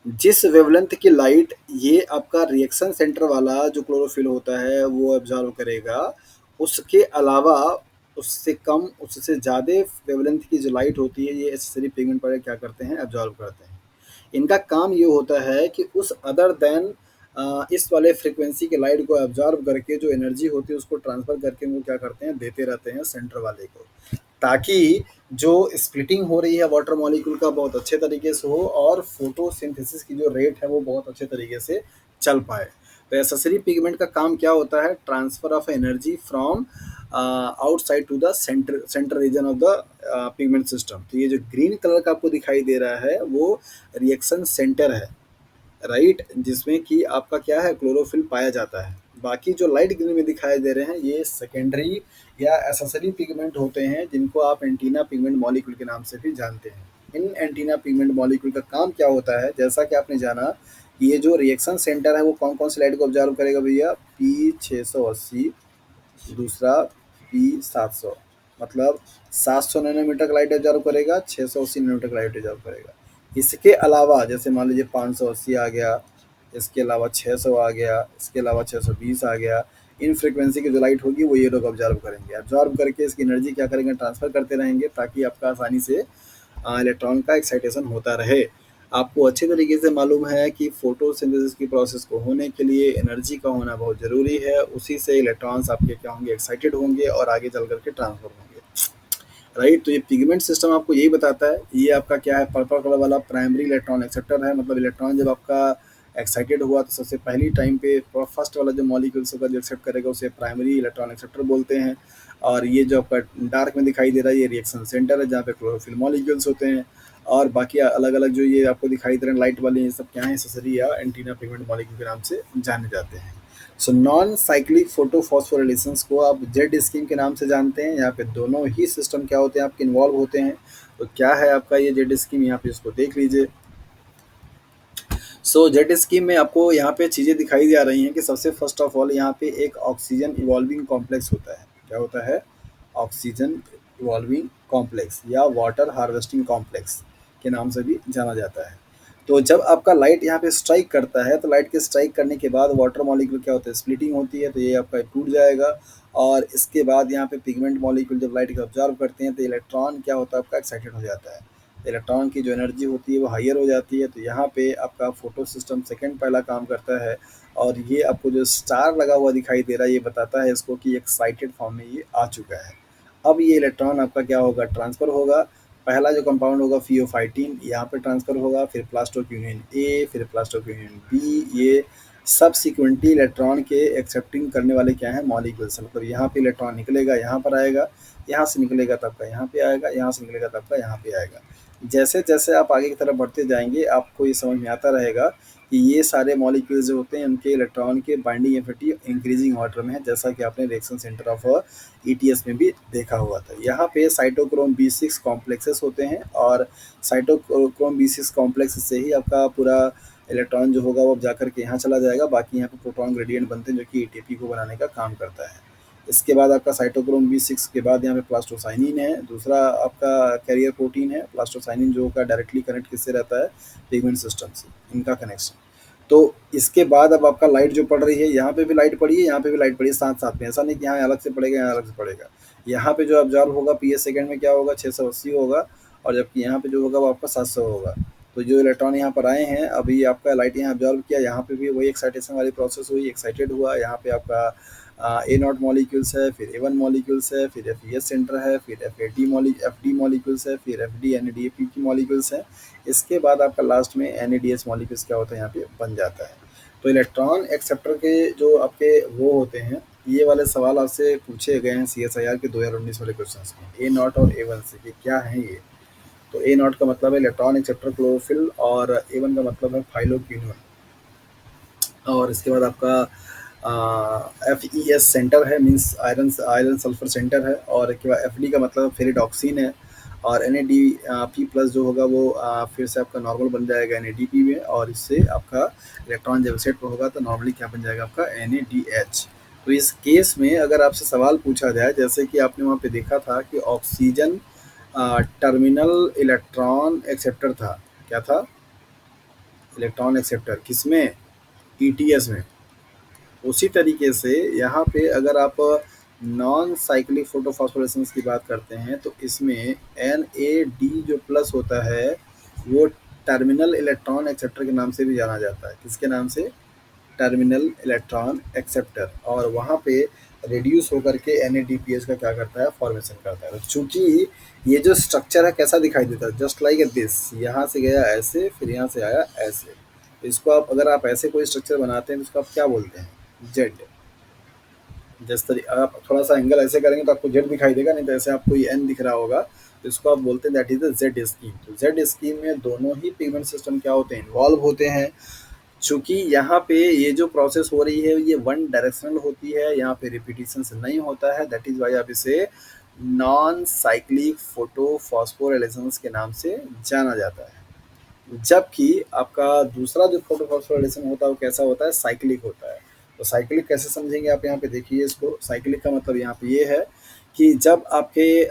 जिस वेवलेंथ की लाइट ये आपका रिएक्शन सेंटर वाला जो क्लोरोफिल होता है वो एब्जॉर्व करेगा, उसके अलावा उससे कम, उससे ज़्यादा वेवलेंथ की जो लाइट होती है ये एसेसरी पिगमेंट वाले क्या करते हैं, एब्जॉर्व करते हैं। इनका काम ये होता है कि उस अदर देन इस वाले फ्रीक्वेंसी के लाइट को एब्जॉर्व करके जो एनर्जी होती है उसको ट्रांसफ़र करके वो क्या करते हैं, देते रहते हैं सेंटर वाले को, ताकि जो स्प्लिटिंग हो रही है वाटर मॉलिक्यूल का बहुत अच्छे तरीके से हो और फोटोसिंथेसिस की जो रेट है वो बहुत अच्छे तरीके से चल पाए। तो एसेसरी पिगमेंट का काम क्या होता है? Transfer of energy from outside to the centre region of the pigment system. तो ये जो ग्रीन कलर का आपको दिखाई दे रहा है वो रिएक्शन सेंटर है, राइट, जिसमें कि आपका क्या है, क्लोरोफिल पाया जाता है। बाकी जो लाइट ग्रीन में दिखाई दे रहे हैं ये सेकेंडरी या एसेसरी पिगमेंट होते हैं, जिनको आप एंटीना पिगमेंट मॉलिक्यूल के नाम से भी जानते हैं। इन एंटीना पिगमेंट मॉलिक्यूल का काम क्या होता है? जैसा कि आपने जाना, ये जो रिएक्शन सेंटर है वो कौन कौन सी लाइट को ऑब्जर्व करेगा भैया? P680, दूसरा P700, मतलब 700 नैनोमीटर का लाइट ऑब्जर्व करेगा, 680 नैनोमीटर का लाइट ऑब्जर्व करेगा। इसके अलावा जैसे मान लीजिए 580 आ गया, इसके अलावा 600 आ गया, इसके अलावा 620 आ गया। इन फ्रीक्वेंसी की जो लाइट होगी वो ये लोग ऑब्जर्व करेंगे। ऑब्जर्व करके इसकी एनर्जी क्या करेंगे? ट्रांसफर करते रहेंगे, ताकि आपका आसानी से इलेक्ट्रॉन का एक्साइटेशन होता रहे। आपको अच्छे तरीके से मालूम है कि फोटोसिंथेसिस की प्रोसेस को होने के लिए एनर्जी का होना बहुत ज़रूरी है। उसी से इलेक्ट्रॉन्स आपके क्या होंगे? एक्साइटेड होंगे और आगे चल करके ट्रांसफर होंगे, राइट। तो ये पिगमेंट सिस्टम आपको यही बताता है। ये आपका क्या है? पर्पल कलर वाला प्राइमरी इलेक्ट्रॉन एक्सेप्टर है। मतलब इलेक्ट्रॉन जब आपका एक्साइटेड हुआ तो सबसे पहली टाइम पे फर्स्ट वाला जो मॉलिक्यूल्स होगा जो एक्सेप्ट करेगा उसे प्राइमरी इलेक्ट्रॉन एक्सेप्टर बोलते हैं। और ये जो आपका डार्क में दिखाई दे रहा है ये रिएक्शन सेंटर है, जहाँ पे क्लोरोफिल मॉलिक्यूल्स होते हैं। और बाकी अलग अलग जो ये आपको दिखाई दे रहे हैं लाइट वाले, ये सब क्या है? एसेसरी या एंटीना पिगमेंट मॉलिक्यूल के नाम से जाने जाते हैं। सो नॉन साइक्लिक फोटोफॉस्फोरिलेशंस को आप जेड स्कीम के नाम से जानते हैं। यहाँ पे दोनों ही सिस्टम क्या होते हैं? आपके इन्वॉल्व होते हैं। तो क्या है आपका ये जेड स्कीम? यहाँ पे इसको देख लीजिए। सो जेड स्कीम में आपको यहाँ पे चीज़ें दिखाई जा रही हैं कि सबसे फर्स्ट ऑफ ऑल यहाँ पे एक ऑक्सीजन इवॉल्विंग कॉम्प्लेक्स होता है। क्या होता है? ऑक्सीजन इवॉल्विंग कॉम्प्लेक्स या वाटर हार्वेस्टिंग कॉम्प्लेक्स के नाम से भी जाना जाता है। तो जब आपका लाइट यहाँ पे स्ट्राइक करता है तो लाइट के स्ट्राइक करने के बाद वाटर मॉलिक्यूल क्या होता है? स्प्लिटिंग होती है, तो ये आपका टूट जाएगा। और इसके बाद यहाँ पे पिगमेंट मॉलिक्यूल जब लाइट को ऑब्जर्व करते हैं तो इलेक्ट्रॉन क्या होता है? आपका एक्साइटेड हो जाता है। इलेक्ट्रॉन की जो एनर्जी होती है वो हायर हो जाती है। तो यहाँ पे आपका फोटो सिस्टम सेकेंड पहला काम करता है। और ये आपको जो स्टार लगा हुआ दिखाई दे रहा है ये बताता है इसको कि एक्साइटेड फॉर्म में ये आ चुका है। अब ये इलेक्ट्रॉन आपका क्या होगा? ट्रांसफ़र होगा। पहला जो कंपाउंड होगा फियोफाइटिन यहाँ पे ट्रांसफ़र होगा, फिर प्लास्टोक्यूनिन ए, फिर प्लास्टोक्यूनिन बी। ये सबसिक्वेंटली इलेक्ट्रॉन के एक्सेप्टिंग करने वाले क्या हैं? मॉलिक्यूल्स। मतलब यहाँ पे इलेक्ट्रॉन निकलेगा, यहाँ पर आएगा, यहाँ से निकलेगा तब का यहाँ पे आएगा, यहाँ से निकलेगा तब का यहाँ पे आएगा। जैसे जैसे आप आगे की तरफ बढ़ते जाएंगे आपको ये समझ में आता रहेगा कि ये सारे मॉलिक्यूल्स जो होते हैं उनके इलेक्ट्रॉन के बाइंडिंग एफिनिटी इंक्रीजिंग ऑर्डर में है, जैसा कि आपने रिएक्शन सेंटर ऑफ ईटीएस में भी देखा हुआ था। यहाँ पे साइटोक्रोम B6 कॉम्प्लेक्सेस होते हैं और साइटोक्रोम B6 कॉम्प्लेक्स से ही आपका पूरा इलेक्ट्रॉन जो होगा वो जाकर के यहाँ चला जाएगा। बाकी यहाँ पे प्रोटॉन ग्रेडियंट बनते हैं जो कि एटीपी को बनाने का काम करता है। इसके बाद आपका साइटोक्रोम B6 के बाद यहाँ पे प्लास्टोसाइनिन है, दूसरा आपका कैरियर प्रोटीन है। प्लास्टोसाइनिन जो का डायरेक्टली कनेक्ट किससे रहता है? पिगमेंट सिस्टम से, इनका कनेक्शन। तो इसके बाद अब आपका लाइट जो पड़ रही है, यहाँ पे भी लाइट पड़ी है, यहाँ पे भी लाइट पड़ी है साथ साथ में। ऐसा नहीं कि यहाँ अलग से पड़ेगा, यहाँ अलग से पड़ेगा। यहाँ पे जो ऑब्जर्व होगा PS सेकेंड में क्या होगा? 680 होगा, और जबकि यहाँ पे जो होगा वो आपका 700 होगा। तो जो इलेक्ट्रॉन यहाँ पर आए हैं, अभी आपका लाइट यहाँ ऑब्जर्व किया, यहाँ पे भी वही एक्साइटेशन वाली प्रोसेस हुई, एक्साइटेड हुआ। यहाँ पे आपका A0 मॉलिक्यूल्स है, फिर A1 मॉलिक्यूल्स है, फिर FES सेंटर है, फिर FD मॉलिक्यूल्स है, फिर FD NADP की मॉलिक्यूल्स है। इसके बाद आपका लास्ट में NADS मॉलिक्यूल्स क्या होता है? यहाँ पे बन जाता है। तो इलेक्ट्रॉन एक्सेप्टर के जो आपके वो होते हैं, ये वाले सवाल आपसे पूछे गए हैं CSIR के 2019 वाले क्वेश्चन में, A0 और A1 से कि क्या है ये। तो A0 का मतलब है इलेक्ट्रॉन एक्सेप्टर क्लोरोफिल, और A1 का मतलब है फाइलोक्विनोन। और इसके बाद आपका FES सेंटर है, मीन्स आयरन सल्फर सेंटर है। और इसके बाद FD का मतलब फेरिडॉक्सिन है। और NADP प्लस जो होगा वो फिर से आपका नॉर्मल बन जाएगा NADP में, और इससे आपका इलेक्ट्रॉन जब सेट पर होगा तो नॉर्मली क्या बन जाएगा? आपका NADH। तो इस केस में अगर आपसे सवाल पूछा जाए, जैसे कि आपने वहाँ पे देखा था कि ऑक्सीजन टर्मिनल इलेक्ट्रॉन एक्सेप्टर था। क्या था? इलेक्ट्रॉन एक्सेप्टर किसमें? ETS में। उसी तरीके से यहाँ पे अगर आप नॉन साइक्लिक फोटोफॉस्फोरेसेंस की बात करते हैं तो इसमें NAD जो प्लस होता है वो टर्मिनल इलेक्ट्रॉन एक्सेप्टर के नाम से भी जाना जाता है। किसके नाम से? टर्मिनल इलेक्ट्रॉन एक्सेप्टर, और वहाँ पे रिड्यूस होकर के NADPH का क्या करता है, फॉर्मेशन करता है। तो चूंकि ये जो स्ट्रक्चर है कैसा दिखाई देता है, जस्ट लाइक दिस, यहाँ से गया ऐसे, फिर यहाँ से आया ऐसे। तो इसको आप, अगर आप ऐसे कोई स्ट्रक्चर बनाते हैं तो इसको आप क्या बोलते हैं, जेड। जिस तरीके आप थोड़ा सा एंगल ऐसे करेंगे तो आपको जेड दिखाई देगा, नहीं तो ऐसे आपको ये एन दिख रहा होगा, तो इसको आप बोलते हैं that is the Z scheme. तो जेड स्कीम में दोनों ही पिगमेंट सिस्टम क्या होते हैं, इन्वॉल्व होते हैं। चूंकि यहाँ पे ये जो प्रोसेस हो रही है ये वन डायरेक्शनल होती है, यहाँ पे रिपीटिशन नहीं होता है, दैट इज वाई आप इसे नॉन साइक्लिक फोटो फॉस्फोराइलेशंस के नाम से जाना जाता है। जबकि आपका दूसरा जो फोटोफॉस्फोराइलेशन होता है वो कैसा होता है, साइक्लिक होता है। तो साइक्लिक कैसे समझेंगे आप, यहाँ पे देखिए इसको, साइक्लिक का मतलब यहाँ पे ये है कि जब आपके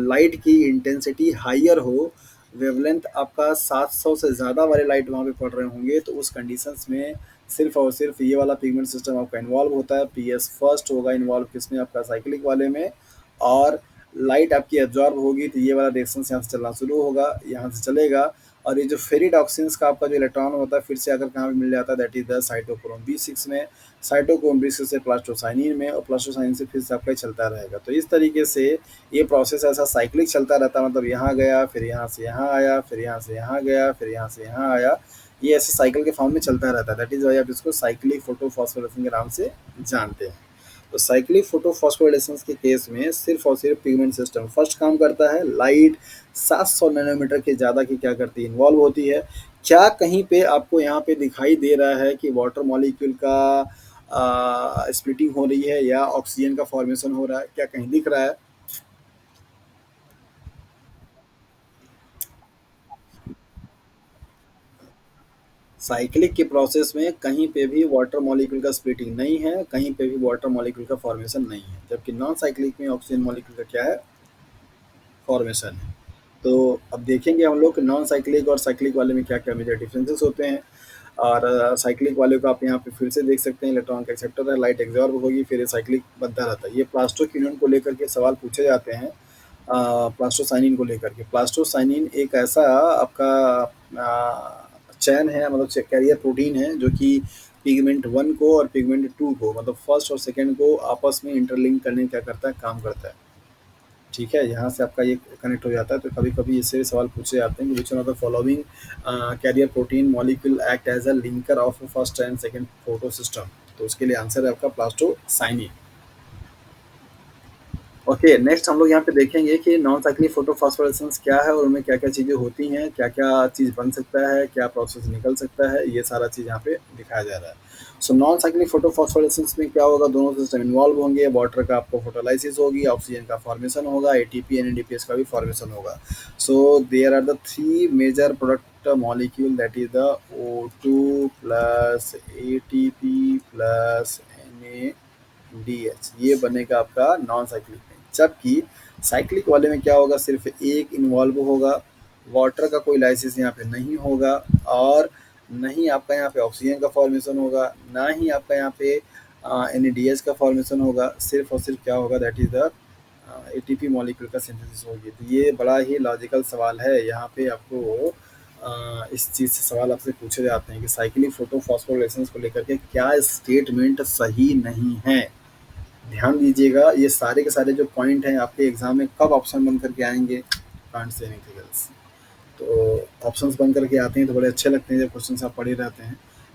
लाइट की इंटेंसिटी हाइयर हो, वेवलेंथ आपका 700 से ज़्यादा वाले लाइट वहाँ पे पड़ रहे होंगे, तो उस कंडीशंस में सिर्फ और सिर्फ ये वाला पिगमेंट सिस्टम आपका इन्वॉल्व होता है। PS फर्स्ट होगा इन्वॉल्व किसमें, आपका साइक्लिक वाले में। और लाइट आपकी एब्जॉर्ब होगी तो ये वाला रिएक्शन यहाँ से चलना शुरू होगा, यहाँ से चलेगा, और ये जो फेरिडॉक्सिन्स का आपका जो इलेक्ट्रॉन होता है फिर से आकर कहाँ पे मिल जाता है, that is the cytochrome B6 में, साइटोक्रोम B6 से प्लास्टोसाइनिन में, और प्लास्टोसाइनिन से फिर से आपका चलता रहेगा। तो इस तरीके से ये प्रोसेस ऐसा साइक्लिक चलता रहता है, मतलब यहाँ गया, फिर यहाँ से यहाँ आया, फिर यहाँ से यहाँ गया, फिर यहाँ से यहाँ आया, ये ऐसे साइकिल के फॉर्म में चलता रहता है। दैट इज वाई आप इसको साइक्लिक फोटोफॉस्फोरेशन के नाम से जानते हैं। तो साइक्लिक फोटोफॉस्फोराइलेशन के केस में सिर्फ और सिर्फ पिगमेंट सिस्टम फर्स्ट काम करता है, लाइट 700 नैनोमीटर के ज़्यादा की क्या करती है, इन्वॉल्व होती है। क्या कहीं पे आपको यहाँ पे दिखाई दे रहा है कि वाटर मॉलिक्यूल का स्प्लिटिंग हो रही है या ऑक्सीजन का फॉर्मेशन हो रहा है, क्या कहीं दिख रहा है? साइक्लिक के प्रोसेस में कहीं पे भी वाटर मॉलिक्यूल का स्प्लिटिंग नहीं है, कहीं पे भी वाटर मॉलिक्यूल का फॉर्मेशन नहीं है, जबकि नॉन साइक्लिक में ऑक्सीजन मॉलिक्यूल का क्या है, फॉर्मेशन है। तो अब देखेंगे हम लोग नॉन साइक्लिक और साइक्लिक वाले में क्या क्या मेजर डिफरेंसेस होते हैं। और साइक्लिक वाले को आप यहाँ पे फिर से देख सकते हैं, इलेक्ट्रॉन का एक्सेप्टर है, लाइट एब्जॉर्ब होगी, फिर ये साइक्लिक बनता रहता है। ये प्लास्टोक्विनोन को लेकर के सवाल पूछे जाते हैं, प्लास्टोसाइनिन को लेकर के। प्लास्टोसाइनिन एक ऐसा आपका चैन है, मतलब कैरियर प्रोटीन है, जो कि पिगमेंट 1 को और पिगमेंट 2 को, मतलब फर्स्ट और सेकंड को आपस में इंटरलिंक करने क्या करता है, काम करता है। ठीक है, यहाँ से आपका ये कनेक्ट हो जाता है। तो कभी कभी इससे सवाल पूछे जाते हैं कि which one of the following carrier protein molecule act as a linker of first and second photo system. तो उसके लिए आंसर है आपका प्लास्टोसाइनिन। ओके, नेक्स्ट हम लोग यहाँ पे देखेंगे कि नॉन साइक्लिक फोटोफॉस्फोरेसेंस क्या है और उनमें क्या क्या चीज़ें होती हैं, क्या क्या चीज़ बन सकता है, क्या प्रोसेस निकल सकता है, ये सारा चीज़ यहाँ पे दिखाया जा रहा है। सो नॉन साइक्लिक फोटोफॉस्फोरेसेंस में क्या होगा, दोनों सिस्टम इन्वॉल्व होंगे, वाटर का आपको फोटोलाइसिस होगी, ऑक्सीजन का फॉर्मेशन होगा, ATP NADPH का भी फॉर्मेशन होगा। So there are the three major product molecule, that is the O2 plus ATP plus NADH, ये बनेगा आपका नॉन साइक्लिक में। जबकि साइक्लिक वाले में क्या होगा, सिर्फ एक इन्वॉल्व होगा, वाटर का कोई लाइसिस यहाँ पे नहीं होगा, और नहीं आपका यहाँ पे ऑक्सीजन का फॉर्मेशन होगा, ना ही आपका यहाँ पे NADH का फॉर्मेशन होगा। सिर्फ और सिर्फ क्या होगा, that is the ATP molecule का सिंथेसिस होगी। तो ये बड़ा ही लॉजिकल सवाल है, यहाँ पे आपको इस चीज़ से सवाल आपसे पूछे जाते हैं कि साइक्लिक फोटोफॉस्फोराइलेशन को लेकर के क्या स्टेटमेंट सही नहीं है। ध्यान दीजिएगा, ये सारे के सारे जो पॉइंट हैं आपके एग्जाम में कब ऑप्शन बन करके आएंगे, कांट से एनीथिंग एल्स। तो ऑप्शंस बन करके आते हैं तो बड़े अच्छे लगते हैं जब क्वेश्चन आप पढ़े रहते हैं।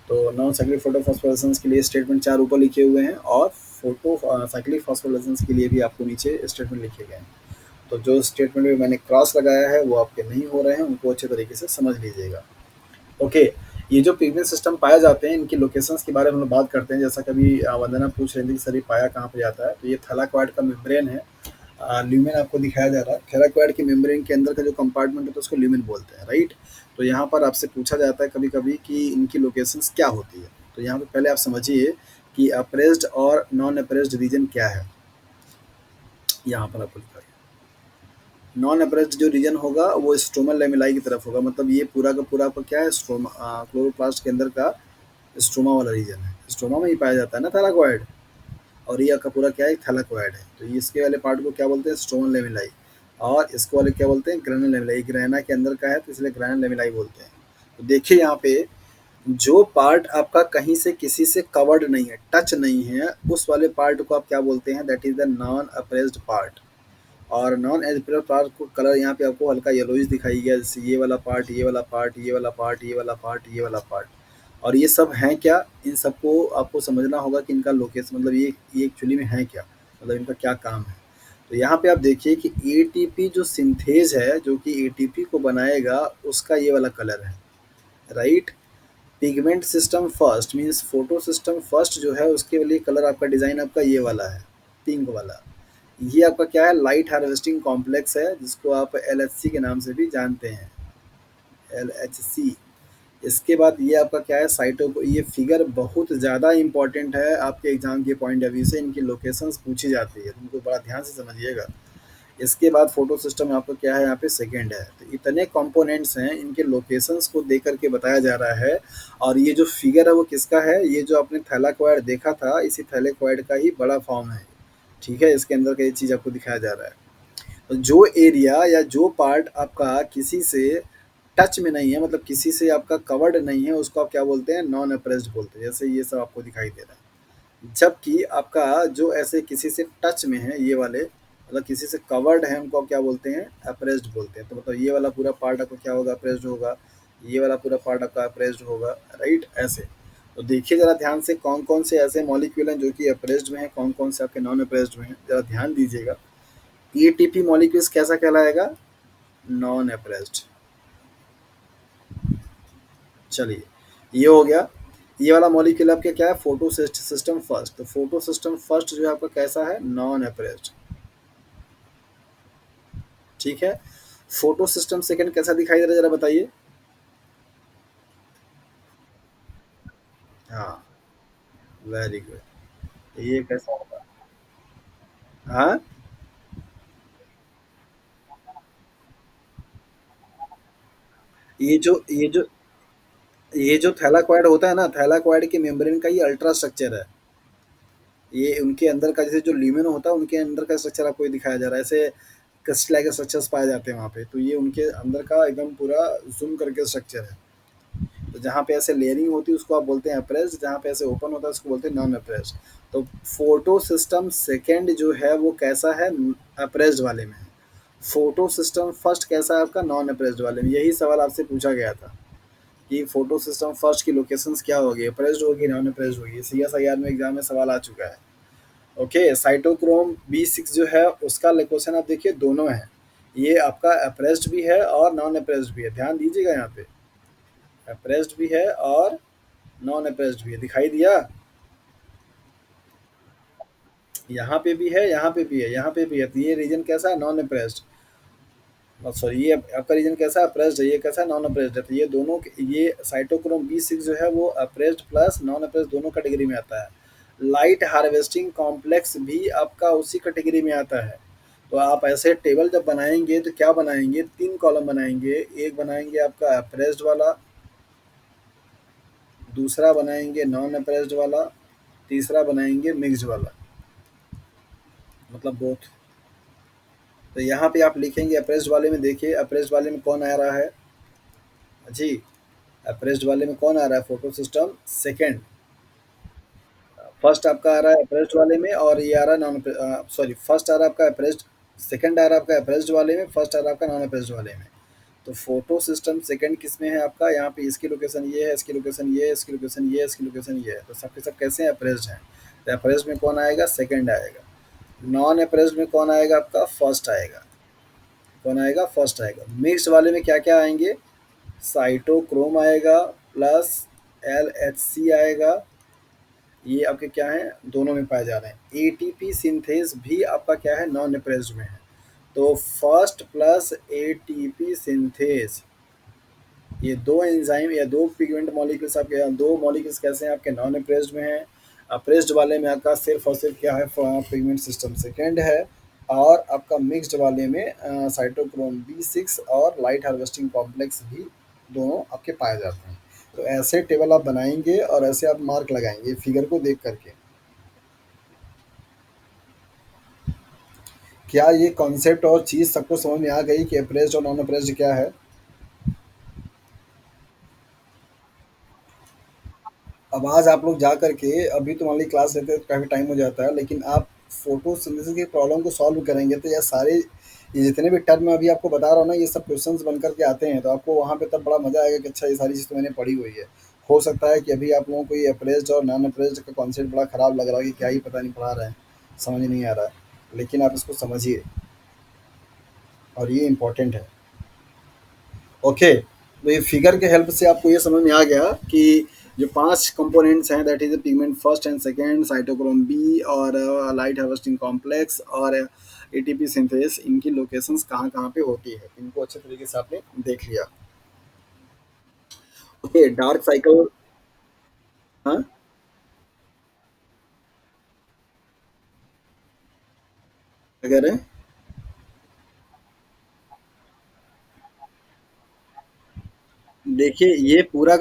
तो नॉन साइक्लिक फोटोफॉस्फोरेसेंस के लिए स्टेटमेंट 4 ऊपर लिखे हुए हैं, और फोटो साइक्लिक फॉस्फोरेसेंस के लिए भी आपको नीचे स्टेटमेंट लिखे गए हैं। तो जो स्टेटमेंट में मैंने क्रॉस लगाया है वो आपके नहीं हो रहे हैं, उनको अच्छे तरीके से समझ लीजिएगा। ओके, ये जो पिगमेंट सिस्टम पाए जाते हैं इनकी लोकेशंस के बारे में हम लोग बात करते हैं। जैसा कभी वंदना पूछ रही थी कि सर ये पाया कहाँ पे जाता है, तो ये थैलाकोइड का मेम्ब्रेन है। ल्यूमेन आपको दिखाया जा रहा है, थैलाकोइड के मेम्ब्रेन के अंदर का जो कंपार्टमेंट होता है उसको ल्यूमेन बोलते हैं, राइट। तो यहाँ पर आपसे पूछा जाता है कभी कभी कि इनकी लोकेशंस क्या होती है। तो यहाँ पे पहले आप समझिए कि अप्रेस्ड और नॉन अप्रेस्ड रीजन क्या है। यहाँ पर आपको लिखा है नॉन अप्रेस्ड जो रीजन होगा वो स्ट्रोमल लेमिलाई की तरफ होगा, मतलब ये पूरा का पूरा आपका क्या है, स्ट्रोमा, क्लोरोप्लास्ट के अंदर का स्ट्रोमा वाला रीजन है। स्ट्रोमा में ही पाया जाता है ना थैलाकोइड, और ये आपका पूरा क्या है, थैलाकोइड है। तो ये इसके वाले पार्ट को क्या बोलते हैं, स्ट्रोमल लेमिलाई, और इसको वाले क्या बोलते हैं, ग्रेनल लेमिलाई। ग्रेना के अंदर का है तो इसलिए ग्रेनल लेमिलाई बोलते हैं। तो देखिए यहाँ पे जो पार्ट आपका कहीं से किसी से कवर्ड नहीं है, टच नहीं है, उस वाले पार्ट को आप क्या बोलते हैं? That is the non apprised part. और नॉन एज पार्ट को कलर यहाँ पे आपको हल्का येलोइश दिखाई गया, जैसे ये वाला पार्ट, ये वाला पार्ट, ये वाला पार्ट, ये वाला पार्ट, ये वाला पार्ट। और ये सब हैं क्या? इन सबको आपको समझना होगा कि इनका लोकेशन मतलब ये एक्चुअली में है क्या, मतलब इनका क्या काम है। तो यहाँ पे आप देखिए कि एटीपी जो सिंथेज है, जो कि एटीपी को बनाएगा, उसका ये वाला कलर है, right. Pigment system first means photo system first जो है, उसके लिए कलर आपका डिज़ाइन आपका ये वाला है, पिंक वाला। ये आपका क्या है? लाइट हार्वेस्टिंग कॉम्प्लेक्स है, जिसको आप एलएचसी के नाम से भी जानते हैं, एलएचसी। इसके बाद ये आपका क्या है? साइटो, ये फिगर बहुत ज़्यादा इंपॉर्टेंट है आपके एग्जाम के पॉइंट ऑफ व्यू से, इनकी लोकेशंस पूछी जाती है, तुमको बड़ा ध्यान से समझिएगा। इसके बाद फोटो सिस्टम आपका क्या है? यहाँ पे सेकंड है। तो इतने कंपोनेंट्स हैं, इनके लोकेशंस को दे करके बताया जा रहा है। और ये जो फिगर है वो किसका है? ये जो आपने थैलाक्वाइड देखा था, इसी थैलाक्वाइड का ही बड़ा फॉर्म है, ठीक है। इसके अंदर का ये चीज़ आपको दिखाया जा रहा है। तो जो एरिया या जो पार्ट आपका किसी से टच में नहीं है, मतलब किसी से आपका कवर्ड नहीं है, उसको आप क्या बोलते हैं? नॉन अप्रेस्ड बोलते हैं। जैसे ये सब आपको दिखाई दे रहा है। जबकि आपका जो ऐसे किसी से टच में है, ये वाले मतलब किसी से कवर्ड है, उनको आप क्या बोलते हैं? अप्रेस्ड बोलते हैं। तो मतलब ये वाला पूरा पार्ट आपका क्या होगा? अप्रेस्ड होगा। ये वाला पूरा पार्ट आपका अप्रेस्ड होगा, राइट, ऐसे। तो देखिए ज़रा ध्यान से कौन कौन से ऐसे मॉलिक्यूल हैं जो कि अप्रेस्ड में हैं, कौन कौन से आपके नॉन अप्रेस्ड में हैं, ज़रा ध्यान दीजिएगा। एटीपी मॉलिक्यूल्स कैसा कहलाएगा? Non apprised. चलिए, ये हो गया। ये वाला मॉलिक्यूल आपका क्या है? Photo system first. तो फोटो सिस्टम फर्स्ट जो है आपका कैसा है? नॉन अप्रेस्ड, ठीक है। फोटो सिस्टम सेकंड कैसा दिखाई दे रहा है, जरा बताइए। हाँ, वेरी गुड। ये कैसा होगा? हाँ, ये जो थैलाक्वाइड होता है ना, थैलाक्वाइड के मेम्ब्रेन का ये अल्ट्रा स्ट्रक्चर है। ये उनके अंदर का जैसे जो ल्यूमेन होता है, उनके अंदर का स्ट्रक्चर आपको ये दिखाया जा रहा है, ऐसे क्रिस्टलाइक स्ट्रक्चर्स पाए जाते हैं वहाँ पे। तो ये उनके अंदर का एकदम पूरा जूम करके स्ट्रक्चर है। तो जहाँ पे ऐसे लेयरिंग होती है उसको आप बोलते हैं अप्रेस्ड, जहाँ पे ऐसे ओपन होता है उसको बोलते हैं नॉन अप्रेस्ड। तो फोटो सिस्टम सेकेंड जो है वो कैसा है? अप्रेस्ड वाले में है। फोटो सिस्टम फर्स्ट कैसा है आपका? नॉन अप्रेस्ड वाले में। यही सवाल आपसे पूछा गया था कि फोटो सिस्टम फर्स्ट की लोकेशंस क्या होगी, अप्रेस्ड होगी, नॉन अप्रेस्ड होगी। CSIR में एग्जाम में सवाल आ चुका है। ओके, साइटोक्रोम B6 जो है उसका लोकेशन आप देखिए, दोनों है। ये आपका अप्रेस्ड भी है और नॉन अप्रेस्ड भी है, ध्यान दीजिएगा यहाँ पे। अप्रेस्ड भी है और नॉन अप्रेस्ड भी है, दिखाई दिया। यहाँ पे भी है, यहाँ पे भी है, यहाँ पे भी है। तो ये रीजन कैसा है? Non apprised. सॉरी, ये आपका रीजन कैसा है? अप्रेस्ड है। ये कैसा है? नॉन अप्रेस्ड है। तो ये दोनों ये साइटोक्रोम B6 जो है वो अप्रेस्ड प्लस नॉन अप्रेस्ड दोनों कैटेगरी में आता है। लाइट हार्वेस्टिंग कॉम्प्लेक्स भी आपका उसी कैटेगरी में आता है। तो आप ऐसे टेबल जब बनाएंगे तो क्या बनाएंगे? 3 कॉलम बनाएंगे। एक बनाएंगे आपका अप्रेस्ड वाला, दूसरा बनाएंगे नॉन अप्रेस्ड वाला, तीसरा बनाएंगे मिक्स्ड वाला, मतलब बोथ। तो यहाँ पे आप लिखेंगे अप्रेस्ड वाले में, देखिए अप्रेस्ड वाले में कौन आ रहा है जी? अप्रेस्ड वाले में कौन आ रहा है? Photo system second. फर्स्ट आपका आ रहा है अप्रेस्ड वाले में, और ये आ रहा है नॉन, सॉरी, फर्स्ट आ रहा है आपका अप्रेस्ड, सेकंड आ रहा है आपका अप्रेस्ड वाले में, फर्स्ट आ रहा है आपका नॉन अप्रेस्ड वाले में। तो फोटो सिस्टम सेकंड किस में है आपका? यहाँ पे इसकी लोकेशन ये है, इसकी लोकेशन ये है, इसकी लोकेशन ये है, इसकी लोकेशन ये है। तो सबके सब कैसे हैं? अप्रेस्ड हैं। तो अप्रेस्ड में कौन आएगा? सेकंड आएगा। नॉन अप्रेस्ड में कौन आएगा आपका? फर्स्ट आएगा। कौन आएगा? फर्स्ट आएगा। मिक्स्ड वाले में क्या क्या आएंगे? साइटोक्रोम आएगा प्लस LHC आएगा। ये आपके क्या है? दोनों में पाए जा रहे हैं। एटीपी सिंथेस भी आपका क्या है? नॉन अप्रेस्ड में है। तो फर्स्ट प्लस एटीपी सिंथेस, ये दो एंजाइम या दो पिगमेंट मॉलिक्यूल्स आपके, दो मॉलिक्यूल्स कैसे हैं आपके? नॉन अप्रेस्ड में है। अप्रेस्ड वाले में आपका सिर्फ और सिर्फ क्या है? पिगमेंट सिस्टम सेकेंड है। और आपका मिक्स्ड वाले में साइटोक्रोम B6 और लाइट हार्वेस्टिंग कॉम्प्लेक्स भी दोनों आपके पाए जाते हैं। तो ऐसे टेबल आप बनाएंगे और ऐसे आप मार्क लगाएंगे फिगर को देख करके। क्या ये कॉन्सेप्ट और चीज़ सबको समझ में आ गई कि अप्रेस्ड और नॉन अप्रेस्ड क्या है? अब आज आप लोग जा करके अभी तो मान ली क्लास लेते हैं तो काफ़ी टाइम हो जाता है, लेकिन आप फोटोसिंथेसिस की प्रॉब्लम को सॉल्व करेंगे तो यह सारे ये जितने भी टर्म मैं अभी आपको बता रहा हूँ ना, ये सब क्वेश्चंस बन करके आते हैं, तो आपको वहाँ पे तब बड़ा मज़ा आएगा कि अच्छा ये सारी चीज़ तो मैंने पढ़ी हुई है। हो सकता है कि अभी आप लोगों को ये अप्रेज्ड और नॉन अप्रेज्ड का कॉन्सेप्ट बड़ा ख़राब लग रहा है कि क्या ही पता नहीं पढ़ा रहे हैं, समझ नहीं आ रहा है, लेकिन आप इसको समझिए और ये इम्पोर्टेंट है। ओके, तो ये फिगर के हेल्प से आपको ये समझ में आ गया कि जो 5 कंपोनेंट्स हैं, that is the pigment first and second, cytochrome B और लाइट हार्वेस्टिंग कॉम्प्लेक्स और एटीपी सिंथेस, इनकी लोकेशंस कहाँ-कहाँ पे होती है। इनको अच्छे तरीके से आपने देख लिया। Okay, dark cycle. हाँ, क्या कह रहे हैं? देखिए ये पूरा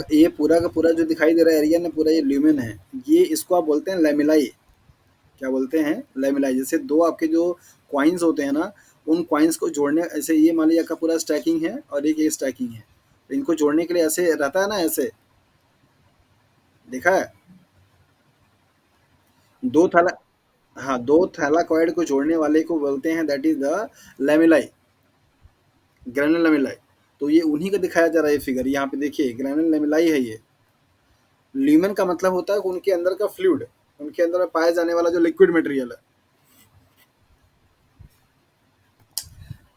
का पूरा जो दिखाई दे रहा है एरिया ना, पूरा ये ल्यूमेन है। ये इसको आप बोलते हैं लैमेलाई। क्या बोलते हैं? लैमेलाई। जैसे 2 आपके जो कॉइन्स होते हैं ना, उन कॉइन्स को जोड़ने, ऐसे ये मान लीजिए आपका पूरा स्टैकिंग है और एक ये स्टैकिंग है। तो इनको जोड़ने के लिए ऐसे रहता है ना, ऐसे, देखा है? 2 थैला हाँ, 2 थैलाकॉइड को जोड़ने वाले को बोलते हैं दैट इज़ द लैमेलाई, ग्रैनुलर लैमेलाई। तो ये उन्हीं का दिखाया जा रहा है फिगर, यहाँ पे देखिए ग्रैनुलर लैमेलाई है ये। ल्यूमेन का मतलब होता है कि उनके अंदर का फ्लूइड, उनके अंदर में पाया जाने वाला जो लिक्विड मटेरियल है।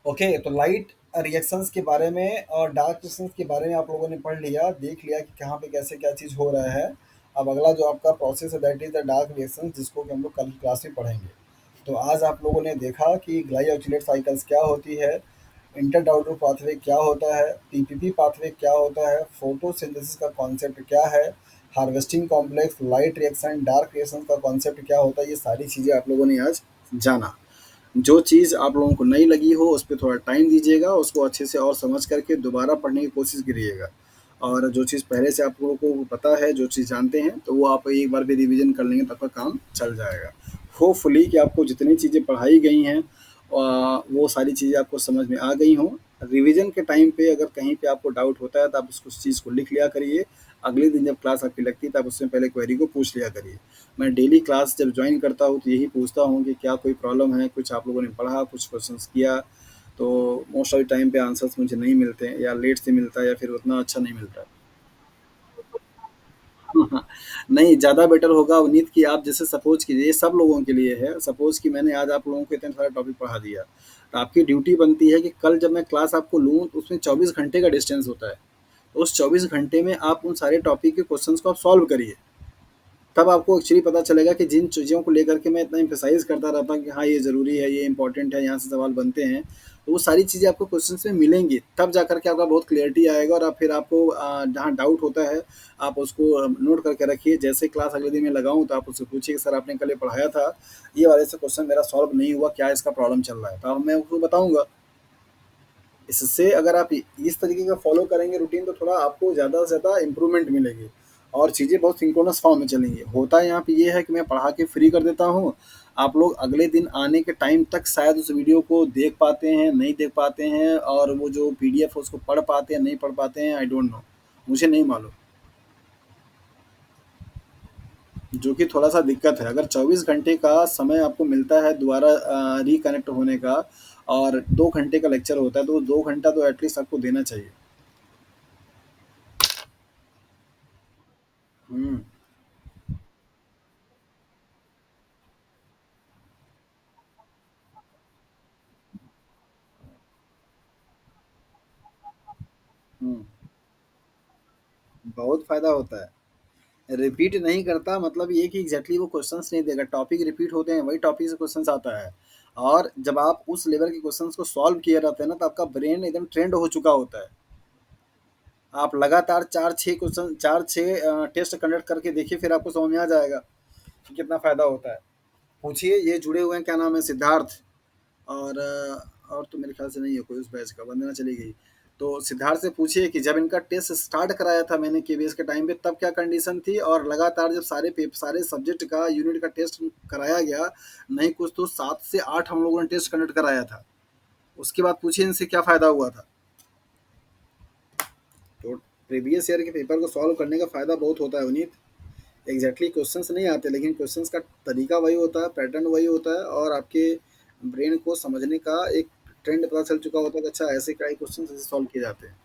ओके, तो लाइट रिएक्शंस के बारे में और डार्क रिएक्शंस के बारे में आप लोगों ने पढ़ लिया, देख लिया कि कहाँ पे कैसे क्या चीज़ हो रहा है। अब अगला जो आपका प्रोसेस है that is the dark reactions, जिसको कि हम लोग कल की क्लास में पढ़ेंगे। तो आज आप लोगों ने देखा कि ग्लाइऑक्सिलेट साइकिल्स क्या होती है, इंटरडाउटर पाथवे क्या होता है, पीपीपी पाथवे क्या होता है, फोटोसिंथेसिस का कॉन्सेप्ट क्या है, harvesting complex, light reaction, dark reaction का कॉन्सेप्ट क्या होता है, ये सारी चीज़ें आप लोगों ने आज जाना। जो चीज़ आप लोगों को नई लगी हो उस पे थोड़ा टाइम दीजिएगा, उसको अच्छे से और समझ करके दोबारा पढ़ने की कोशिश करिएगा। और जो चीज़ पहले से आप लोगों को पता है, जो चीज़ जानते हैं, तो वो आप एक बार भी रिवीजन कर लेंगे तो आपका काम चल जाएगा। होपफुली कि आपको जितनी चीज़ें पढ़ाई गई हैं वो सारी चीज़ें आपको समझ में आ गई हों। रिवीजन के टाइम पे अगर कहीं पे आपको डाउट होता है तो आप उसको उस चीज़ को लिख लिया करिए। अगले दिन जब क्लास आपकी लगती है तो आप उससे पहले क्वेरी को पूछ लिया करिए। मैं डेली क्लास जब ज्वाइन करता हूँ तो यही पूछता हूँ कि क्या कोई प्रॉब्लम है, कुछ आप लोगों ने पढ़ा, कुछ क्वेश्चंस किया, तो मोस्ट ऑफ द टाइम पे आंसर्स मुझे नहीं मिलते हैं, या लेट से मिलता है या फिर उतना अच्छा नहीं मिलता है। नहीं, ज़्यादा बेटर होगा अवनीत कि आप जैसे सपोज कीजिए, ये सब लोगों के लिए है, सपोज कि मैंने आज आप लोगों को इतने सारे टॉपिक पढ़ा दिया, तो आपकी ड्यूटी बनती है कि कल जब मैं क्लास आपको लूँ तो उसमें 24 घंटे का डिस्टेंस होता है। तो उस 24 घंटे में आप उन सारे टॉपिक के क्वेश्चंस को आप सॉल्व करिए। तब आपको एक्चुअली पता चलेगा कि जिन चीज़ों को लेकर के मैं इतना एम्फेसाइज़ करता रहता हूँ कि हाँ, ये ज़रूरी है, ये इम्पोर्टेंट है, यहाँ से सवाल बनते हैं, तो वो सारी चीज़ें आपको क्वेश्चंस में मिलेंगी। तब जा कर के आपका बहुत क्लैरिटी आएगा और आप फिर आपको जहाँ डाउट होता है, आप उसको नोट करके रखिए। जैसे क्लास अगले दिन मैं लगाऊँ तो आप उससे पूछिए कि सर आपने कल ये पढ़ाया था, ये वाले से क्वेश्चन मेरा सॉल्व नहीं हुआ, क्या इसका प्रॉब्लम चल रहा है? तो अब मैं उसको बताऊँगा। इससे अगर आप इस तरीके का फॉलो करेंगे रूटीन, तो थोड़ा आपको ज़्यादा से ज़्यादा इम्प्रूवमेंट मिलेगी और चीज़ें बहुत सिंक्रोनस फॉर्म में चलेंगी। होता है यहाँ पे ये है कि मैं पढ़ा के फ्री कर देता हूँ, आप लोग अगले दिन आने के टाइम तक शायद उस वीडियो को देख पाते हैं, नहीं देख पाते हैं, और वो जो पीडीएफ है उसको पढ़ पाते हैं, नहीं पढ़ पाते हैं, आई डोंट नो, मुझे नहीं मालूम। जो कि थोड़ा सा दिक्कत है। अगर 24 घंटे का समय आपको मिलता है दोबारा रिकनेक्ट होने का, और 2 घंटे का लेक्चर होता है, तो 2 घंटा तो एटलीस्ट आपको देना चाहिए। हम्म। हम्म। बहुत फ़ायदा होता है। रिपीट नहीं करता मतलब ये कि एग्जैक्टली वो क्वेश्चंस नहीं देगा, टॉपिक रिपीट होते हैं, वही टॉपिक से क्वेश्चंस आता है। और जब आप उस लेवल के क्वेश्चंस को सॉल्व किए रहते हैं ना, तो आपका ब्रेन एकदम ट्रेंड हो चुका होता है। आप लगातार 4-6 टेस्ट कंडक्ट करके देखिए, फिर आपको समझ में आ जाएगा कि कितना फ़ायदा होता है। पूछिए, ये जुड़े हुए हैं, क्या नाम है, सिद्धार्थ, और और तो मेरे ख्याल से नहीं है कोई उस बैच का, वंदना चली गई। तो सिद्धार्थ से पूछिए कि जब इनका टेस्ट स्टार्ट कराया था मैंने केबीएस के टाइम पे, तब क्या कंडीशन थी, और लगातार जब सारे सब्जेक्ट का यूनिट का टेस्ट कराया गया, नहीं कुछ तो 7 से 8 हम लोगों ने टेस्ट कंडक्ट कराया था। उसके बाद पूछिए इनसे क्या फ़ायदा हुआ था। तो प्रीवियस ईयर के पेपर को सॉल्व करने का फ़ायदा बहुत होता है, विनीत। एग्ज़ैक्टली क्वेश्चंस नहीं आते, लेकिन क्वेश्चंस का तरीका वही होता है, पैटर्न वही होता है और आपके ब्रेन को समझने का एक ट्रेंड पता चल चुका होता है कि अच्छा ऐसे क्या क्वेश्चंस ऐसे सॉल्व किए जाते हैं।